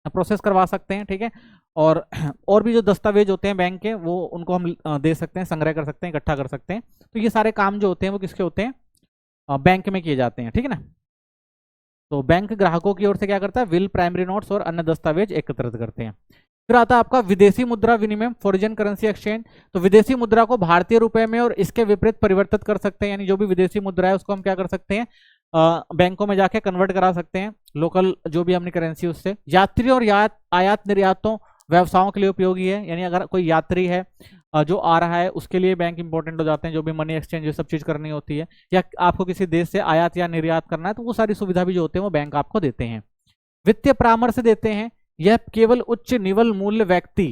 प्रोसेस करवा सकते हैं, ठीक है। और भी जो दस्तावेज होते हैं बैंक के वो उनको हम दे सकते हैं, संग्रह कर सकते हैं, इकट्ठा कर सकते हैं। तो ये सारे काम जो होते हैं वो किसके होते हैं? बैंक में किए जाते हैं, ठीक है ना। तो बैंक ग्राहकों की ओर से क्या करता है? बिल, प्राइमरी नोट्स और अन्य दस्तावेज एकत्रित करते हैं। फिर आता है आपका विदेशी मुद्रा विनिमय, फॉरेन करेंसी एक्सचेंज। तो विदेशी मुद्रा को भारतीय रुपए में और इसके विपरीत परिवर्तित कर सकते हैं, यानी जो भी विदेशी मुद्रा है उसको हम क्या कर सकते हैं? बैंकों में जाके कन्वर्ट करा सकते हैं, लोकल जो भी हमने करेंसी उससे। यात्री और आयात निर्यातों व्यवसायों के लिए उपयोगी है, यानी अगर कोई यात्री है जो आ रहा है उसके लिए बैंक इंपॉर्टेंट हो जाते हैं, जो भी मनी एक्सचेंज ये सब चीज करनी होती है, या आपको किसी देश से आयात या निर्यात करना है तो वो सारी सुविधा भी जो होते हैं वो बैंक आपको देते हैं। वित्तीय परामर्श देते हैं। यह केवल उच्च निवल मूल्य व्यक्ति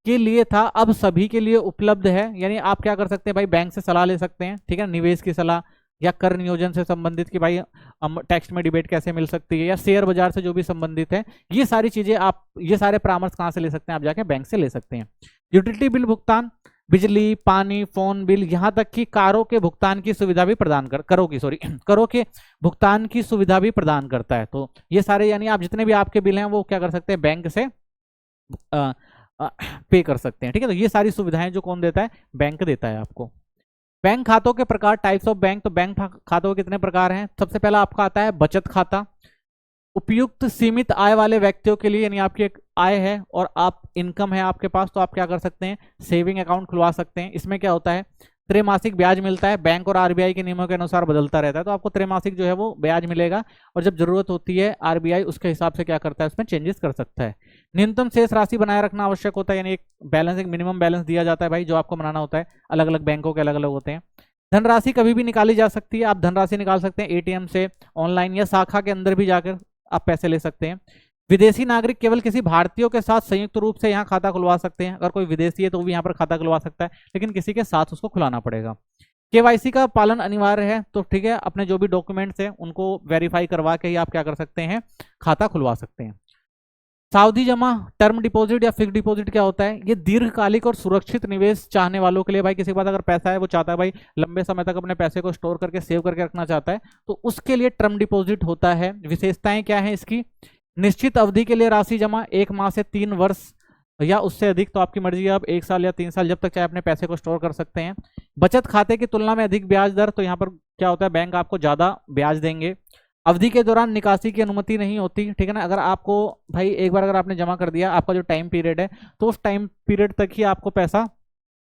के लिए था, अब सभी के लिए उपलब्ध है। यानी आप क्या कर सकते हैं भाई? बैंक से सलाह ले सकते हैं, ठीक है, निवेश की सलाह या कर नियोजन से संबंधित कि भाई टैक्स में डिबेट कैसे मिल सकती है, या शेयर बाजार से जो भी संबंधित है, ये सारी चीजें आप, ये सारे परामर्श कहाँ से ले सकते हैं? आप जाके बैंक से ले सकते हैं। यूटिलिटी बिल भुगतान, बिजली, पानी, फोन बिल, यहाँ तक कि कारों के भुगतान की सुविधा भी प्रदान कर करों के भुगतान की सुविधा भी प्रदान करता है। तो ये सारे, यानी आप जितने भी आपके बिल हैं वो क्या कर सकते हैं? बैंक से पे कर सकते हैं, ठीक है। तो ये सारी सुविधाएं जो कौन देता है? बैंक देता है आपको। बैंक खातों के प्रकार, टाइप्स ऑफ बैंक। तो बैंक खातों के कितने प्रकार हैं? सबसे पहला आपका आता है बचत खाता। उपयुक्त सीमित आय वाले व्यक्तियों के लिए, यानी आपकी एक आय है और आप इनकम है आपके पास, तो आप क्या कर सकते हैं? सेविंग अकाउंट खुलवा सकते हैं। इसमें क्या होता है? त्रैमासिक ब्याज मिलता है, बैंक और आरबीआई के नियमों के अनुसार बदलता रहता है, तो आपको त्रैमासिक जो है वो ब्याज मिलेगा, और जब जरूरत होती है आरबीआई उसके हिसाब से क्या करता है, उसमें चेंजेस कर सकता है। न्यूनतम शेष राशि बनाए रखना आवश्यक होता है, यानी एक बैलेंस, एक मिनिमम बैलेंस दिया जाता है भाई, जो आपको बनाना होता है, अलग अलग बैंकों के अलग अलग होते हैं। धनराशि कभी भी निकाली जा सकती है, आप धनराशि निकाल सकते हैं एटीएम से, ऑनलाइन या शाखा के अंदर भी जाकर आप पैसे ले सकते हैं। विदेशी नागरिक केवल किसी भारतीयों के साथ संयुक्त रूप से यहाँ खाता खुलवा सकते हैं, अगर कोई विदेशी है तो वो भी यहाँ पर खाता खुलवा सकता है, लेकिन किसी के साथ उसको खुलाना पड़ेगा। केवाईसी का पालन अनिवार्य है, तो ठीक है, अपने जो भी डॉक्यूमेंट्स हैं उनको वेरीफाई करवा के ही आप क्या कर सकते हैं, खाता खुलवा सकते हैं। सावधि जमा, टर्म डिपॉजिट या फिक्स डिपॉजिट क्या होता है, ये दीर्घकालिक और सुरक्षित निवेश चाहने वालों के लिए, भाई किसी के पास अगर पैसा है, वो चाहता है भाई लंबे समय तक अपने पैसे को स्टोर करके सेव करके रखना चाहता है, तो उसके लिए टर्म डिपॉजिट होता है। विशेषताएं क्या है इसकी, निश्चित अवधि के लिए राशि जमा, 1 माह से 3 वर्ष या उससे अधिक, तो आपकी मर्जी है, आप 1 साल या 3 साल जब तक चाहे अपने पैसे को स्टोर कर सकते हैं। बचत खाते की तुलना में अधिक ब्याज दर, तो यहाँ पर क्या होता है, बैंक आपको ज्यादा ब्याज देंगे। अवधि के दौरान निकासी की अनुमति नहीं होती, ठीक है ना, अगर आपको भाई एक बार अगर आपने जमा कर दिया, आपका जो टाइम पीरियड है, तो उस टाइम पीरियड तक ही आपको पैसा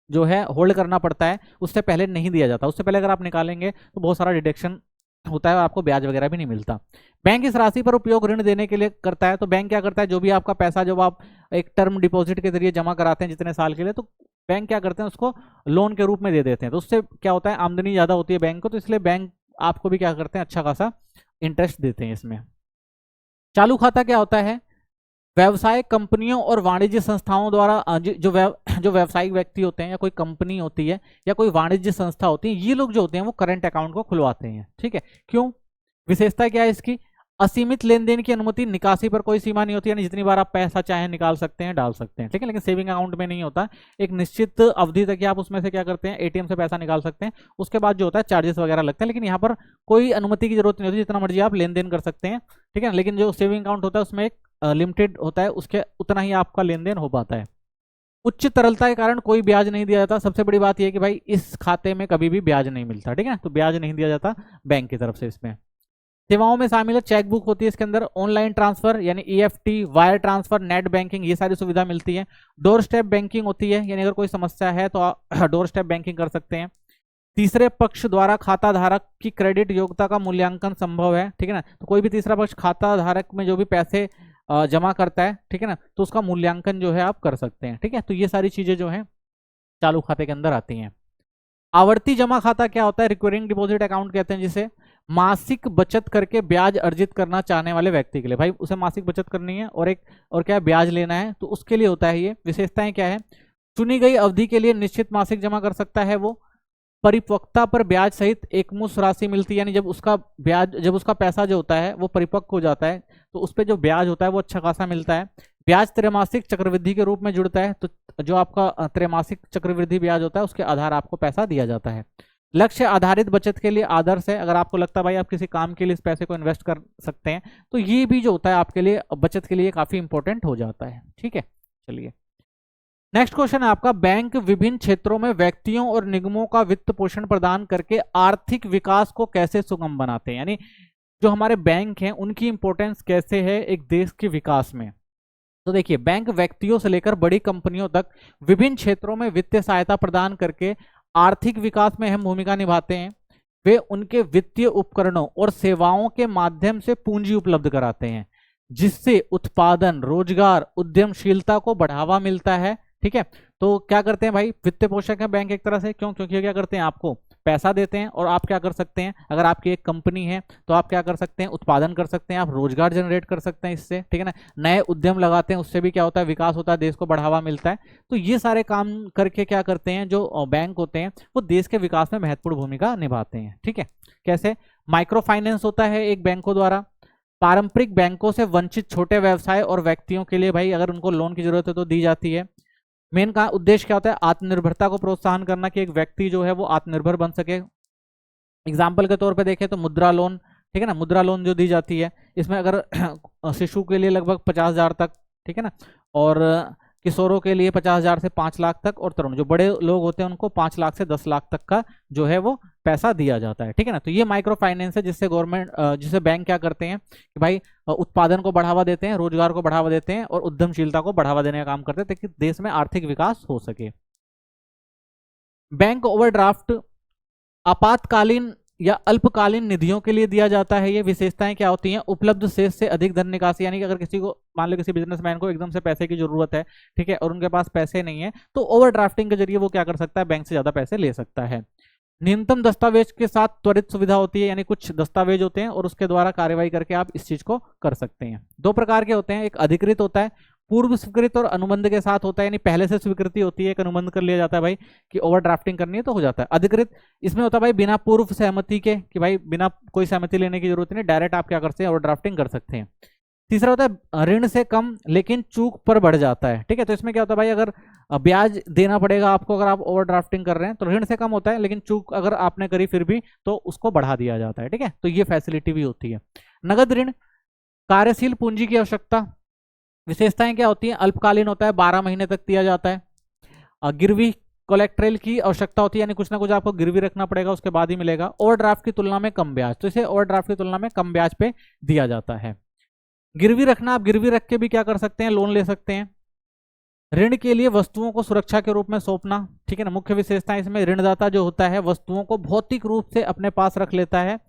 जो है होल्ड करना पड़ता है, उससे पहले नहीं दिया जाता। उससे पहले अगर आप निकालेंगे तो बहुत सारा डिडक्शन होता है और आपको ब्याज वगैरह भी नहीं मिलता। बैंक इस राशि पर उपयोग ऋण देने के लिए करता है, तो बैंक क्या करता है, जो भी आपका पैसा जब आप एक टर्म डिपॉजिट के जरिए जमा कराते हैं जितने साल के लिए, तो बैंक क्या करते हैं, उसको लोन के रूप में दे देते हैं, तो उससे क्या होता है, आमदनी ज्यादा होती है बैंक को, तो इसलिए बैंक आपको भी क्या करते हैं, अच्छा खासा इंटरेस्ट देते हैं इसमें। चालू खाता क्या होता है, व्यवसाय कंपनियों और वाणिज्य संस्थाओं द्वारा जो व्यावसायिक व्यक्ति होते हैं या कोई कंपनी होती है या कोई वाणिज्य संस्था होती है, ये लोग जो होते हैं वो करंट अकाउंट को खुलवाते हैं, ठीक है। क्यों, विशेषता क्या है इसकी, असीमित लेन देन की अनुमति, निकासी पर कोई सीमा नहीं होती, यानी जितनी बार आप पैसा चाहे निकाल सकते हैं, डाल सकते हैं, ठीक है। लेकिन सेविंग अकाउंट में नहीं होता, एक निश्चित अवधि तक ही आप उसमें से क्या करते हैं, एटीएम से पैसा निकाल सकते हैं, उसके बाद जो होता है चार्जेस वगैरह लगते हैं, लेकिन यहाँ पर कोई अनुमति की जरूरत नहीं होती, जितना मर्जी आप लेन देन कर सकते हैं, ठीक है। लेकिन जो सेविंग अकाउंट होता है उसमें एक लिमिटेड होता है, उसके उतना ही आपका लेन देन हो पाता है। उच्च तरलता के कारण कोई ब्याज नहीं दिया जाता। सबसे बड़ी बात यह है कि भाई इस खाते में कभी भी ब्याज नहीं मिलता, ठीक है, तो ब्याज नहीं दिया जाता बैंक की तरफ से। इसमें सेवाओं में शामिल है, चेक बुक होती है इसके अंदर, ऑनलाइन ट्रांसफर यानी EFT, wire transfer, net banking, ये सारी सुविधा मिलती है। डोर स्टेप बैंकिंग होती है, यानी अगर कोई समस्या है तो आप डोर स्टेप बैंकिंग कर सकते हैं। तीसरे पक्ष द्वारा खाता धारक की क्रेडिट योग्यता का मूल्यांकन संभव है, ठीक है ना, तो कोई भी तीसरा पक्ष खाता धारक में जो भी पैसे जमा करता है, ठीक है ना, तो उसका मूल्यांकन जो है आप कर सकते हैं, ठीक है। तो ये सारी चीजें जो है चालू खाते के अंदर आती हैं। आवर्ती जमा खाता क्या होता है, रिकरिंग डिपॉजिट अकाउंट कहते हैं जिसे, मासिक बचत करके ब्याज अर्जित करना चाहने वाले व्यक्ति के लिए, भाई उसे मासिक बचत करनी है और क्या ब्याज लेना है, तो उसके लिए होता है ये। विशेषताएं क्या है, चुनी गई अवधि के लिए निश्चित मासिक जमा कर सकता है वो, परिपक्वता पर ब्याज सहित एकमुश्त राशि मिलती है, यानी जब उसका पैसा जो होता है वो परिपक्व हो जाता है तो उस पर जो ब्याज होता है वो अच्छा खासा मिलता है। ब्याज त्रैमासिक चक्रवृद्धि के रूप में जुड़ता है, तो जो आपका त्रैमासिक चक्रवृद्धि ब्याज होता है उसके आधार आपको पैसा दिया जाता है। लक्ष्य आधारित बचत के लिए आदर्श है, अगर आपको लगता है भाई आप किसी काम के लिए इस पैसे को इन्वेस्ट कर सकते हैं, तो ये भी जो होता है आपके लिए बचत के लिए काफी इंपॉर्टेंट हो जाता है, ठीक है। चलिए नेक्स्ट क्वेश्चन है आपका, बैंक विभिन्न क्षेत्रों में व्यक्तियों और निगमों का वित्त पोषण प्रदान करके आर्थिक विकास को कैसे सुगम बनाते हैं, यानी जो हमारे बैंक हैं उनकी इंपॉर्टेंस कैसे है एक देश के विकास में। तो देखिए, बैंक व्यक्तियों से लेकर बड़ी कंपनियों तक विभिन्न क्षेत्रों में वित्तीय सहायता प्रदान करके आर्थिक विकास में अहम भूमिका निभाते हैं। वे उनके वित्तीय उपकरणों और सेवाओं के माध्यम से पूंजी उपलब्ध कराते हैं, जिससे उत्पादन, रोजगार, उद्यमशीलता को बढ़ावा मिलता है, ठीक है। तो क्या करते हैं भाई, वित्त पोषक है बैंक एक तरह से, क्यों, क्योंकि क्या करते हैं, आपको पैसा देते हैं और आप क्या कर सकते हैं, अगर आपकी एक कंपनी है तो आप क्या कर सकते हैं, उत्पादन कर सकते हैं, आप रोजगार जनरेट कर सकते हैं इससे, ठीक है ना, नए उद्यम लगाते हैं, उससे भी क्या होता है, विकास होता है, देश को बढ़ावा मिलता है। तो ये सारे काम करके क्या करते हैं जो बैंक होते हैं वो देश के विकास में महत्वपूर्ण भूमिका निभाते हैं, ठीक है। कैसे, माइक्रो फाइनेंस होता है एक बैंकों द्वारा, पारंपरिक बैंकों से वंचित छोटे व्यवसाय और व्यक्तियों के लिए भाई अगर उनको लोन की जरूरत है तो दी जाती है। मेन का उद्देश्य क्या होता है, आत्मनिर्भरता को प्रोत्साहन करना, कि एक व्यक्ति जो है वो आत्मनिर्भर बन सके। एग्जाम्पल के तौर पे देखें तो मुद्रा लोन, ठीक है ना, मुद्रा लोन जो दी जाती है इसमें अगर शिशु के लिए लगभग 50,000 तक, ठीक है ना, और किशोरों के लिए 50,000 से 5 लाख तक, और तरुण जो बड़े लोग होते हैं उनको 5 लाख से 10 लाख तक का जो है वो पैसा दिया जाता है, ठीक है ना। तो ये माइक्रो फाइनेंस है जिससे जिससे बैंक क्या करते हैं कि भाई उत्पादन को बढ़ावा देते हैं, रोजगार को बढ़ावा देते हैं और उद्यमशीलता को बढ़ावा देने का काम करते हैं ताकि देश में आर्थिक विकास हो सके। बैंक ओवरड्राफ्ट आपातकालीन या अल्पकालीन निधियों के लिए दिया जाता है। ये विशेषताएं क्या होती हैं? उपलब्ध शेष से अधिक धन निकासी, यानी कि अगर किसी को, मान लो किसी बिजनेसमैन को एकदम से पैसे की जरूरत है, ठीक है, और उनके पास पैसे नहीं है, तो ओवरड्राफ्टिंग के जरिए वो क्या कर सकता है? बैंक से ज्यादा पैसे ले सकता है। न्यूनतम दस्तावेज के साथ त्वरित सुविधा होती है, यानी कुछ दस्तावेज होते हैं और उसके द्वारा कार्रवाई करके आप इस चीज को कर सकते हैं। दो प्रकार के होते हैं, एक अधिकृत होता है, पूर्व स्वीकृत और अनुबंध के साथ होता है, यानी पहले से स्वीकृति होती है, एक अनुबंध कर लिया जाता है भाई कि ओवरड्राफ्टिंग करनी है तो हो जाता है। अधिकृत इसमें होता है भाई बिना पूर्व सहमति के, कि भाई बिना कोई सहमति लेने की जरूरत नहीं, डायरेक्ट आप क्या करते हैं? ओवरड्राफ्टिंग कर सकते हैं। तीसरा होता है ऋण से कम लेकिन चूक पर बढ़ जाता है, ठीक है। तो इसमें क्या होता है भाई, अगर ब्याज देना पड़ेगा आपको अगर आप ओवरड्राफ्टिंग कर रहे हैं, तो ऋण से कम होता है, लेकिन चूक अगर आपने करी फिर भी, तो उसको बढ़ा दिया जाता है, ठीक है। तो ये फैसिलिटी भी होती है। नगद ऋण, कार्यशील पूंजी की आवश्यकता, विशेषताएं क्या होती हैं? अल्पकालीन होता है, 12 महीने तक दिया जाता है। गिरवी कोलेक्ट्रेल की आवश्यकता होती है, यानी कुछ ना कुछ आपको गिरवी रखना पड़ेगा, उसके बाद ही मिलेगा। ओवरड्राफ्ट की तुलना में कम ब्याज, तो इसे ओवरड्राफ्ट की तुलना में कम ब्याज पे दिया जाता है। गिरवी रखना, आप गिरवी रख के भी क्या कर सकते हैं? लोन ले सकते हैं। ऋण के लिए वस्तुओं को सुरक्षा के रूप में सौंपना, ठीक है ना। मुख्य विशेषता इसमें ऋणदाता जो होता है वस्तुओं को भौतिक रूप से अपने पास रख लेता है।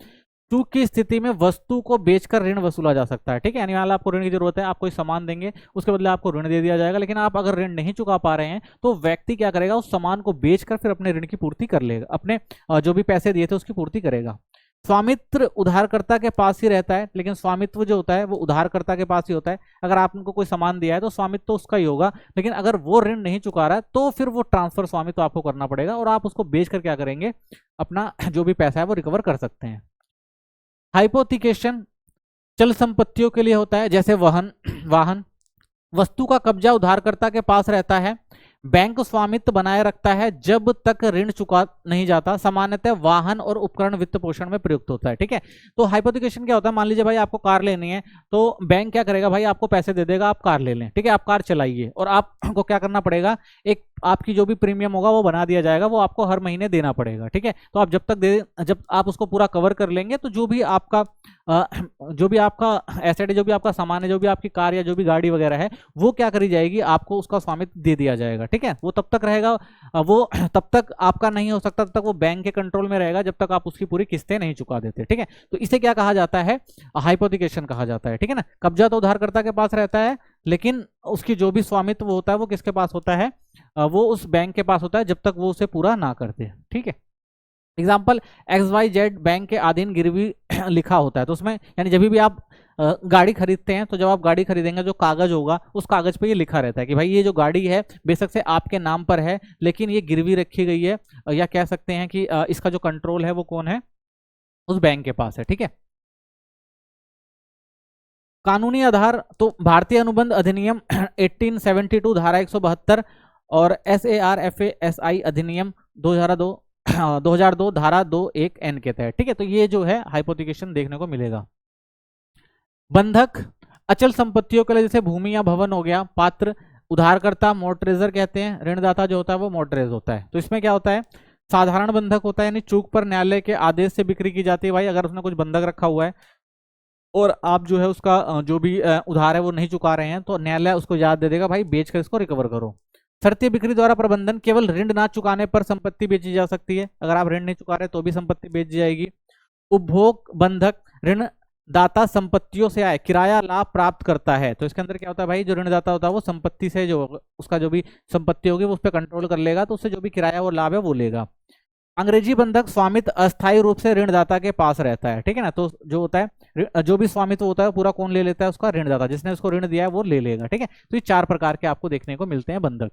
चूक की स्थिति में वस्तु को बेचकर ऋण वसूला जा सकता है, ठीक है। यानी मान लो आपको ऋण की जरूरत है, आप कोई सामान देंगे, उसके बदले आपको ऋण दे दिया जाएगा, लेकिन आप अगर ऋण नहीं चुका पा रहे हैं तो व्यक्ति क्या करेगा? उस सामान को बेचकर फिर अपने ऋण की पूर्ति कर लेगा, अपने जो भी पैसे दिए थे उसकी पूर्ति करेगा। स्वामित्व उधारकर्ता के पास ही रहता है, लेकिन स्वामित्व जो होता है वो उधारकर्ता के पास ही होता है। अगर आपने कोई सामान दिया है तो स्वामित्व तो उसका ही होगा, लेकिन अगर वो ऋण नहीं चुका रहा है तो फिर वो ट्रांसफर स्वामित्व आपको करना पड़ेगा और आप उसको बेचकर क्या करेंगे? अपना जो भी पैसा है वो रिकवर कर सकते हैं। हाइपोथिकेशन चल संपत्तियों के लिए होता है, जैसे वाहन। वस्तु का कब्जा उधारकर्ता के पास रहता है। बैंक स्वामित्व बनाए रखता है जब तक ऋण चुका नहीं जाता। सामान्यतः वाहन और उपकरण वित्त पोषण में प्रयुक्त होता है, ठीक है। तो हाइपोथिकेशन क्या होता है? मान लीजिए भाई आपको कार लेनी है, तो बैंक क्या करेगा भाई? आपको पैसे दे देगा, आप कार ले लें, ठीक है, आप कार चलाइए, और आपको क्या करना पड़ेगा? एक आपकी जो भी प्रीमियम होगा वो बना दिया जाएगा, वो आपको हर महीने देना पड़ेगा, ठीक है। तो आप जब आप उसको पूरा कवर कर लेंगे, तो जो भी आपका एसेट है, जो भी आपका सामान है, जो भी आपकी कार या जो भी गाड़ी वगैरह है, वो क्या करी जाएगी? आपको उसका स्वामित्व दे दिया जाएगा, ठीक है। वो तब तक रहेगा, वो तब तक आपका नहीं हो सकता, तब तक वो बैंक के कंट्रोल में रहेगा, जब तक आप उसकी पूरी किस्तें नहीं चुका देते, ठीक है। तो इसे क्या कहा जाता है? हाइपोथिकेशन कहा जाता है, ठीक है ना। कब्जा तो उधारकर्ता के पास रहता है, लेकिन उसकी जो भी स्वामित्व होता है वो किसके पास होता है? वो उस बैंक के पास होता है, जब तक वो उसे पूरा ना करते, ठीक है। एग्जाम्पल, XYZ बैंक के अधीन गिरवी लिखा होता है, तो उसमें यानी जब भी आप गाड़ी खरीदते हैं, तो जब आप गाड़ी खरीदेंगे जो कागज होगा उस कागज पे ये लिखा रहता है कि भाई ये जो गाड़ी है बेशक से आपके नाम पर है, लेकिन ये गिरवी रखी गई है, या कह सकते हैं कि इसका जो कंट्रोल है वो कौन है? उस बैंक के पास है, ठीक है। कानूनी आधार तो भारतीय अनुबंध अधिनियम 1872 धारा 172 और SARFASI अधिनियम 2002 धारा 21N के तहत, ठीक है। तो ये जो है हाइपोथिकेशन देखने को मिलेगा। बंधक अचल संपत्तियों के लिए, जैसे भूमि या भवन हो गया। पात्र उधारकर्ता मोर्टरेजर कहते हैं, ऋणदाता जो होता है वो मोर्टरेज होता है। तो इसमें क्या होता है? साधारण बंधक होता है, यानी चूक पर न्यायालय के आदेश से बिक्री की जाती है। भाई अगर उसने कुछ बंधक रखा हुआ है और आप जो है उसका जो भी उधार है वो नहीं चुका रहे हैं, तो न्यायालय उसको याद दे देगा भाई बेच कर इसको रिकवर करो। शर्ती बिक्री द्वारा प्रबंधन, केवल ऋण ना चुकाने पर संपत्ति बेची जा सकती है। अगर आप ऋण नहीं चुका रहे तो भी संपत्ति बेच जाएगी। उपभोग बंधक, ऋण दाता संपत्तियों से आए किराया लाभ प्राप्त करता है। तो इसके अंदर क्या होता है भाई? जो ऋणदाता होता है वो संपत्ति से, जो उसका जो भी संपत्ति होगी वो उस पर कंट्रोल कर लेगा, तो उससे जो भी किराया वो लाभ है वो लेगा। अंग्रेजी बंधक, स्वामित्व अस्थायी रूप से ऋणदाता के पास रहता है, ठीक है ना। तो जो होता है, जो भी स्वामित्व होता है पूरा कौन ले लेता है? उसका ऋणदाता, जिसने उसको ऋण दिया है वो ले लेगा, ठीक है। तो ये 4 प्रकार के आपको देखने को मिलते हैं बंधक।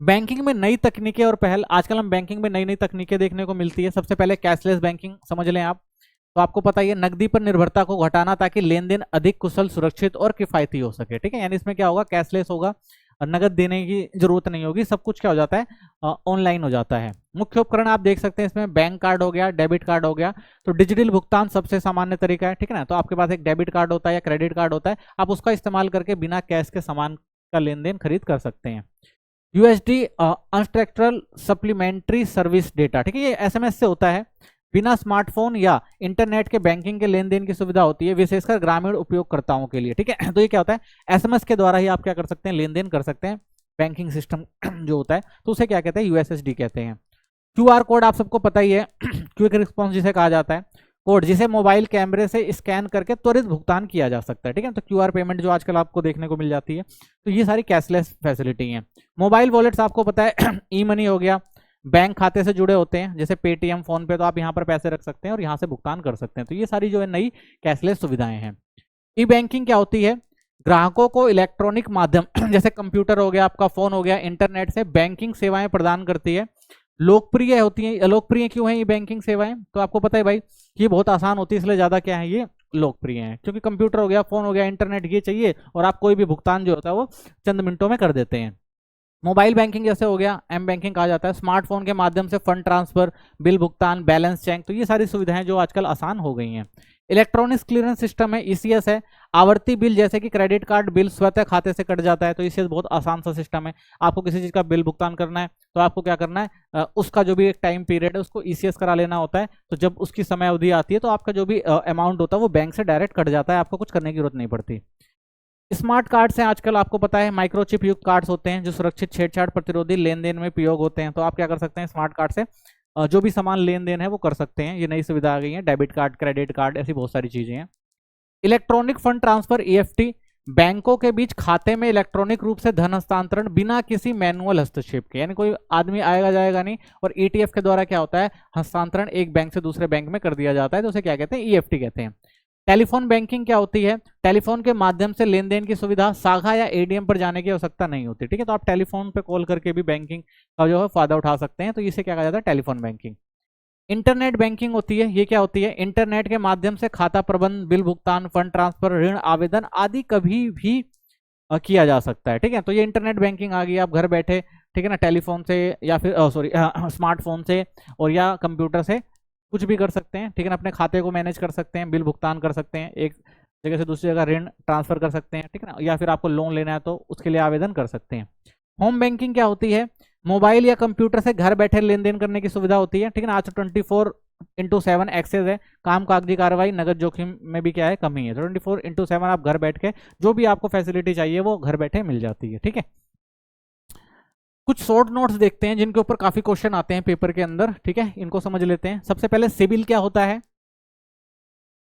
बैंकिंग में नई तकनीकें और पहल, आजकल हम बैंकिंग में नई नई तकनीकें देखने को मिलती है। सबसे पहले कैशलेस बैंकिंग समझ लें आप, तो आपको पता ही है नकदी पर निर्भरता को घटाना, ताकि लेन देन अधिक कुशल, सुरक्षित और किफायती हो सके, ठीक है। यानी इसमें क्या होगा? कैशलेस होगा, नगद देने की जरूरत नहीं होगी, सब कुछ क्या हो जाता है? ऑनलाइन हो जाता है। मुख्य उपकरण आप देख सकते हैं इसमें बैंक कार्ड हो गया, डेबिट कार्ड हो गया। तो डिजिटल भुगतान सबसे सामान्य तरीका है, ठीक है ना। तो आपके पास एक डेबिट कार्ड होता है या क्रेडिट कार्ड होता है, आप उसका इस्तेमाल करके बिना कैश के सामान का लेन देन खरीद कर सकते हैं। USD अनस्ट्रक्चरल सप्लीमेंट्री सर्विस डेटा, ठीक है, ये SMS से होता है। बिना स्मार्टफोन या इंटरनेट के बैंकिंग के लेन देन की सुविधा होती है, विशेषकर ग्रामीण उपयोगकर्ताओं के लिए, ठीक है। तो ये क्या होता है? SMS के द्वारा ही आप क्या कर सकते हैं? लेन देन कर सकते हैं। बैंकिंग सिस्टम जो होता है, तो उसे क्या कहते हैं, यूएसएसडी कहते हैं। क्यूआर कोड आप सबको पता ही है, क्विक रिस्पॉन्स जिसे कहा जाता है, कोड जिसे मोबाइल कैमरे से स्कैन करके त्वरित भुगतान किया जा सकता है, ठीक है। तो क्यूआर पेमेंट जो आजकल आपको देखने को मिल जाती है, तो ये सारी कैशलेस फैसिलिटी हैं। मोबाइल वॉलेट्स आपको पता है ई मनी हो गया, बैंक खाते से जुड़े होते हैं, जैसे पेटीएम, फोन पे, तो आप यहाँ पर पैसे रख सकते हैं और यहाँ से भुगतान कर सकते हैं। तो ये सारी जो है नई कैशलेस सुविधाएं हैं। ई बैंकिंग क्या होती है, ग्राहकों को इलेक्ट्रॉनिक माध्यम जैसे कंप्यूटर हो गया, आपका फोन हो गया, इंटरनेट से बैंकिंग सेवाएं प्रदान करती है। लोकप्रिय होती है, लोकप्रिय क्यों है ये बैंकिंग सेवाएं, तो आपको पता है भाई ये बहुत आसान होती है, इसलिए ज्यादा क्या है ये लोकप्रिय है, क्योंकि कंप्यूटर हो गया, फोन हो गया, इंटरनेट ये चाहिए और आप कोई भी भुगतान जो होता है वो चंद मिनटों में कर देते हैं। मोबाइल बैंकिंग जैसे हो गया, एम बैंकिंग कहा जाता है, स्मार्टफोन के माध्यम से फंड ट्रांसफर, बिल भुगतान, बैलेंस चेक, तो ये सारी सुविधाएं जो आजकल आसान हो गई हैं। इलेक्ट्रॉनिक्स क्लियरेंस सिस्टम है, ईसीएस है। आवर्ती बिल जैसे कि क्रेडिट कार्ड बिल स्वतः खाते से कट जाता है, तो ईसीएस बहुत आसान सा सिस्टम है। आपको किसी चीज का बिल भुगतान करना है तो आपको क्या करना है, उसका जो भी एक टाइम पीरियड है उसको ईसीएस करा लेना होता है, तो जब उसकी समय अवधि आती है तो आपका जो भी अमाउंट होता है वो बैंक से डायरेक्ट कट जाता है, आपको कुछ करने की जरूरत नहीं पड़ती। स्मार्ट कार्ड्स हैं आजकल, आपको पता है माइक्रोचिप युक्त कार्ड्स होते हैं जो सुरक्षित, छेड़छाड़ प्रतिरोधी, लेन देन में प्रयोग होते हैं। तो आप क्या कर सकते हैं, स्मार्ट कार्ड से जो भी सामान लेन देन है वो कर सकते हैं। ये नई सुविधा आ गई है, डेबिट कार्ड, क्रेडिट कार्ड, ऐसी बहुत सारी चीजें हैं। इलेक्ट्रॉनिक फंड ट्रांसफर ईएफटी, बैंकों के बीच खाते में इलेक्ट्रॉनिक रूप से धन हस्तांतरण बिना किसी मैनुअल हस्तक्षेप के, यानी कोई आदमी आएगा जाएगा नहीं, और ईटीएफ के द्वारा क्या होता है, हस्तांतरण एक बैंक से दूसरे बैंक में कर दिया जाता है, तो उसे क्या कहते हैं, ईएफटी कहते हैं। टेलीफोन बैंकिंग क्या होती है, टेलीफोन के माध्यम से लेन देन की सुविधा, शाखा या एटीएम पर जाने की आवश्यकता नहीं होती, ठीक है। तो आप टेलीफोन पे कॉल करके भी बैंकिंग का जो है फायदा उठा सकते हैं, तो इसे क्या कहा जाता है, टेलीफोन बैंकिंग। इंटरनेट बैंकिंग होती है, ये क्या होती है, इंटरनेट के माध्यम से खाता प्रबंध, बिल भुगतान, फंड ट्रांसफर, ऋण आवेदन आदि कभी भी किया जा सकता है, ठीक है। तो ये इंटरनेट बैंकिंग आ गई, आप घर बैठे, ठीक है ना, टेलीफोन से या फिर सॉरी स्मार्टफोन से और या कंप्यूटर से कुछ भी कर सकते हैं, ठीक है ना, अपने खाते को मैनेज कर सकते हैं, बिल भुगतान कर सकते हैं, एक जगह से दूसरी जगह ऋण ट्रांसफर कर सकते हैं, ठीक है ना, या फिर आपको लोन लेना है तो उसके लिए आवेदन कर सकते हैं। होम बैंकिंग क्या होती है, मोबाइल या कंप्यूटर से घर बैठे लेन देन करने की सुविधा होती है, ठीक है ना। आज 24/7 एक्सेस है, काम, कागजी कार्रवाई, नगद जोखिम में भी क्या है, कमी है। 24/7 आप घर बैठ के जो भी आपको फैसिलिटी चाहिए वो घर बैठे मिल जाती है, ठीक है। कुछ शॉर्ट नोट्स देखते हैं जिनके ऊपर काफी क्वेश्चन आते हैं पेपर के अंदर, ठीक है, इनको समझ लेते हैं। सबसे पहले सिबिल क्या होता है,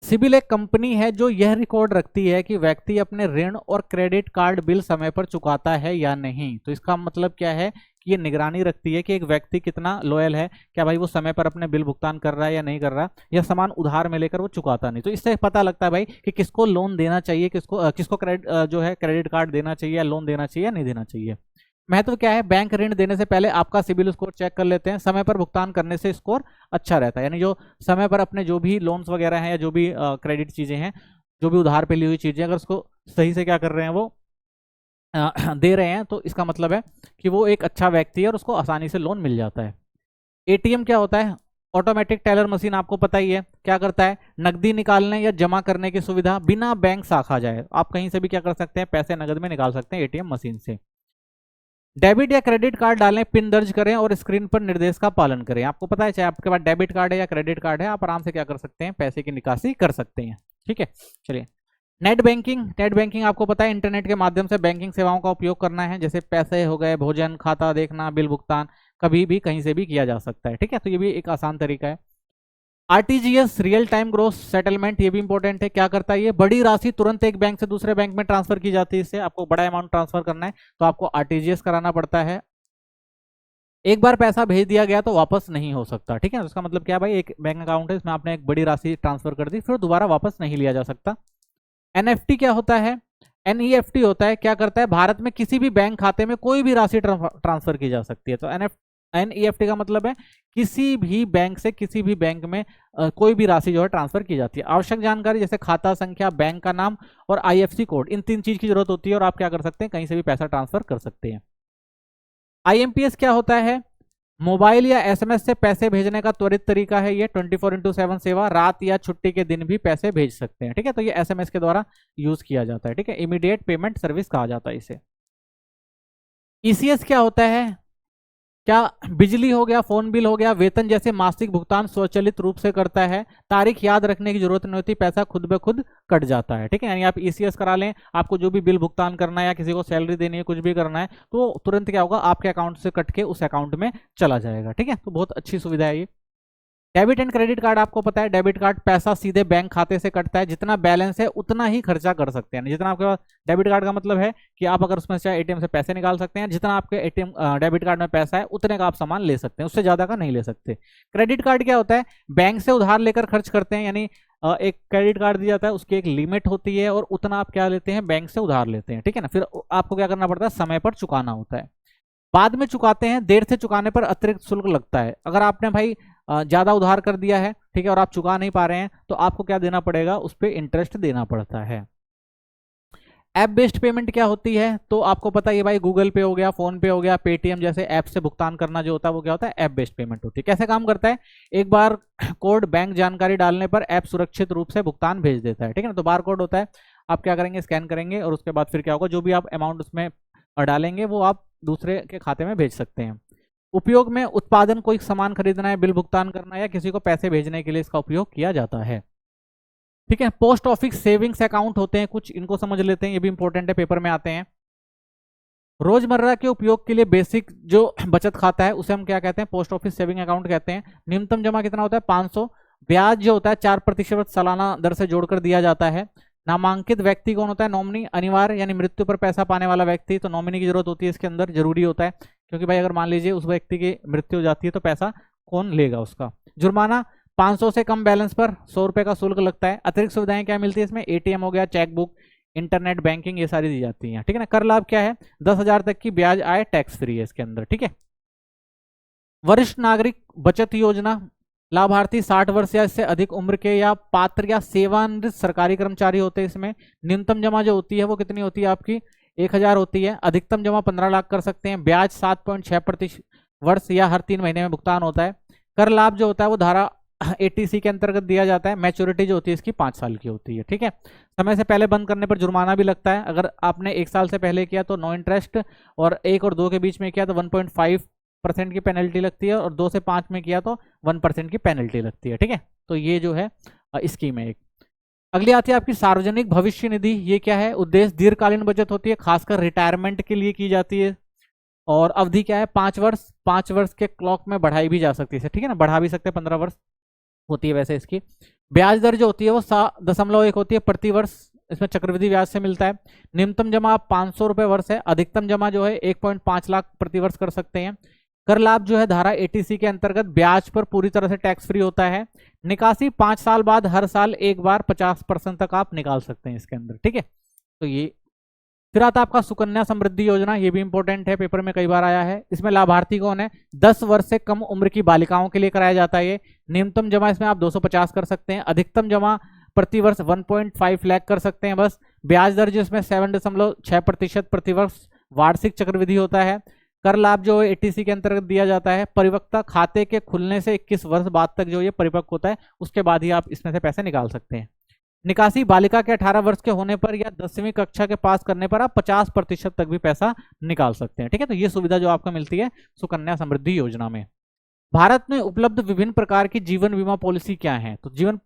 सिबिल एक कंपनी है जो यह रिकॉर्ड रखती है कि व्यक्ति अपने ऋण और क्रेडिट कार्ड बिल समय पर चुकाता है या नहीं। तो इसका मतलब क्या है कि ये निगरानी रखती है कि एक व्यक्ति कितना लॉयल है, क्या भाई वो समय पर अपने बिल भुगतान कर रहा है या नहीं कर रहा, या सामान उधार में लेकर वो चुकाता नहीं। तो इससे पता लगता है भाई कि किसको लोन देना चाहिए, किसको क्रेडिट जो है क्रेडिट कार्ड देना चाहिए या लोन देना चाहिए या नहीं देना चाहिए। महत्व क्या है, बैंक ऋण देने से पहले आपका सिबिल स्कोर चेक कर लेते हैं, समय पर भुगतान करने से स्कोर अच्छा रहता है, यानी जो समय पर अपने जो भी लोन्स वगैरह हैं या जो भी क्रेडिट चीजें हैं, जो भी उधार पे ली हुई चीजें, अगर उसको सही से क्या कर रहे हैं वो दे रहे हैं, तो इसका मतलब है कि वो एक अच्छा व्यक्ति है और उसको आसानी से लोन मिल जाता है। एटीएम क्या होता है, ऑटोमेटिक टेलर मशीन, आपको पता ही है क्या करता है, नकदी निकालने या जमा करने की सुविधा बिना बैंक शाखा जाए, आप कहीं से भी क्या कर सकते हैं, पैसे नगद में निकाल सकते हैं एटीएम मशीन से। डेबिट या क्रेडिट कार्ड डालें, पिन दर्ज करें और स्क्रीन पर निर्देश का पालन करें। आपको पता है चाहे आपके पास डेबिट कार्ड है या क्रेडिट कार्ड है, आप आराम से क्या कर सकते हैं, पैसे की निकासी कर सकते हैं, ठीक है। चलिए, नेट बैंकिंग, नेट बैंकिंग आपको पता है इंटरनेट के माध्यम से बैंकिंग सेवाओं का उपयोग करना है, जैसे पैसे हो गए, भोजन, खाता देखना, बिल भुगतान, कभी भी कहीं से भी किया जा सकता है, ठीक है। तो ये भी एक आसान तरीका है। RTGS, real time gross settlement, ये भी इंपॉर्टेंट है, क्या करता है ये, बड़ी राशि तुरंत एक बैंक से दूसरे बैंक में ट्रांसफर की जाती है, इससे आपको बड़ा अमाउंट ट्रांसफर करना है तो आपको आरटीजीएस कराना पड़ता है। एक बार पैसा भेज दिया गया तो वापस नहीं हो सकता, ठीक है। इसका मतलब क्या है भाई, एक बैंक अकाउंट है, इसमें आपने एक बड़ी राशि ट्रांसफर कर दी, फिर दोबारा वापस नहीं लिया जा सकता। एनएफटी क्या होता है, एनईएफटी होता है, क्या करता है, भारत में किसी भी बैंक खाते में कोई भी राशि ट्रांसफर की जा सकती है। तो एनईएफटी का मतलब है किसी भी बैंक से किसी भी बैंक में कोई भी राशि जो है ट्रांसफर की जाती है। आवश्यक जानकारी जैसे खाता संख्या, बैंक का नाम और आईएफएससी कोड, इन 3 चीज की जरूरत होती है और आप क्या कर सकते हैं, कहीं से भी पैसा ट्रांसफर कर सकते हैं। आईएमपीएस क्या होता है, मोबाइल या एसएमएस से पैसे भेजने का त्वरित तरीका है, ये 24/7 सेवा, रात या छुट्टी के दिन भी पैसे भेज सकते हैं, ठीक है। तो ये एसएमएस के द्वारा यूज किया जाता है, ठीक है, इमीडिएट पेमेंट सर्विस कहा जाता है इसे। ईसीएस क्या होता है, क्या बिजली हो गया, फोन बिल हो गया, वेतन जैसे मासिक भुगतान स्वचालित रूप से करता है, तारीख याद रखने की जरूरत नहीं होती, पैसा खुद ब खुद कट जाता है। ठीक है, यानी आप ईसीएस करा लें, आपको जो भी बिल भुगतान करना है या किसी को सैलरी देनी है, कुछ भी करना है, तो तुरंत क्या होगा, आपके अकाउंट से कट के उस अकाउंट में चला जाएगा। ठीक है, तो बहुत अच्छी सुविधा है ये। डेबिट एंड क्रेडिट कार्ड आपको पता है, डेबिट कार्ड पैसा सीधे बैंक खाते से कटता है, जितना बैलेंस है उतना ही खर्चा कर सकते हैं। जितना आपके पास, डेबिट कार्ड का मतलब है कि आप अगर उसमें से एटीएम से पैसे निकाल सकते हैं, जितना आपके एटीएम डेबिट कार्ड में पैसा है उतने का आप सामान ले सकते हैं, उससे ज्यादा का नहीं ले सकते। क्रेडिट कार्ड क्या होता है, बैंक से उधार लेकर खर्च करते हैं, यानी एक क्रेडिट कार्ड दिया जाता है, उसकी एक लिमिट होती है और उतना आप क्या लेते हैं, बैंक से उधार लेते हैं। ठीक है ना, फिर आपको क्या करना पड़ता है, समय पर चुकाना होता है। बाद में चुकाते हैं, देर से चुकाने पर अतिरिक्त शुल्क लगता है। अगर आपने भाई ज्यादा उधार कर दिया है, ठीक है, और आप चुका नहीं पा रहे हैं, तो आपको क्या देना पड़ेगा, उस पर इंटरेस्ट देना पड़ता है। ऐप बेस्ड पेमेंट क्या होती है, तो आपको पता है भाई, गूगल पे हो गया, फोन पे हो गया, पेटीएम जैसे ऐप से भुगतान करना जो होता है वो क्या होता है, ऐप बेस्ड पेमेंट होती है। कैसे काम करता है, एक बार कोड बैंक जानकारी डालने पर ऐप सुरक्षित रूप से भुगतान भेज देता है। ठीक है ना, तो बार कोड होता है, आप क्या करेंगे, स्कैन करेंगे और उसके बाद फिर क्या होगा, जो भी आप अमाउंट उसमें डालेंगे वो आप दूसरे के खाते में भेज सकते हैं। उपयोग में उत्पादन, कोई सामान खरीदना है, बिल भुगतान करना है, या किसी को पैसे भेजने के लिए इसका उपयोग किया जाता है। ठीक है, पोस्ट ऑफिस सेविंग्स अकाउंट होते हैं कुछ, इनको समझ लेते हैं, ये भी इंपॉर्टेंट है, पेपर में आते हैं। रोजमर्रा के उपयोग के लिए बेसिक जो बचत खाता है उसे हम क्या कहते हैं, पोस्ट ऑफिस सेविंग अकाउंट कहते हैं। न्यूनतम जमा कितना होता है, 500। ब्याज जो होता है 4% सालाना दर से जोड़कर दिया जाता है। नामांकित व्यक्ति कौन होता है, नॉमिनी अनिवार्य, यानी मृत्यु पर पैसा पाने वाला व्यक्ति, तो नॉमिनी की जरूरत होती है इसके अंदर, जरूरी होता है, क्योंकि भाई अगर मान लीजिए उस व्यक्ति की मृत्यु हो जाती है तो पैसा कौन लेगा उसका। जुर्माना, 500 से कम बैलेंस पर 100 रुपए का शुल्क लगता है। अतिरिक्त सुविधाएं क्या मिलती है इसमें, एटीएम हो गया, चेकबुक, इंटरनेट बैंकिंग, ये सारी दी जाती है। ठीक है ना, कर लाभ क्या है, 10,000 तक की ब्याज आय टैक्स फ्री है इसके अंदर। ठीक है, वरिष्ठ नागरिक बचत योजना, लाभार्थी 60 वर्ष या इससे अधिक उम्र के या पात्र या सेवानिवृत्त सरकारी कर्मचारी होते हैं। इसमें न्यूनतम जमा जो होती है वो कितनी होती है आपकी, 1,000 होती है। अधिकतम जमा 15 लाख कर सकते हैं। ब्याज 7.6% वर्ष या हर 3 महीने में भुगतान होता है। कर लाभ जो होता है वो धारा 80C के अंतर्गत दिया जाता है। मैच्योरिटी जो होती है इसकी 5 साल की होती है। ठीक है, समय से पहले बंद करने पर जुर्माना भी लगता है। अगर आपने 1 साल से पहले किया तो नो इंटरेस्ट, और 1 और 2 के बीच में किया तो 1.5% की पेनल्टी लगती है, और 2 से 5 में किया तो 1% की पेनल्टी लगती है। ठीक है, तो ये जो है स्कीम है एक। अगली आती है आपकी सार्वजनिक भविष्य निधि। ये क्या है, उद्देश्य दीर्घकालीन बचत होती है, खासकर रिटायरमेंट के लिए की जाती है, और अवधि क्या है, 5 वर्ष। 5 वर्ष के क्लॉक में बढ़ाई भी जा सकती है, ठीक है ना, बढ़ा भी सकते हैं, 15 वर्ष होती है वैसे इसकी। ब्याज दर जो होती है वो 7.1 होती है प्रति वर्ष, इसमें चक्रवृद्धि ब्याज से मिलता है। न्यूनतम जमा 500 रुपए वर्ष है। अधिकतम जमा जो है 1.5 लाख प्रति वर्ष कर सकते हैं। कर लाभ जो है धारा 80C के अंतर्गत ब्याज पर पूरी तरह से टैक्स फ्री होता है। निकासी 5 साल बाद हर साल एक बार 50% तक आप निकाल सकते हैं इसके अंदर। ठीक है, तो ये फिर आता है आपका सुकन्या समृद्धि योजना। ये भी इंपॉर्टेंट है, पेपर में कई बार आया है। इसमें लाभार्थी कौन है, 10 वर्ष से कम उम्र की बालिकाओं के लिए कराया जाता है ये। न्यूनतम जमा इसमें आप 250 कर सकते हैं। अधिकतम जमा प्रति वर्ष 1.5 लाख कर सकते हैं बस। ब्याज दर जो इसमें 7.6% प्रति वर्ष वार्षिक चक्रवृद्धि होता है। कर लाभ जो 80C के अंतर्गत दिया जाता है। परिपक्वता खाते के खुलने से 21 वर्ष बाद तक जो ये परिपक्व होता है, उसके बाद ही आप इसमें से पैसे निकाल सकते हैं। निकासी बालिका के 18 वर्ष के होने पर या 10वीं कक्षा के पास करने पर आप 50% तक भी पैसा निकाल सकते हैं। ठीक है, तो ये सुविधा जो आपको मिलती है सुकन्या समृद्धि योजना में। भारत में उपलब्ध विभिन्न प्रकार की जीवन बीमा पॉलिसी क्या है, तो जीवन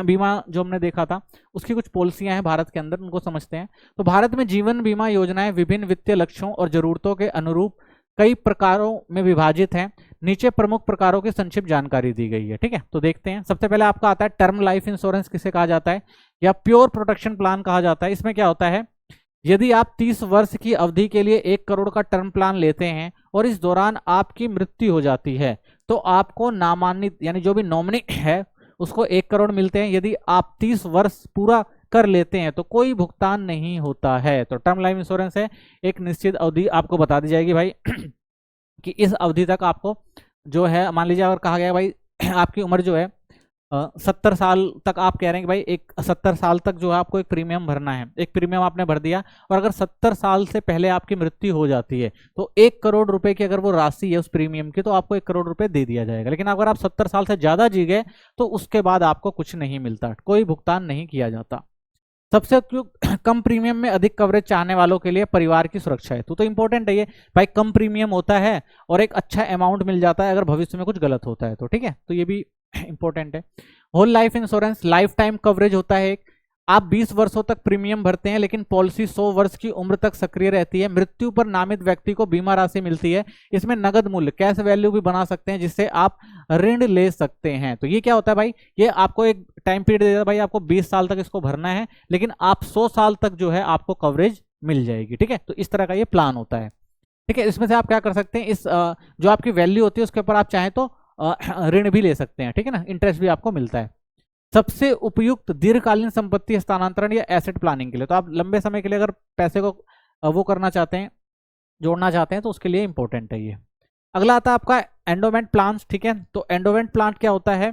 बीमा जो हमने देखा था उसकी कुछ पॉलिसियां हैं भारत के अंदर, उनको समझते हैं। तो भारत में जीवन बीमा योजनाएं विभिन्न वित्तीय लक्ष्यों और जरूरतों के अनुरूप कई प्रकारों में विभाजित हैं। नीचे प्रमुख प्रकारों की संक्षिप्त जानकारी दी गई है। ठीक है, तो देखते हैं। सबसे पहले आपका आता है टर्म लाइफ इंश्योरेंस, किसे कहा जाता है, या प्योर प्रोटेक्शन प्लान कहा जाता है। इसमें क्या होता है, यदि आप 30 वर्ष की अवधि के लिए 1 करोड़ का टर्म प्लान लेते हैं और इस दौरान आपकी मृत्यु हो जाती है, तो आपको नामान्वित यानी जो भी नॉमिनी है उसको 1 करोड़ मिलते हैं। यदि आप 30 वर्ष पूरा कर लेते हैं तो कोई भुगतान नहीं होता है। तो टर्म लाइफ इंश्योरेंस है, एक निश्चित अवधि आपको बता दी जाएगी भाई कि इस अवधि तक आपको जो है, मान लीजिए अगर कहा गया भाई आपकी उम्र जो है 70 साल तक, आप कह रहे हैं कि भाई एक 70 साल तक जो है आपको एक प्रीमियम भरना है, एक प्रीमियम आपने भर दिया, और अगर 70 साल से पहले आपकी मृत्यु हो जाती है तो 1 करोड़ रुपए की अगर वो राशि है उस प्रीमियम की, तो आपको 1 करोड़ रुपए दे दिया जाएगा। लेकिन अगर आप 70 साल से ज्यादा जी गए तो उसके बाद आपको कुछ नहीं मिलता, कोई भुगतान नहीं किया जाता। सबसे कम प्रीमियम में अधिक कवरेज चाहने वालों के लिए परिवार की सुरक्षा है। तो इंपॉर्टेंट है ये भाई, कम प्रीमियम होता है और एक अच्छा अमाउंट मिल जाता है अगर भविष्य में कुछ गलत होता है तो, ठीक है। तो ये भी इंपॉर्टेंट है। Whole life insurance, life time coverage होता है। आप 20 वर्षों तक प्रीमियम भरते हैं लेकिन पॉलिसी 100 वर्ष की उम्र तक सक्रिय रहती है। मृत्यु पर नामित व्यक्ति को बीमा राशि मिलती है। इसमें नगद मूल्य, कैश वैल्यू भी बना सकते हैं जिससे आप ऋण ले सकते हैं। तो ये क्या होता है भाई, ये आपको एक टाइम पीरियड देता है भाई, आपको 20 साल तक इसको भरना है लेकिन आप 100 साल तक जो है आपको कवरेज मिल जाएगी, ठीक है। तो इस तरह का ये प्लान होता है, ठीक है। इसमें से आप क्या कर सकते हैं, इस जो आपकी वैल्यू होती है उसके ऊपर आप चाहें तो ऋण भी ले सकते हैं, ठीक है ना, इंटरेस्ट भी आपको मिलता है। सबसे उपयुक्त दीर्घकालीन संपत्ति हस्तांतरण या एसेट प्लानिंग के लिए, तो आप लंबे समय के लिए अगर पैसे को वो करना चाहते हैं, जोड़ना चाहते हैं तो उसके लिए इंपॉर्टेंट है ये। अगला आता है आपका एंडोमेंट प्लान, ठीक है। तो एंडोमेंट प्लान क्या होता है,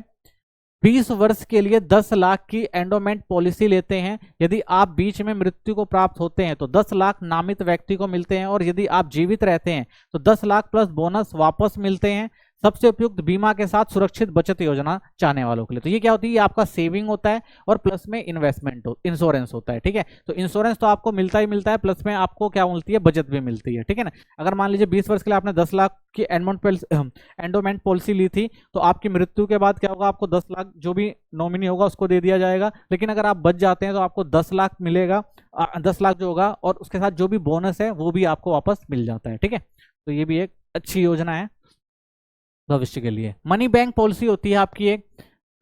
20 वर्ष के लिए 10 लाख की एंडोमेंट पॉलिसी लेते हैं। यदि आप बीच में मृत्यु को प्राप्त होते हैं तो 10 लाख नामित व्यक्ति को मिलते हैं और यदि आप जीवित रहते हैं तो 10 लाख प्लस बोनस वापस मिलते हैं। सबसे उपयुक्त बीमा के साथ सुरक्षित बचत योजना चाहने वालों के लिए। तो ये क्या होती है, ये आपका सेविंग होता है और प्लस में इन्वेस्टमेंट इंश्योरेंस होता है, ठीक है। तो इंश्योरेंस तो आपको मिलता ही मिलता है, प्लस में आपको क्या मिलती है, बचत भी मिलती है, ठीक है ना। अगर मान लीजिए 20 वर्ष के लिए आपने 10 लाख की एंडोमेंट पॉलिसी ली थी तो आपकी मृत्यु के बाद क्या होगा, आपको 10 लाख जो भी नॉमिनी होगा उसको दे दिया जाएगा। लेकिन अगर आप बच जाते हैं तो आपको 10 लाख मिलेगा, 10 लाख जो होगा, और उसके साथ जो भी बोनस है वो भी आपको वापस मिल जाता है, ठीक है। तो ये भी एक अच्छी योजना है भविष्य के लिए। मनी बैंक पॉलिसी होती है आपकी एक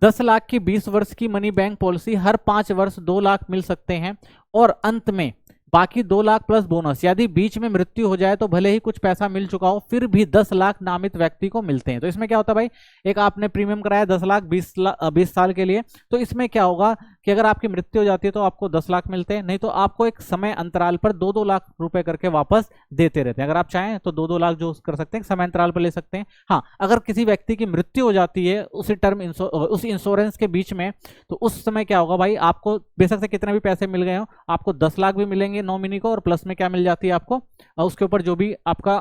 10 लाख की 20 वर्ष की मनी बैंक पॉलिसी, हर 5 वर्ष 2 लाख मिल सकते हैं और अंत में बाकी 2 लाख प्लस बोनस। यदि बीच में मृत्यु हो जाए तो भले ही कुछ पैसा मिल चुका हो फिर भी 10 लाख नामित व्यक्ति को मिलते हैं। तो इसमें क्या होता है भाई, एक आपने प्रीमियम कराया 10 लाख 20 साल के लिए, तो इसमें क्या होगा कि अगर आपकी मृत्यु हो जाती है तो आपको 10 लाख मिलते हैं, नहीं तो आपको एक समय अंतराल पर 2-2 लाख रुपए करके वापस देते रहते हैं। अगर आप चाहें तो 2-2 लाख जो कर सकते हैं समय अंतराल पर ले सकते हैं। हाँ, अगर किसी व्यक्ति की मृत्यु हो जाती है उसी उस इंश्योरेंस के बीच में, तो उस समय क्या होगा भाई, आपको बेशक से कितने भी पैसे मिल गए हो, आपको 10 लाख भी मिलेंगे नॉमिनी को और प्लस में क्या मिल जाती है आपको, उसके ऊपर जो भी आपका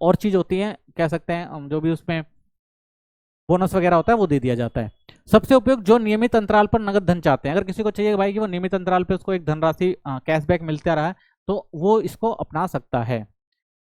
और चीज होती है, कह सकते हैं जो भी उसमें बोनस वगैरह होता है वो दे दिया जाता है। सबसे उपयुक्त जो नियमित अंतराल पर नगद धन चाहते हैं, अगर किसी को चाहिए भाई कि वो नियमित अंतराल पर उसको एक धनराशि कैशबैक मिलता रहा है तो वो इसको अपना सकता है।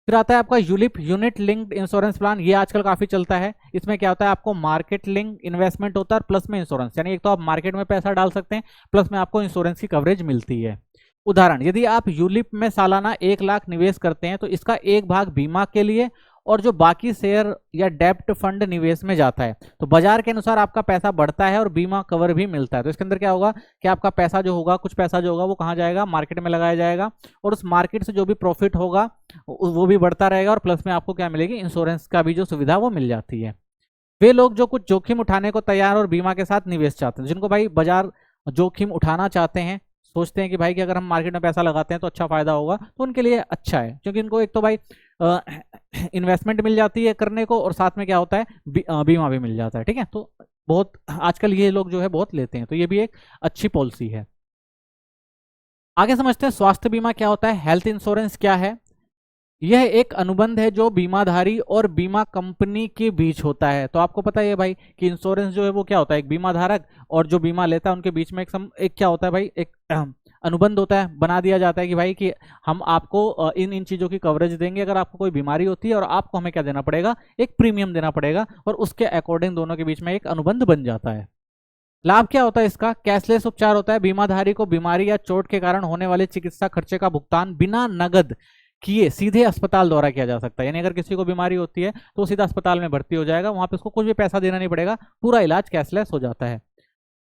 फिर आता है आपका ULIP, unit linked insurance plan. ये आजकल काफी चलता है। इसमें क्या होता है, आपको मार्केट लिंक इन्वेस्टमेंट होता है प्लस में इंश्योरेंस, यानी एक तो आप मार्केट में पैसा डाल सकते हैं प्लस में आपको इंश्योरेंस की कवरेज मिलती है। उदाहरण, यदि आप यूलिप में सालाना 1 लाख निवेश करते हैं तो इसका एक भाग बीमा के लिए और जो बाकी शेयर या डेप्ट फंड निवेश में जाता है। तो बाजार के अनुसार आपका पैसा बढ़ता है और बीमा कवर भी मिलता है। तो इसके अंदर क्या होगा कि आपका पैसा जो होगा, कुछ पैसा जो होगा वो कहाँ जाएगा, मार्केट में लगाया जाएगा और उस मार्केट से जो भी प्रॉफिट होगा वो भी बढ़ता रहेगा और प्लस में आपको क्या मिलेगी, इंश्योरेंस का भी जो सुविधा वो मिल जाती है। वे लोग जो कुछ जोखिम उठाने को तैयार और बीमा के साथ निवेश चाहते हैं, जिनको भाई बाजार जोखिम उठाना चाहते हैं, सोचते हैं कि भाई कि अगर हम मार्केट में पैसा लगाते हैं तो अच्छा फायदा होगा, तो उनके लिए अच्छा है, क्योंकि इनको एक तो भाई इन्वेस्टमेंट मिल जाती है करने को और साथ में क्या होता है, बीमा भी मिल जाता है, ठीक है। तो बहुत आजकल ये लोग जो है बहुत लेते हैं, तो ये भी एक अच्छी पॉलिसी है। आगे समझते हैं स्वास्थ्य बीमा क्या होता है, हेल्थ इंश्योरेंस क्या है। यह एक अनुबंध है जो बीमाधारी और बीमा कंपनी के बीच होता है। तो आपको पता है भाई कि इंश्योरेंस जो है वो क्या होता है, एक बीमा धारक और जो बीमा लेता है उनके बीच में एक क्या होता है भाई, एक अनुबंध होता है, बना दिया जाता है कि भाई कि हम आपको इन चीजों की कवरेज देंगे अगर आपको कोई बीमारी होती है और आपको हमें क्या देना पड़ेगा, एक प्रीमियम देना पड़ेगा और उसके अकॉर्डिंग दोनों के बीच में एक अनुबंध बन जाता है। लाभ क्या होता है इसका, कैशलेस उपचार होता है। बीमाधारी को बीमारी या चोट के कारण होने वाले चिकित्सा खर्चे का भुगतान बिना नगद किए सीधे अस्पताल द्वारा किया जा सकता है। यानी अगर किसी को बीमारी होती है तो सीधा अस्पताल में भर्ती हो जाएगा, वहां पे उसको कुछ भी पैसा देना नहीं पड़ेगा, पूरा इलाज कैशलेस हो जाता है।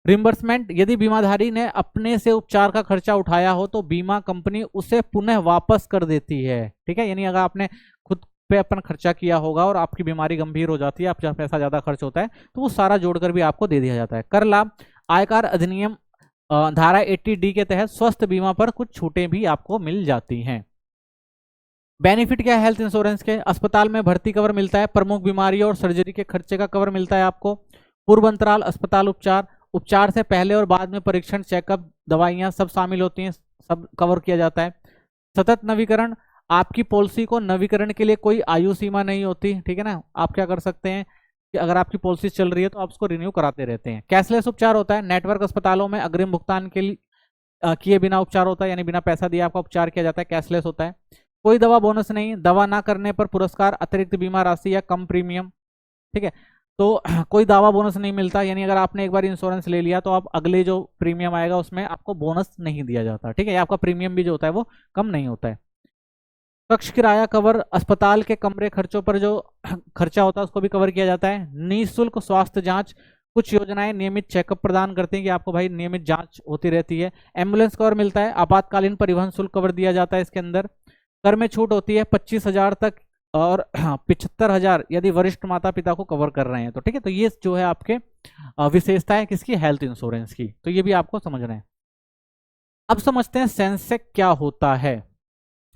रिम्बर्समेंट, यदि बीमाधारी ने अपने से उपचार का खर्चा उठाया हो तो बीमा कंपनी उसे पुनः वापस कर देती है, ठीक है। यानी अगर आपने खुद पे अपन खर्चा किया होगा और आपकी बीमारी गंभीर हो जाती है, आपका पैसा ज्यादा खर्च होता है, तो वो सारा जोड़कर भी आपको दे दिया जाता है। कर लाभ, आयकर अधिनियम धारा 80D के तहत स्वास्थ्य बीमा पर कुछ छूटें भी आपको मिल जाती हैं। बेनिफिट क्या है हेल्थ इंश्योरेंस के, अस्पताल में भर्ती कवर मिलता है, प्रमुख बीमारियों और सर्जरी के खर्चे का कवर मिलता है आपको, पूर्व अंतराल अस्पताल उपचार, उपचार से पहले और बाद में परीक्षण, चेकअप, दवाइयां सब शामिल होती हैं, सब कवर किया जाता है। सतत नवीकरण, आपकी पॉलिसी को नवीकरण के लिए कोई आयु सीमा नहीं होती, ठीक है ना। आप क्या कर सकते हैं कि अगर आपकी पॉलिसी चल रही है तो आप उसको रिन्यू कराते रहते हैं। कैशलेस उपचार होता है, नेटवर्क अस्पतालों में अग्रिम भुगतान के लिए किए बिना उपचार होता है, यानी बिना पैसा दिए आपका उपचार किया जाता है, कैशलेस होता है। कोई दवा बोनस नहीं, दवा ना करने पर पुरस्कार, अतिरिक्त बीमा राशि या कम प्रीमियम। ठीक है, तो कोई दावा बोनस नहीं मिलता, यानी अगर आपने एक बार इंश्योरेंस ले लिया तो आप अगले जो प्रीमियम आएगा उसमें आपको बोनस नहीं दिया जाता। ठीक है, आपका प्रीमियम भी जो होता है वो कम नहीं होता है। कक्ष किराया कवर, अस्पताल के कमरे खर्चों पर जो खर्चा होता है उसको भी कवर किया जाता है। निःशुल्क स्वास्थ्य जांच, कुछ योजनाएं नियमित चेकअप प्रदान करती हैं कि आपको भाई नियमित जांच होती रहती है। एम्बुलेंस कवर मिलता है, आपातकालीन परिवहन शुल्क कवर दिया जाता है इसके अंदर। कर में छूट होती है 25,000 तक, और 75,000 यदि वरिष्ठ माता पिता को कवर कर रहे हैं तो। ठीक है, तो ये जो है आपके विशेषता है किसकी, हेल्थ इंश्योरेंस की, तो ये भी आपको समझना है। अब समझते हैं सेंसेक्स क्या होता है।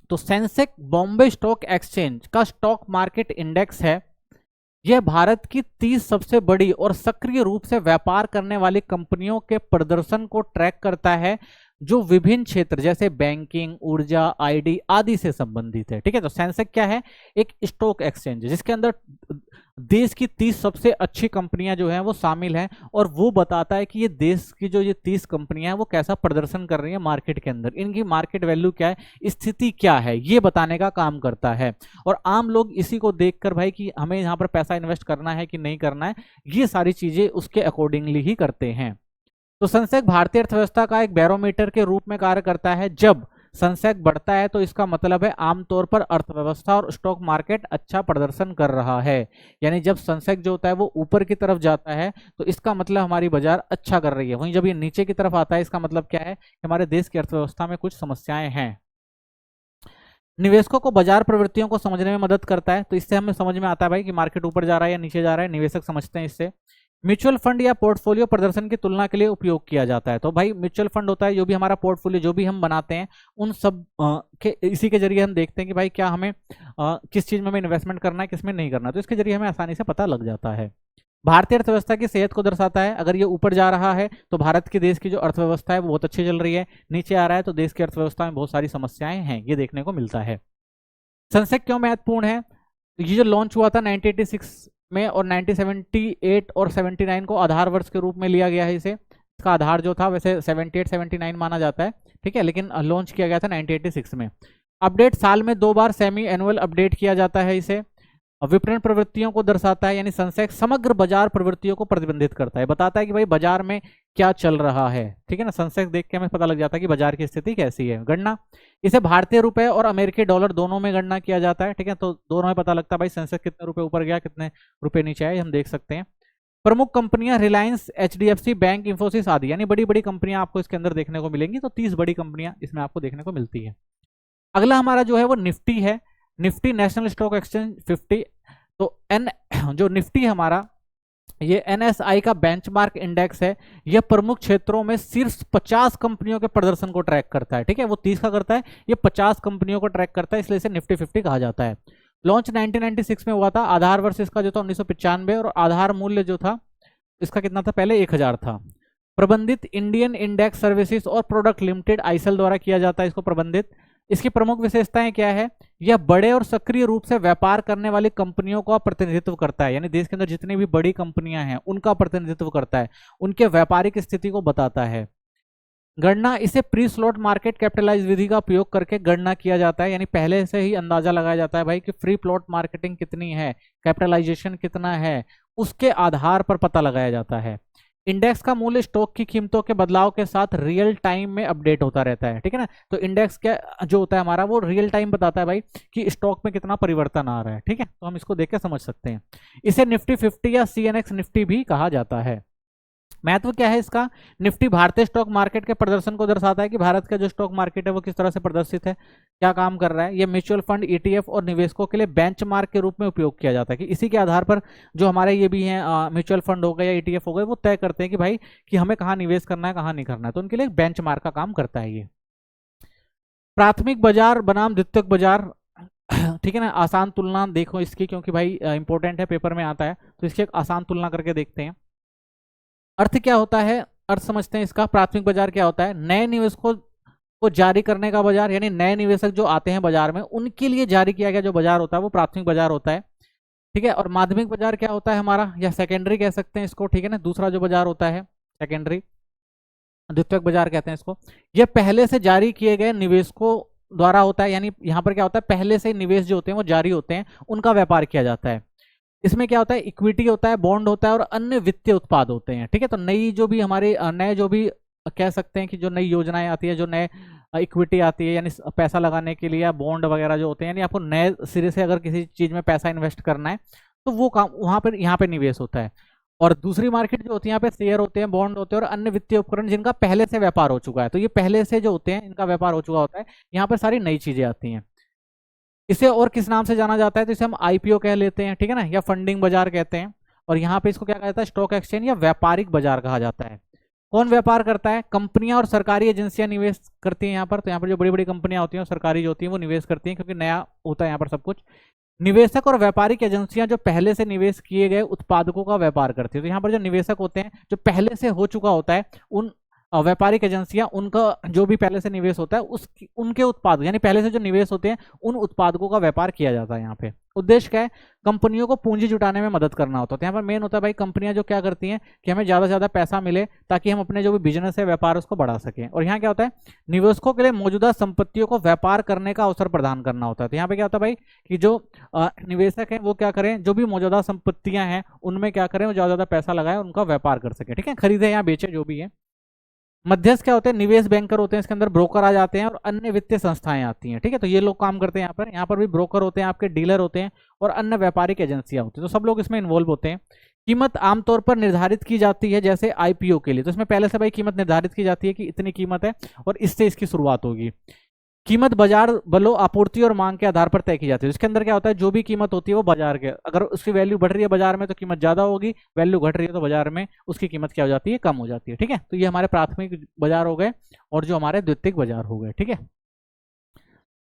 तो सेंसेक्स बॉम्बे स्टॉक एक्सचेंज का स्टॉक मार्केट इंडेक्स है। यह भारत की 30 सबसे बड़ी और सक्रिय रूप से व्यापार करने वाली कंपनियों के प्रदर्शन को ट्रैक करता है, जो विभिन्न क्षेत्र जैसे बैंकिंग, ऊर्जा, आईटी आदि से संबंधित है। ठीक है, तो सेंसेक्स क्या है, एक स्टॉक एक्सचेंज जिसके अंदर देश की 30 सबसे अच्छी कंपनियां जो हैं वो शामिल हैं, और वो बताता है कि ये देश की जो ये 30 कंपनियां हैं वो कैसा प्रदर्शन कर रही हैं मार्केट के अंदर, इनकी मार्केट वैल्यू क्या है, स्थिति क्या है, ये बताने का काम करता है। और आम लोग इसी को देखकर भाई कि हमें यहाँ पर पैसा इन्वेस्ट करना है कि नहीं करना है, ये सारी चीजें उसके अकॉर्डिंगली ही करते हैं। तो सेंसेक्स भारतीय अर्थव्यवस्था का एक बैरोमीटर के रूप में कार्य करता है। जब सेंसेक्स बढ़ता है तो इसका मतलब है आमतौर पर अर्थव्यवस्था और स्टॉक मार्केट अच्छा प्रदर्शन कर रहा है। यानी जब सेंसेक्स जो होता है वो ऊपर की तरफ जाता है तो इसका मतलब हमारी बाजार अच्छा कर रही है। वहीं जब ये नीचे की तरफ आता है इसका मतलब क्या है कि हमारे देश की अर्थव्यवस्था में कुछ समस्याएं हैं। निवेशकों को बाजार प्रवृत्तियों को समझने में मदद करता है, तो इससे हमें समझ में आता है भाई कि मार्केट ऊपर जा रहा है या नीचे जा रहा है, निवेशक समझते हैं इससे। म्यूचुअल फंड या पोर्टफोलियो प्रदर्शन की तुलना के लिए उपयोग किया जाता है। तो भाई म्यूचुअल फंड होता है, जो भी हमारा पोर्टफोलियो जो भी हम बनाते हैं उन सब के इसी के जरिए हम देखते हैं कि भाई क्या हमें किस चीज में हमें इन्वेस्टमेंट करना है, किस में नहीं करना, तो इसके जरिए हमें आसानी से पता लग जाता है। भारतीय अर्थव्यवस्था की सेहत को दर्शाता है। अगर ये ऊपर जा रहा है तो भारत की देश की जो अर्थव्यवस्था है वो बहुत अच्छी चल रही है, नीचे आ रहा है तो देश की अर्थव्यवस्था में बहुत सारी समस्याएं हैं, ये देखने को मिलता है। सेंसेक्स क्यों महत्वपूर्ण है, ये जो लॉन्च हुआ था 1986 में, और 1978 और 79 को आधार वर्ष के रूप में लिया गया है इसे। इसका आधार जो था वैसे 78 79 माना जाता है, ठीक है, लेकिन लॉन्च किया गया था 1986 में। अपडेट साल में 2 बार सेमी एनुअल अपडेट किया जाता है इसे। विपणन प्रवृत्तियों को दर्शाता है, यानी सेंसेक्स समग्र बाजार प्रवृत्तियों को प्रतिबंधित करता है, बताता है कि भाई बाजार में क्या चल रहा है। ठीक है ना, सेंसेक्स देख के हमें पता लग जाता है कि बाजार की स्थिति कैसी है। गणना, इसे भारतीय रुपए और अमेरिकी डॉलर दोनों में गणना किया जाता है। ठीक है, तो दोनों में पता लगता है भाई सेंसेक्स कितने रुपए ऊपर गया, कितने रुपए नीचे आए, हम देख सकते हैं। प्रमुख कंपनियां रिलायंस, एचडीएफसी बैंक, इंफोसिस आदि, यानी बड़ी बड़ी कंपनियां आपको इसके अंदर देखने को मिलेंगी। तो 30 बड़ी कंपनियां इसमें आपको देखने को मिलती है। अगला हमारा जो है वो निफ्टी है, निफ्टी नेशनल स्टॉक एक्सचेंज 50। तो एन जो निफ्टी हमारा, ये एनएसआई का बेंचमार्क इंडेक्स है। यह प्रमुख क्षेत्रों में शीर्ष 50 कंपनियों के प्रदर्शन को ट्रैक करता है। ठीक है, वो 30 का करता है, ये 50 कंपनियों को ट्रैक करता है, इसलिए इसे निफ्टी 50 कहा जाता है। लॉन्च 1996 में हुआ था। आधार वर्ष इसका जो था 1995, और आधार मूल्य जो था इसका कितना था, पहले 1000 था। प्रबंधित इंडियन इंडेक्स सर्विसेज और प्रोडक्ट लिमिटेड आईसेल द्वारा किया जाता है इसको प्रबंधित। इसकी प्रमुख विशेषताएं क्या है, यह बड़े और सक्रिय रूप से व्यापार करने वाली कंपनियों का प्रतिनिधित्व करता है, यानी देश के अंदर जितनी भी बड़ी कंपनियां हैं उनका प्रतिनिधित्व करता है, उनके व्यापारिक स्थिति को बताता है। गणना, इसे प्री स्लॉट मार्केट कैपिटलाइज विधि का उपयोग करके गणना किया जाता है, यानी पहले से ही अंदाजा लगाया जाता है भाई कि फ्री प्लॉट मार्केटिंग कितनी है, कैपिटलाइजेशन कितना है, उसके आधार पर पता लगाया जाता है। इंडेक्स का मूल्य स्टॉक की कीमतों के बदलाव के साथ रियल टाइम में अपडेट होता रहता है। ठीक है ना, तो इंडेक्स क्या जो होता है हमारा, वो रियल टाइम बताता है भाई कि स्टॉक में कितना परिवर्तन आ रहा है। ठीक है, तो हम इसको देख के समझ सकते हैं। इसे निफ्टी 50 या सीएनएक्स निफ्टी भी कहा जाता है। महत्व क्या है इसका, निफ्टी भारतीय स्टॉक मार्केट के प्रदर्शन को दर्शाता है कि भारत का जो स्टॉक मार्केट है वो किस तरह से प्रदर्शित है, क्या काम कर रहा है। ये म्यूचुअल फंड, ईटीएफ और निवेशकों के लिए बेंचमार्क के रूप में उपयोग किया जाता है, कि इसी के आधार पर जो हमारे ये भी हैं म्यूचुअल फंड हो गए या ईटीएफ हो गए, वो तय करते हैं कि भाई कि हमें कहाँ निवेश करना है, कहाँ नहीं करना है, तो उनके लिए बेंचमार्क का काम करता है ये। प्राथमिक बाजार बनाम द्वितीयक बाजार, ठीक है ना, आसान तुलना देखो इसकी, क्योंकि भाई इंपॉर्टेंट है, पेपर में आता है, तो इसकी एक आसान तुलना करके देखते हैं। अर्थ क्या होता है, अर्थ समझते हैं इसका। प्राथमिक बाजार क्या होता है, नए निवेशकों को जारी करने का बाजार, यानी नए निवेशक जो आते हैं बाजार में उनके लिए जारी किया गया जो बाजार होता है वो प्राथमिक बाजार होता है। ठीक है, और माध्यमिक बाजार क्या होता है हमारा, या सेकेंडरी कह सकते हैं इसको। ठीक है ना, दूसरा जो बाजार होता है सेकेंडरी। द्वितीयक बाजार कहते हैं इसको। यह पहले से जारी किए गए निवेशकों द्वारा होता है, यानी यहाँ पर क्या होता है, पहले से निवेश जो होते हैं वो जारी होते हैं, उनका व्यापार किया जाता है। इसमें क्या होता है, इक्विटी होता है, बॉन्ड होता है और अन्य वित्तीय उत्पाद होते हैं। ठीक है, तो नई जो भी हमारे नए जो भी कह सकते हैं कि जो नई योजनाएं आती है, जो नए इक्विटी आती है, यानी पैसा लगाने के लिए, या बॉन्ड वगैरह जो होते हैं, यानी आपको नए सिरे से अगर किसी चीज में पैसा इन्वेस्ट करना है तो वो काम वहां पर यहाँ पे निवेश होता है। और दूसरी मार्केट जो होती है, यहाँ पे शेयर होते हैं, बॉन्ड होते हैं और अन्य वित्तीय उपकरण जिनका पहले से व्यापार हो चुका है। तो ये पहले से जो होते हैं इनका व्यापार हो चुका होता है, यहाँ पर सारी नई चीजें आती हैं। इसे और किस नाम से जाना जाता है, तो इसे हम आईपीओ कह लेते हैं, ठीक है ना, या फंडिंग बाजार कहते हैं। और यहाँ पे इसको क्या कहा जाता है, स्टॉक एक्सचेंज या व्यापारिक बाजार कहा जाता है। कौन व्यापार करता है, कंपनियां और सरकारी एजेंसियां निवेश करती हैं यहाँ पर। तो यहाँ पर जो बड़ी बड़ी कंपनियां होती हैं, सरकारी जो होती हैं, वो निवेश करती हैं, क्योंकि नया होता है यहाँ पर सब कुछ। निवेशक और व्यापारिक एजेंसियां जो पहले से निवेश किए गए उत्पादकों का व्यापार करती है। तो यहाँ पर जो निवेशक होते हैं, जो पहले से हो चुका होता है, उन व्यापारिक एजेंसियां, उनका जो भी पहले से निवेश होता है उसकी उनके उत्पाद, यानी पहले से जो निवेश होते हैं उन उत्पादकों का व्यापार किया जाता है। यहाँ पे उद्देश्य क्या है, कंपनियों को पूंजी जुटाने में मदद करना होता है। तो यहाँ पर मेन होता है भाई, कंपनियां जो क्या करती हैं कि हमें ज्यादा से ज्यादा पैसा मिले ताकि हम अपने जो भी बिजनेस है, व्यापार, उसको बढ़ा सकें। और यहाँ क्या होता है, निवेशकों के लिए मौजूदा संपत्तियों को व्यापार करने का अवसर प्रदान करना होता है। तो यहाँ पे क्या होता है भाई कि जो निवेशक है वो क्या करें, जो भी मौजूदा संपत्तियां हैं उनमें क्या करें, वो ज्यादा पैसा लगाए, उनका व्यापार कर सके। ठीक है, खरीदे या बेचे जो भी है। मध्यस्थ क्या होते हैं, निवेश बैंकर होते हैं, इसके अंदर ब्रोकर आ जाते हैं और अन्य वित्तीय संस्थाएं आती हैं। ठीक है, तो ये लोग काम करते हैं यहाँ पर भी ब्रोकर होते हैं, आपके डीलर होते हैं और अन्य व्यापारिक एजेंसियां होती हैं। तो सब लोग इसमें इन्वॉल्व होते हैं। कीमत आमतौर पर निर्धारित की जाती है, जैसे आईपीओ के लिए, तो इसमें पहले से भाई कीमत निर्धारित की जाती है कि इतनी कीमत है और इससे इसकी शुरुआत होगी। कीमत बाजार बलों, आपूर्ति और मांग के आधार पर तय की जाती है। इसके अंदर क्या होता है, जो भी कीमत होती है वो बाजार के, अगर उसकी वैल्यू बढ़ रही है बाजार में तो कीमत ज्यादा होगी, वैल्यू घट रही है तो बाजार में उसकी कीमत क्या हो जाती है, कम हो जाती है। ठीक है, तो ये हमारे प्राथमिक बाजार हो गए और जो हमारे द्वितीयक बाजार हो गए। ठीक है,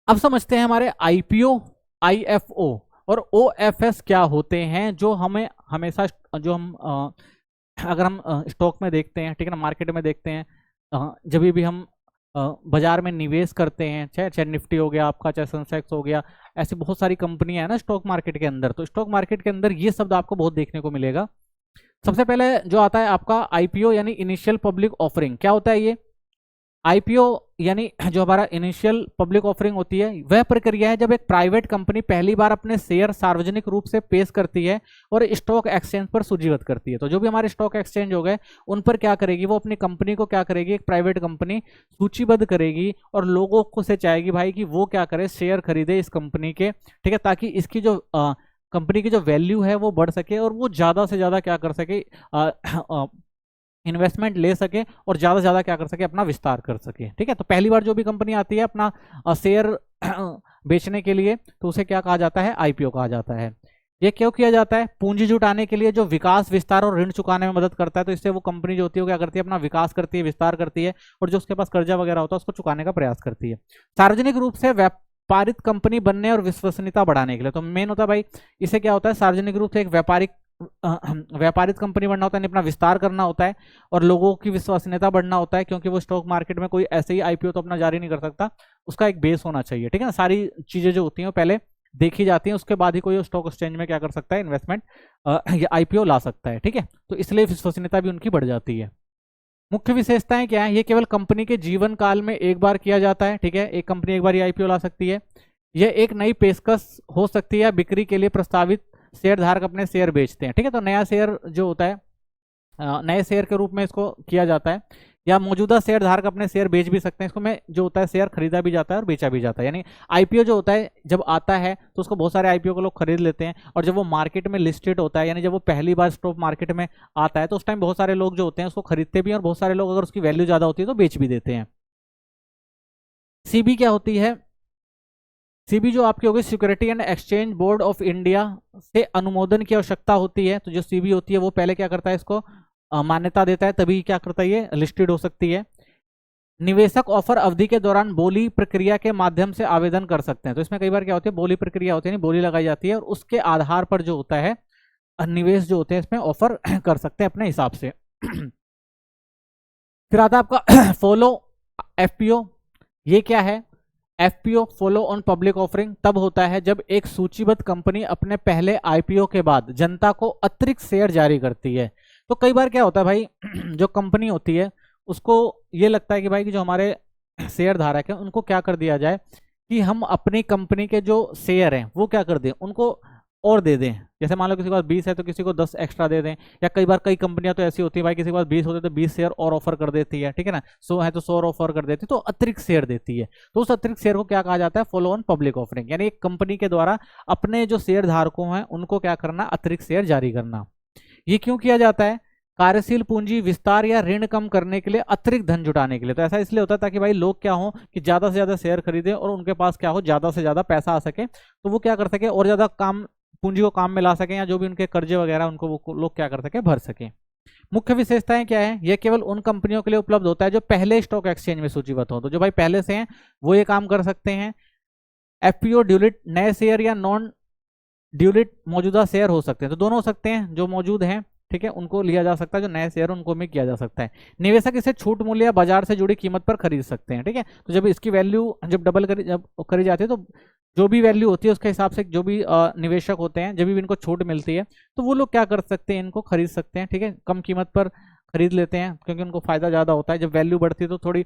अब समझते हैं हमारे आईपीओ, आईएफओ और ओएफएस क्या होते हैं, जो हमें हमेशा, जो हम अगर हम स्टॉक में देखते हैं, ठीक है ना, मार्केट में देखते हैं, जब भी हम बाजार में निवेश करते हैं, चाहे निफ्टी हो गया आपका, चाहे सेंसेक्स हो गया, ऐसी बहुत सारी कंपनियां हैं ना स्टॉक मार्केट के अंदर। तो स्टॉक मार्केट के अंदर ये शब्द आपको बहुत देखने को मिलेगा। सबसे पहले जो आता है आपका आईपीओ, यानी इनिशियल पब्लिक ऑफरिंग। क्या होता है ये आईपीओ, यानी जो हमारा इनिशियल पब्लिक ऑफरिंग होती है, वह प्रक्रिया है जब एक प्राइवेट कंपनी पहली बार अपने शेयर सार्वजनिक रूप से पेश करती है और स्टॉक एक्सचेंज पर सूचीबद्ध करती है। तो जो भी हमारे स्टॉक एक्सचेंज हो गए उन पर क्या करेगी, वो अपनी कंपनी को क्या करेगी, एक प्राइवेट कंपनी सूचीबद्ध करेगी और लोगों को से चाहेगी भाई कि वो क्या करे, शेयर खरीदे इस कंपनी के। ठीक है, ताकि इसकी जो कंपनी की जो वैल्यू है वो बढ़ सके और वो ज्यादा से ज्यादा क्या कर सके, इन्वेस्टमेंट ले सके और ज़्यादा से ज़्यादा क्या कर सके, अपना विस्तार कर सके। ठीक है, तो पहली बार जो भी कंपनी आती है अपना शेयर बेचने के लिए, तो उसे क्या कहा जाता है, आईपीओ कहा जाता है। ये क्यों किया जाता है, पूंजी जुटाने के लिए, जो विकास, विस्तार और ऋण चुकाने में मदद करता है। तो इससे वो कंपनी जो होती है वो क्या करती है, अपना विकास करती है, विस्तार करती है और जो उसके पास कर्जा वगैरह होता है उसको चुकाने का प्रयास करती है। सार्वजनिक रूप से व्यापारिक कंपनी बनने और विश्वसनीयता बढ़ाने के लिए, तो मेन होता है भाई इसे क्या होता है, सार्वजनिक रूप से एक व्यापारिक कंपनी बनना होता है, अपना विस्तार करना होता है और लोगों की विश्वसनीयता बढ़ना होता है, क्योंकि वो स्टॉक मार्केट में कोई ऐसे ही आईपीओ तो अपना जारी नहीं कर सकता, उसका एक बेस होना चाहिए। ठीक है ना, सारी चीजें जो होती हैं वो पहले देखी जाती हैं, उसके बाद ही कोई स्टॉक एक्सचेंज में क्या कर सकता है, इन्वेस्टमेंट या आईपीओ ला सकता है। ठीक है, तो इसलिए विश्वसनीयता भी उनकी बढ़ जाती है। मुख्य विशेषताएं क्या है, ये केवल कंपनी के जीवन काल में एक बार किया जाता है। ठीक है, एक कंपनी एक बार आईपीओ ला सकती है। यह एक नई पेशकश हो सकती है, बिक्री के लिए प्रस्तावित शेयर धारक अपने शेयर बेचते हैं। ठीक है, तो नया शेयर जो होता है, नए शेयर के रूप में इसको किया जाता है, या मौजूदा शेयर धारक अपने शेयर बेच भी सकते हैं। इसको में जो होता है शेयर खरीदा भी जाता है और बेचा भी जाता है। यानी आईपीओ जो होता है जब आता है तो उसको बहुत सारे आईपीओ को लोग खरीद लेते हैं, और जब वो मार्केट में लिस्टेड होता है, यानी जब वो पहली बार स्टॉक मार्केट में आता है, तो उस टाइम बहुत सारे लोग जो होते हैं उसको खरीदते भी हैं और बहुत सारे लोग अगर उसकी वैल्यू ज्यादा होती है तो बेच भी देते हैं। सीबी क्या होती है, सीबी जो आपकी होगी, security and exchange board of India से अनुमोदन की आवश्यकता होती है। तो जो सीबी होती है वो पहले क्या करता है, इसको मान्यता देता है, तभी क्या करता है ये लिस्टेड हो सकती है। निवेशक ऑफर अवधि के दौरान बोली प्रक्रिया के माध्यम से आवेदन कर सकते हैं। तो इसमें कई बार क्या होती है, बोली प्रक्रिया होती है, बोली लगाई जाती है और उसके आधार पर जो होता है निवेश जो होते हैं इसमें ऑफर कर सकते हैं अपने हिसाब से। फिर आता है आपका फॉलो एफपीओ। ये क्या है, FPO follow on public offering तब होता है जब एक सूचीबद्ध कंपनी अपने पहले आईपीओ के बाद जनता को अतिरिक्त शेयर जारी करती है। तो कई बार क्या होता है भाई, जो कंपनी होती है उसको ये लगता है कि भाई कि जो हमारे शेयर धारक हैं उनको क्या कर दिया जाए कि हम अपनी कंपनी के जो शेयर हैं वो क्या कर दें, उनको और दे दें। जैसे मान लो किसी के पास 20 है तो किसी को 10 एक्स्ट्रा दे दें, या कई बार कई कंपनियां तो ऐसी होती है भाई किसी के पास 20 होते तो 20 शेयर और ऑफर कर देती है, ठीक है ना। 100 है तो 100 ऑफर कर देती है, तो अतिरिक्त शेयर देती है। तो उस अतिरिक्त शेयर को क्या कहा जाता है, फॉलो ऑन पब्लिक ऑफरिंग, यानी एक कंपनी के द्वारा अपने जो शेयर धारकों हैं उनको क्या करना, अतिरिक्त शेयर जारी करना। ये क्यों किया जाता है, कार्यशील पूंजी विस्तार या ऋण कम करने के लिए, अतिरिक्त धन जुटाने के लिए। तो ऐसा इसलिए होता है ताकि भाई लोग क्या हो कि ज्यादा से ज्यादा शेयर खरीदें और उनके पास क्या हो, ज्यादा से ज्यादा पैसा आ सके, तो वो क्या कर सके और ज्यादा काम पूंजी को काम में ला सके, या जो भी उनके कर्जे वगैरह उनको वो लोग क्या कर सके, भर सके। मुख्य विशेषताएं क्या है, ये केवल उन कंपनियों के लिए उपलब्ध होता है जो पहले स्टॉक एक्सचेंज में सूचीबद्ध हो। तो जो भाई पहले से हैं वो ये काम कर सकते हैं। एफपीओ ड्यूलिट नए शेयर या नॉन ड्यूलिट मौजूदा शेयर हो सकते हैं, तो दोनों हो सकते हैं, जो मौजूद हैं ठीक है उनको लिया जा सकता है, जो नए शेयर उनको में किया जा सकता है। निवेशक इसे छूट मूल्य या बाजार से जुड़ी कीमत पर खरीद सकते हैं, ठीक है। तो जब इसकी वैल्यू जब डबल करी जाती है तो जो भी वैल्यू होती है उसके हिसाब से जो भी निवेशक होते हैं जब भी इनको छूट मिलती है तो वो लोग क्या कर सकते हैं, इनको खरीद सकते हैं, ठीक है, कम कीमत पर खरीद लेते हैं क्योंकि उनको फायदा ज्यादा होता है। जब वैल्यू बढ़ती है तो थोड़ी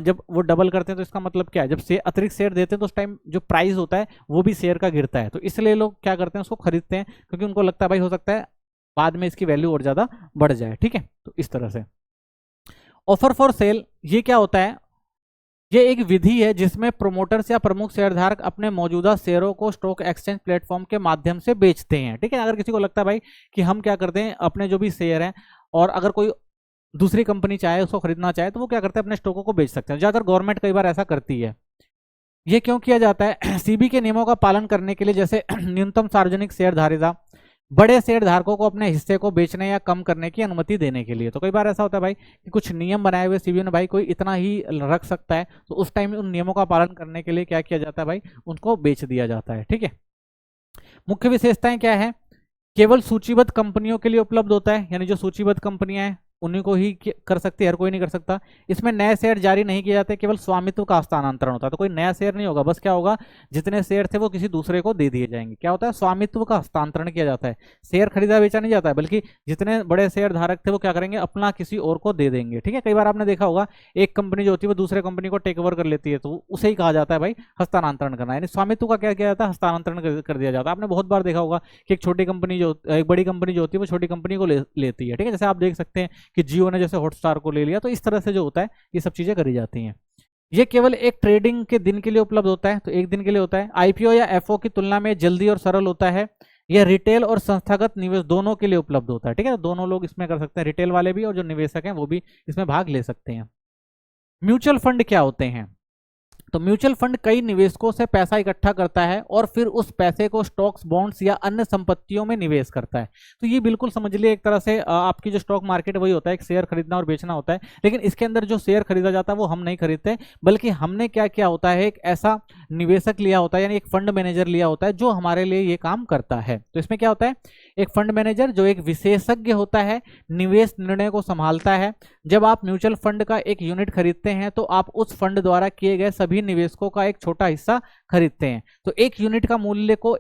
जब वो डबल करते हैं तो इसका मतलब क्या है, जब अतिरिक्त शेयर देते हैं तो उस टाइम जो प्राइस होता है वो भी शेयर का गिरता है, तो इसलिए लोग क्या करते हैं उसको खरीदते हैं क्योंकि उनको लगता है भाई हो सकता है बाद में इसकी वैल्यू और ज्यादा बढ़ जाए, ठीक है। तो इस तरह से ऑफर फॉर सेल ये क्या होता है, ये एक विधि है जिसमें प्रोमोटर्स या प्रमुख शेयरधारक अपने मौजूदा शेयरों को स्टॉक एक्सचेंज प्लेटफॉर्म के माध्यम से बेचते हैं, ठीक है। अगर किसी को लगता है भाई कि हम क्या करते हैं अपने जो भी शेयर हैं और अगर कोई दूसरी कंपनी चाहे उसको खरीदना चाहे तो वो क्या करते हैं अपने स्टॉकों को बेच सकते हैं। ज्यादातर गवर्नमेंट कई बार ऐसा करती है। ये क्यों किया जाता है, सीबी के नियमों का पालन करने के लिए, जैसे न्यूनतम सार्वजनिक शेयर धारिता, बड़े शेयर धारकों को अपने हिस्से को बेचने या कम करने की अनुमति देने के लिए। तो कई बार ऐसा होता है भाई कि कुछ नियम बनाए हुए सीबी ने, भाई कोई इतना ही रख सकता है, तो उस टाइम उन नियमों का पालन करने के लिए क्या किया जाता है भाई, उनको बेच दिया जाता है, ठीक है। मुख्य विशेषताएं क्या है, केवल सूचीबद्ध कंपनियों के लिए उपलब्ध होता है, यानी जो सूचीबद्ध कंपनियां हैं उन्हीं को ही कर सकती है, हर कोई नहीं कर सकता। इसमें नए शेयर जारी नहीं किए जाते, केवल स्वामित्व का हस्तांतरण होता है। तो कोई नया शेयर नहीं होगा, बस क्या होगा जितने शेयर थे वो किसी दूसरे को दे दिए जाएंगे। क्या होता है, स्वामित्व का हस्तांतरण किया जाता है, शेयर खरीदा बेचा नहीं जाता है, बल्कि जितने बड़े शेयर धारक थे वो क्या करेंगे, अपना किसी और को दे देंगे, ठीक है। कई बार आपने देखा होगा एक कंपनी जो होती है वो दूसरे कंपनी को टेक ओवर कर लेती है, तो उसे ही कहा जाता है भाई हस्तांतरण करना, यानी स्वामित्व का क्या किया जाता है, हस्तांतरण कर दिया जाता है। आपने बहुत बार देखा होगा कि एक छोटी कंपनी जो एक बड़ी कंपनी जो होती है वो छोटी कंपनी को लेती है, ठीक है। जैसे आप देख सकते हैं कि जियो ने जैसे हॉटस्टार को ले लिया, तो इस तरह से जो होता है ये सब चीजें करी जाती हैं। ये केवल एक ट्रेडिंग के दिन के लिए उपलब्ध होता है, तो एक दिन के लिए होता है। आईपीओ या एफओ की तुलना में जल्दी और सरल होता है। यह रिटेल और संस्थागत निवेश दोनों के लिए उपलब्ध होता है, ठीक है। दोनों लोग इसमें कर सकते हैं, रिटेल वाले भी और जो निवेशक हैं वो भी इसमें भाग ले सकते हैं। म्यूचुअल फंड क्या होते हैं, तो म्यूचुअल फंड कई निवेशकों से पैसा इकट्ठा करता है और फिर उस पैसे को स्टॉक्स, बॉन्ड्स या अन्य संपत्तियों में निवेश करता है। तो ये बिल्कुल समझ लिए एक तरह से आपकी जो स्टॉक मार्केट वही होता है, एक शेयर खरीदना और बेचना होता है। लेकिन इसके अंदर जो शेयर खरीदा जाता है वो हम नहीं खरीदते, बल्कि हमने क्या किया होता है, एक ऐसा निवेशक लिया होता है, यानी एक फंड मैनेजर लिया होता है जो हमारे लिए ये काम करता है। तो इसमें क्या होता है, एक फंड मैनेजर जो एक विशेषज्ञ होता है, निवेश निर्णय को संभालता है। जब आप म्यूचुअल फंड का एक यूनिट खरीदते हैं तो आप उस फंड द्वारा किए गए सभी निवेशकों का एक छोटा हिस्सा खरीदते हैं। तो एक यूनिट का मूल्य को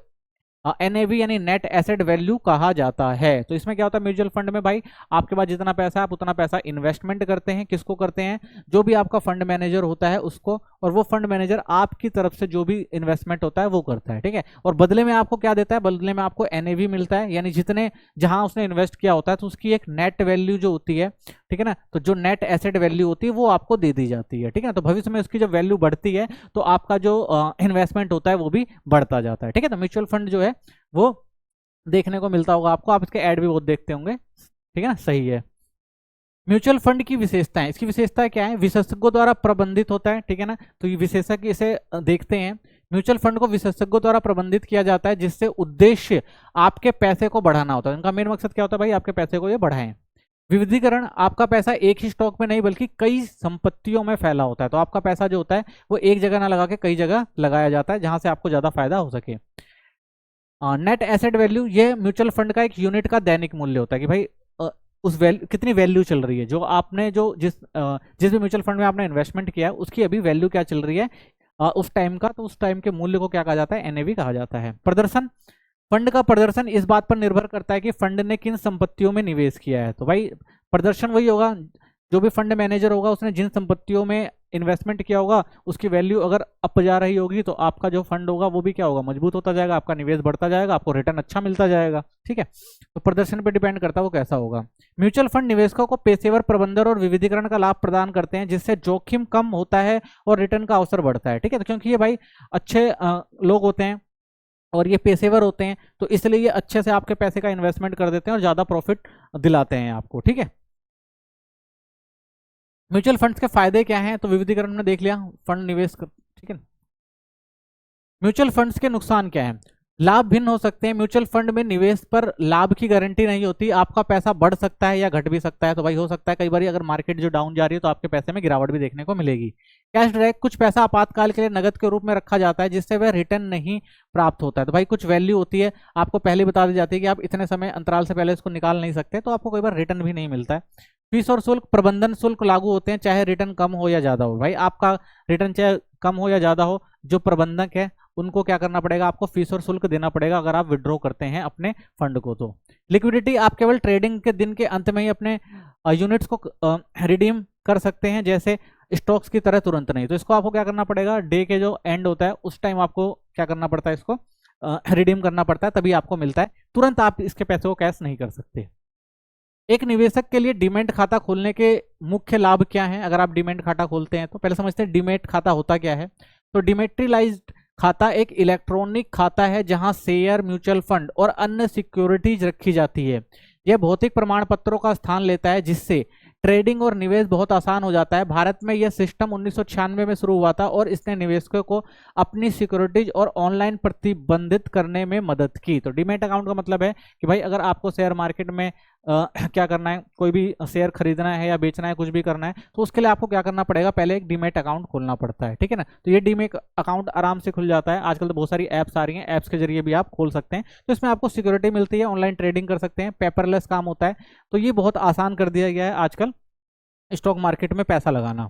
एनएवी यानी नेट एसेट वैल्यू कहा जाता है। तो इसमें क्या होता है, म्यूचुअल फंड में भाई आपके पास जितना पैसा है आप उतना पैसा इन्वेस्टमेंट करते हैं। किसको करते हैं, जो भी आपका फंड मैनेजर होता है उसको, और वो फंड मैनेजर आपकी तरफ से जो भी इन्वेस्टमेंट होता है वो करता है, ठीक है। और बदले में आपको क्या देता है, बदले में आपको एनएवी मिलता है, यानी जितने जहां उसने इन्वेस्ट किया होता है तो उसकी एक नेट वैल्यू जो होती है, ठीक है ना। तो जो नेट एसेट वैल्यू होती है वो आपको दे दी जाती है, ठीक है। तो भविष्य में उसकी जब वैल्यू बढ़ती है तो आपका जो इन्वेस्टमेंट होता है वो भी बढ़ता जाता है, ठीक है। तो म्यूचुअल फंड जो है वो देखने को मिलता होगा आपको, आप इसके ऐड भी बहुत देखते होंगे, ठीक है ना, सही है। म्यूचुअल फंड की विशेषताएं, इसकी विशेषताएं क्या है, विशेषज्ञों द्वारा प्रबंधित होता है, ठीक है ना। तो ये विशेषज्ञ इसे देखते हैं। म्यूचुअल फंड को विशेषज्ञों द्वारा प्रबंधित किया जाता है जिससे उद्देश्य आपके पैसे को बढ़ाना होता है। इनका मेन मकसद क्या होता है भाई, आपके पैसे को ये बढ़ाएं। विविधीकरण, आपका पैसा एक ही स्टॉक में नहीं बल्कि कई संपत्तियों में फैला होता है। तो आपका पैसा जो होता है वो एक जगह ना लगा के कई जगह लगाया जाता है जहां से आपको ज्यादा फायदा हो सके। नेट एसेट वैल्यू, ये म्यूचुअल फंड का एक यूनिट का दैनिक मूल्य होता है कि भाई उस वैल्यू कितनी वैल्यू चल रही है, जो आपने जो जिस भी म्यूचुअल फंड में आपने इन्वेस्टमेंट किया है उसकी अभी वैल्यू क्या चल रही है उस टाइम का, तो उस टाइम के मूल्य को क्या कहा जाता है, एनएवी कहा जाता है। प्रदर्शन, फंड का प्रदर्शन इस बात पर निर्भर करता है कि फंड ने किन संपत्तियों में निवेश किया है। तो भाई प्रदर्शन वही होगा जो भी फंड मैनेजर होगा उसने जिन संपत्तियों में इन्वेस्टमेंट किया होगा उसकी वैल्यू अगर अप जा रही होगी तो आपका जो फंड होगा वो भी क्या होगा, मजबूत होता जाएगा, आपका निवेश बढ़ता जाएगा, आपको रिटर्न अच्छा मिलता जाएगा। ठीक है, तो प्रदर्शन पे डिपेंड करता है वो कैसा होगा। म्यूचुअल फंड निवेशकों को पेशेवर प्रबंधन और विविधीकरण का लाभ प्रदान करते हैं, जिससे जोखिम कम होता है और रिटर्न का अवसर बढ़ता है। ठीक है, तो क्योंकि ये भाई अच्छे लोग होते हैं और ये पेशेवर होते हैं, तो इसलिए ये अच्छे से आपके पैसे का इन्वेस्टमेंट कर देते हैं और ज्यादा प्रॉफिट दिलाते हैं आपको। ठीक है, म्यूचुअल फंड्स के फायदे क्या हैं, तो विविधीकरण में देख लिया, फंड निवेश कर। ठीक है, म्यूचुअल फंड्स के नुकसान क्या है, लाभ भिन्न हो सकते हैं। म्यूचुअल फंड में निवेश पर लाभ की गारंटी नहीं होती, आपका पैसा बढ़ सकता है या घट भी सकता है। तो भाई हो सकता है कई बार अगर मार्केट जो डाउन जा रही है तो आपके पैसे में गिरावट भी देखने को मिलेगी। कैश ड्रैग, कुछ पैसा आपातकाल के लिए नगद के रूप में रखा जाता है जिससे वह रिटर्न नहीं प्राप्त होता है। तो भाई कुछ वैल्यू होती है, आपको पहले बता दी जाती है कि आप इतने समय अंतराल से पहले इसको निकाल नहीं सकते, तो आपको कई बार रिटर्न भी नहीं मिलता है। फीस और शुल्क, प्रबंधन शुल्क लागू होते हैं चाहे रिटर्न कम हो या ज्यादा हो। भाई आपका रिटर्न चाहे कम हो या ज्यादा हो, जो प्रबंधक है उनको क्या करना पड़ेगा, आपको फीस और शुल्क देना पड़ेगा अगर आप विड्रॉ करते हैं अपने फंड को। तो लिक्विडिटी, आप केवल ट्रेडिंग के दिन के अंत में ही अपने यूनिट्स को रिडीम कर सकते हैं, जैसे स्टॉक्स की तरह तुरंत नहीं। तो इसको आपको क्या करना पड़ेगा, डे के जो एंड होता है उस टाइम आपको क्या करना पड़ता है, इसको रिडीम करना पड़ता है, तभी आपको मिलता है। तुरंत आप इसके पैसे को कैश नहीं कर सकते। एक निवेशक के लिए डीमैट खाता खोलने के मुख्य लाभ क्या हैं, अगर आप डीमैट खाता खोलते हैं तो पहले समझते हैं डीमैट खाता होता क्या है। तो डिमेट्रियलाइज्ड खाता एक इलेक्ट्रॉनिक खाता है जहां शेयर, म्यूचुअल फंड और अन्य सिक्योरिटीज रखी जाती है। यह भौतिक प्रमाण पत्रों का स्थान लेता है जिससे ट्रेडिंग और निवेश बहुत आसान हो जाता है। भारत में यह सिस्टम 1996 में शुरू हुआ था और इसने निवेशकों को अपनी सिक्योरिटीज और ऑनलाइन प्रतिबंधित करने में मदद की। तो डीमैट अकाउंट का मतलब है कि भाई अगर आपको शेयर मार्केट में क्या करना है, कोई भी शेयर खरीदना है या बेचना है, कुछ भी करना है, तो उसके लिए आपको क्या करना पड़ेगा, पहले एक डीमैट अकाउंट खोलना पड़ता है। ठीक है ना, तो ये डीमैट अकाउंट आराम से खुल जाता है। आजकल तो बहुत सारी ऐप्स आ रही हैं, ऐप्स के जरिए भी आप खोल सकते हैं। तो इसमें आपको सिक्योरिटी मिलती है, ऑनलाइन ट्रेडिंग कर सकते हैं, पेपरलेस काम होता है। तो ये बहुत आसान कर दिया गया है आजकल स्टॉक मार्केट में पैसा लगाना।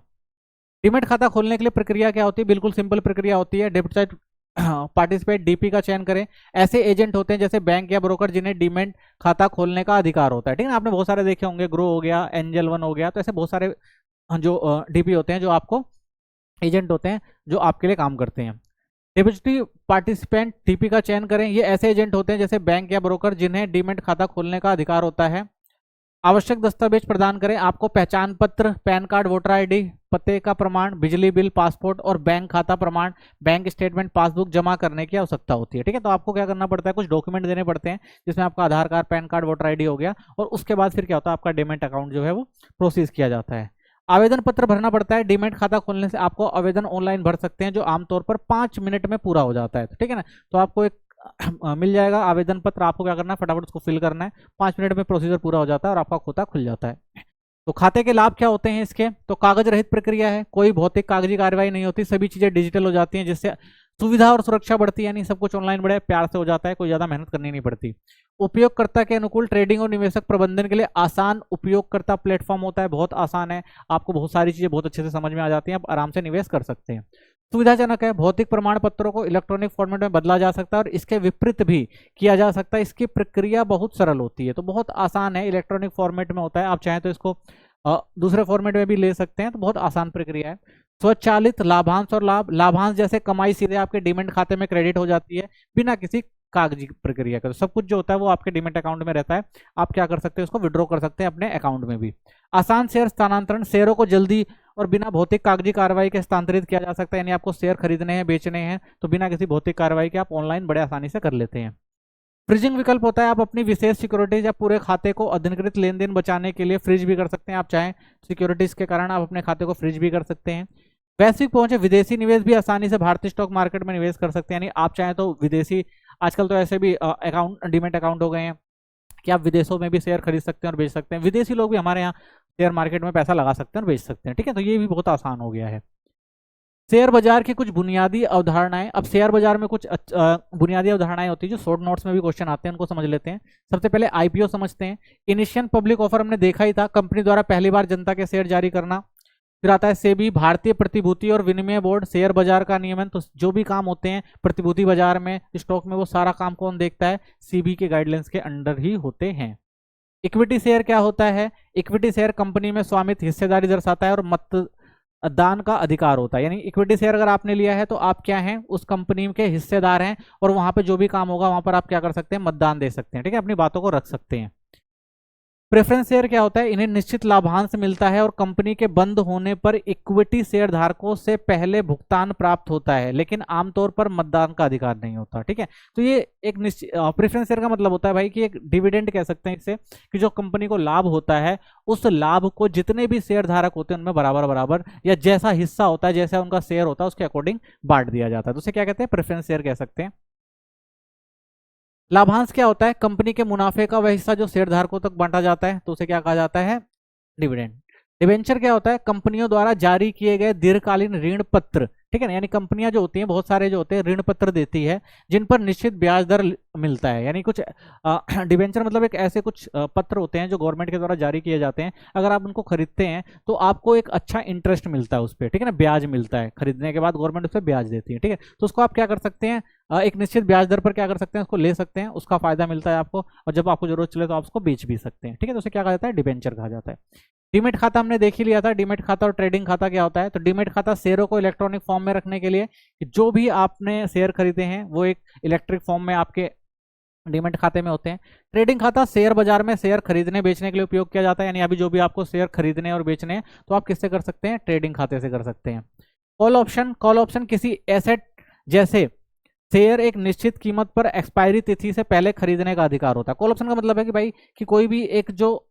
डीमैट खाता खोलने के लिए प्रक्रिया क्या होती है, बिल्कुल सिंपल प्रक्रिया होती है। डेबिट साइड पार्टिसिपेट डीपी का चयन करें। ऐसे एजेंट होते हैं जैसे बैंक या ब्रोकर जिन्हें डीमैट खाता खोलने का अधिकार होता है। ठीक है ना, आपने बहुत सारे देखे होंगे, ग्रो हो गया, एंजल वन हो गया, तो ऐसे बहुत सारे जो डीपी होते हैं जो आपको एजेंट होते हैं जो आपके लिए काम करते हैं। डेबिटरी पार्टिसिपेंट डीपी का चयन करें। ये ऐसे एजेंट होते हैं जैसे बैंक या ब्रोकर जिन्हें डीमैट खाता खोलने का अधिकार होता है। आवश्यक दस्तावेज प्रदान करें। आपको पहचान पत्र, पैन कार्ड, वोटर आईडी, पते का प्रमाण, बिजली बिल, पासपोर्ट और बैंक खाता प्रमाण, बैंक स्टेटमेंट, पासबुक जमा करने की आवश्यकता होती है। ठीक है, तो आपको क्या करना पड़ता है, कुछ डॉक्यूमेंट देने पड़ते हैं जिसमें आपका Aadhaar card, PAN card, voter ID हो गया, और उसके बाद फिर क्या होता है, आपका डीमैट अकाउंट जो है वो प्रोसेस किया जाता है। आवेदन पत्र भरना पड़ता है। डीमैट खाता खोलने से आपको आवेदन ऑनलाइन भर सकते हैं जो आमतौर पर 5 मिनट में पूरा हो जाता है। ठीक है ना, तो आपको एक मिल जाएगा आवेदन पत्र, आपको क्या करना है, फटाफट उसको फिल करना है, 5 मिनट में प्रोसीजर पूरा हो जाता है और आपका खाता खुल जाता है। तो खाते के लाभ क्या होते हैं इसके, तो कागज रहित प्रक्रिया है, कोई भौतिक कागजी कार्रवाई नहीं होती, सभी चीजें डिजिटल हो जाती हैं जिससे सुविधा और सुरक्षा बढ़ती है, यानी सब कुछ ऑनलाइन बड़े प्यार से हो जाता है, कोई ज्यादा मेहनत करनी नहीं पड़ती। उपयोगकर्ता के अनुकूल, ट्रेडिंग और निवेशक प्रबंधन के लिए आसान उपयोगकर्ता प्लेटफॉर्म होता है, बहुत आसान है, आपको बहुत सारी चीजें बहुत अच्छे से समझ में आ जाती हैं, आप आराम से निवेश कर सकते हैं। सुविधाजनक है, भौतिक प्रमाण पत्रों को इलेक्ट्रॉनिक फॉर्मेट में बदला जा सकता है और इसके विपरीत भी किया जा सकता है। इसकी प्रक्रिया बहुत सरल होती है, तो बहुत आसान है, इलेक्ट्रॉनिक फॉर्मेट में होता है, आप चाहें तो इसको दूसरे फॉर्मेट में भी ले सकते हैं, तो बहुत आसान प्रक्रिया है। स्वचालित लाभांश और लाभांश जैसे कमाई सीधे आपके डीमैट खाते में क्रेडिट हो जाती है बिना किसी कागजी प्रक्रिया का। तो सब कुछ जो होता है वो आपके डीमैट अकाउंट में रहता है, आप क्या कर सकते हैं, उसको विड्रॉ कर सकते हैं अपने अकाउंट में भी। आसान शेयर स्थानांतरण, शेयरों को जल्दी और बिना भौतिक कागजी कार्रवाई के हस्तांतरित किया जा सकता है, यानी आपको शेयर खरीदने हैं, बेचने हैं, तो बिना किसी भौतिक कार्रवाई के आप ऑनलाइन बड़े आसानी से कर लेते हैं। फ्रीजिंग विकल्प होता है, आप अपनी विशेष सिक्योरिटीज या पूरे खाते को अधिकृत लेन देन बचाने के लिए फ्रीज भी कर सकते हैं, आप चाहें सिक्योरिटीज के कारण आप अपने खाते को फ्रीज भी कर सकते हैं। वैश्विक पहुंचे, विदेशी निवेश भी आसानी से भारतीय स्टॉक मार्केट में निवेश कर सकते हैं, यानी आप चाहें तो विदेशी, आजकल तो ऐसे भी अकाउंट, डीमैट अकाउंट हो गए हैं कि आप विदेशों में भी शेयर खरीद सकते हैं और बेच सकते हैं, विदेशी लोग भी हमारे यहाँ शेयर मार्केट में पैसा लगा सकते हैं और बेच सकते हैं। ठीक है, तो ये भी बहुत आसान हो गया है। शेयर बाजार की कुछ बुनियादी अवधारणाएं, अब शेयर बाजार में कुछ बुनियादी अवधारणाएं होती है जो शॉर्ट नोट्स में भी क्वेश्चन आते हैं, उनको समझ लेते हैं। सबसे पहले आईपीओ समझते हैं। इनिशियल पब्लिक ऑफर हमने देखा ही था, कंपनी द्वारा पहली बार जनता के शेयर जारी करना। फिर आता है सेबी, भारतीय प्रतिभूति और विनिमय बोर्ड, शेयर बाजार का नियमन। तो जो भी काम होते हैं प्रतिभूति बाजार में, स्टॉक में, वो सारा काम कौन देखता है, सीबी के गाइडलाइंस के अंडर ही होते हैं। इक्विटी शेयर क्या होता है? इक्विटी शेयर कंपनी में स्वामित्व हिस्सेदारी दर्शाता है और मतदान का अधिकार होता है। यानी इक्विटी शेयर अगर आपने लिया है तो आप क्या हैं, उस कंपनी के हिस्सेदार हैं और वहां पे जो भी काम होगा वहां पर आप क्या कर सकते हैं, मतदान दे सकते हैं। ठीक है, अपनी बातों को रख सकते हैं। प्रेफरेंस शेयर क्या होता है? इन्हें निश्चित लाभांश मिलता है और कंपनी के बंद होने पर इक्विटी शेयर धारकों से पहले भुगतान प्राप्त होता है, लेकिन आमतौर पर मतदान का अधिकार नहीं होता। ठीक है, तो ये एक निश्चित प्रेफरेंस शेयर का मतलब होता है भाई कि एक डिविडेंड कह सकते हैं इसे, कि जो कंपनी को लाभ होता है उस लाभ को जितने भी शेयर धारक होते हैं उनमें बराबर बराबर या जैसा हिस्सा होता है, जैसा उनका शेयर होता है उसके अकॉर्डिंग बांट दिया जाता है। तो उसे क्या कहते हैं? प्रेफरेंस शेयर कह सकते हैं। लाभांश क्या होता है? कंपनी के मुनाफे का वह हिस्सा जो शेयरधारकों तक बांटा जाता है, तो उसे क्या कहा जाता है? डिविडेंड। डिबेंचर क्या होता है? कंपनियों द्वारा जारी किए गए दीर्घकालीन ऋण पत्र। ठीक है ना, यानी कंपनियां जो होती हैं बहुत सारे जो होते हैं ऋण पत्र देती है जिन पर निश्चित ब्याज दर मिलता है। यानी कुछ डिबेंचर मतलब एक ऐसे कुछ पत्र होते हैं जो गवर्नमेंट के द्वारा जारी किए जाते हैं, अगर आप उनको खरीदते हैं तो आपको एक अच्छा इंटरेस्ट मिलता है उस पर। ठीक है ना, ब्याज मिलता है, खरीदने के बाद गवर्नमेंट उस पर ब्याज देती है। ठीक है, तो उसको आप क्या कर सकते हैं, एक निश्चित ब्याज दर पर क्या कर सकते हैं, उसको ले सकते हैं, उसका फायदा मिलता है आपको, और जब आपको जरूरत चले तो आप उसको बेच भी सकते हैं। ठीक है, तो उसे क्या कहा जाता है? डिबेंचर कहा जाता है। डीमेट खाता हमने देख ही लिया था। डीमेट खाता और ट्रेडिंग खाता क्या होता है? तो डीमेट खाता शेयरों को इलेक्ट्रॉनिक फॉर्म में रखने के लिए, कि जो भी आपने शेयर खरीदे हैं वो एक इलेक्ट्रिक फॉर्म में आपके डीमेट खाते में होते हैं। ट्रेडिंग खाता शेयर बाजार में शेयर खरीदने बेचने के लिए उपयोग किया जाता है। यानी अभी जो भी आपको शेयर खरीदने और बेचने हैं तो आप किससे कर सकते हैं? ट्रेडिंग खाते से कर सकते हैं। कॉल ऑप्शन, कॉल ऑप्शन किसी एसेट जैसे शेयर एक निश्चित कीमत पर एक्सपायरी तिथि से पहले खरीदने का अधिकार होता है। कॉल ऑप्शन का मतलब है कि भाई कि कोई भी एक जो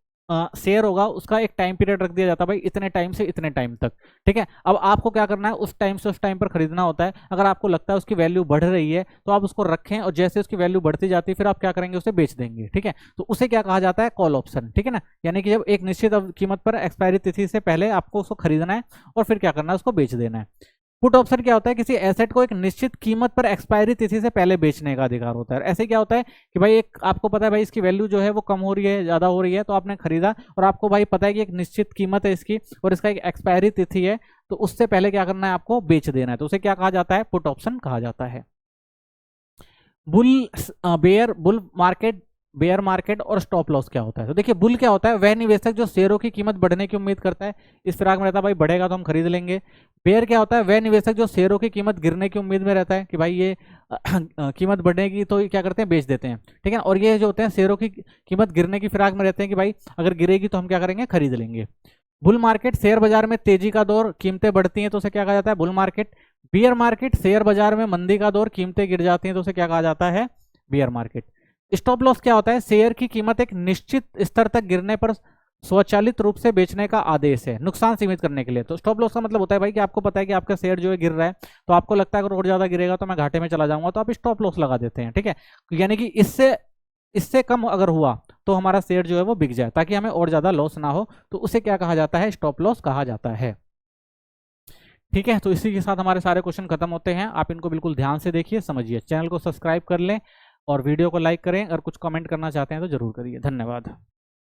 शेयर होगा उसका एक टाइम पीरियड रख दिया जाता है, भाई इतने टाइम से इतने टाइम तक। ठीक है, अब आपको क्या करना है, उस टाइम से उस टाइम पर खरीदना होता है। अगर आपको लगता है उसकी वैल्यू बढ़ रही है तो आप उसको रखें और जैसे उसकी वैल्यू बढ़ती जाती है फिर आप क्या करेंगे, उसे बेच देंगे। ठीक है, तो उसे क्या कहा जाता है? Call option. ठीक है ना, यानी कि जब एक निश्चित कीमत पर एक्सपायरी तिथि से पहले आपको उसको खरीदना है और फिर क्या करना है, उसको बेच देना है। पुट ऑप्शन क्या होता है? किसी एसेट को एक निश्चित कीमत पर एक्सपायरी तिथि से पहले बेचने का अधिकार होता है। ऐसे क्या होता है कि भाई एक आपको पता है भाई इसकी वैल्यू जो है वो कम हो रही है, ज्यादा हो रही है, तो आपने खरीदा और आपको भाई पता है कि एक निश्चित कीमत है इसकी और इसका एक एक्सपायरी तिथि है, तो उससे पहले क्या करना है, आपको बेच देना है। तो उसे क्या कहा जाता है? पुट ऑप्शन कहा जाता है। बुल मार्केट, बेयर मार्केट और स्टॉप लॉस क्या होता है? तो देखिए, बुल क्या होता है? वह निवेशक जो शेयरों की कीमत बढ़ने की उम्मीद करता है, इस फिराक में रहता है भाई बढ़ेगा तो हम खरीद लेंगे। बेयर क्या होता है? वह निवेशक जो शेयरों की कीमत गिरने की उम्मीद में रहता है कि भाई ये कीमत बढ़ेगी तो ये क्या करते हैं, बेच देते हैं। ठीक है, और ये जो होते हैं शेयरों की कीमत गिरने की फिराक में रहते हैं कि भाई अगर गिरेगी तो हम क्या करेंगे, खरीद लेंगे। बुल मार्केट, शेयर बाजार में तेजी का दौर, कीमतें बढ़ती हैं तो उसे क्या कहा जाता है? Bull market. Beer market, share बाजार में मंदी का दौर, कीमतें गिर जाती हैं तो उसे क्या कहा जाता है? Beer market. स्टॉप लॉस क्या होता है? शेयर की कीमत एक निश्चित स्तर तक गिरने पर स्वचालित रूप से बेचने का आदेश है, नुकसान सीमित करने के लिए। तो स्टॉप लॉस का मतलब होता है भाई कि आपको पता है कि आपका शेयर जो है गिर रहा है, तो आपको लगता है अगर और ज्यादा गिरेगा तो मैं घाटे में चला जाऊंगा, तो आप स्टॉप लॉस लगा देते हैं। ठीक है, यानी कि इससे इससे कम अगर हुआ तो हमारा शेयर जो है वो बिक जाए ताकि हमें और ज्यादा लॉस ना हो, तो उसे क्या कहा जाता है? स्टॉप लॉस कहा जाता है। ठीक है, तो इसी के साथ हमारे सारे क्वेश्चन खत्म होते हैं। आप इनको बिल्कुल ध्यान से देखिए, समझिए, चैनल को सब्सक्राइब कर लें और वीडियो को लाइक करें। अगर कुछ कमेंट करना चाहते हैं तो जरूर करिए। धन्यवाद।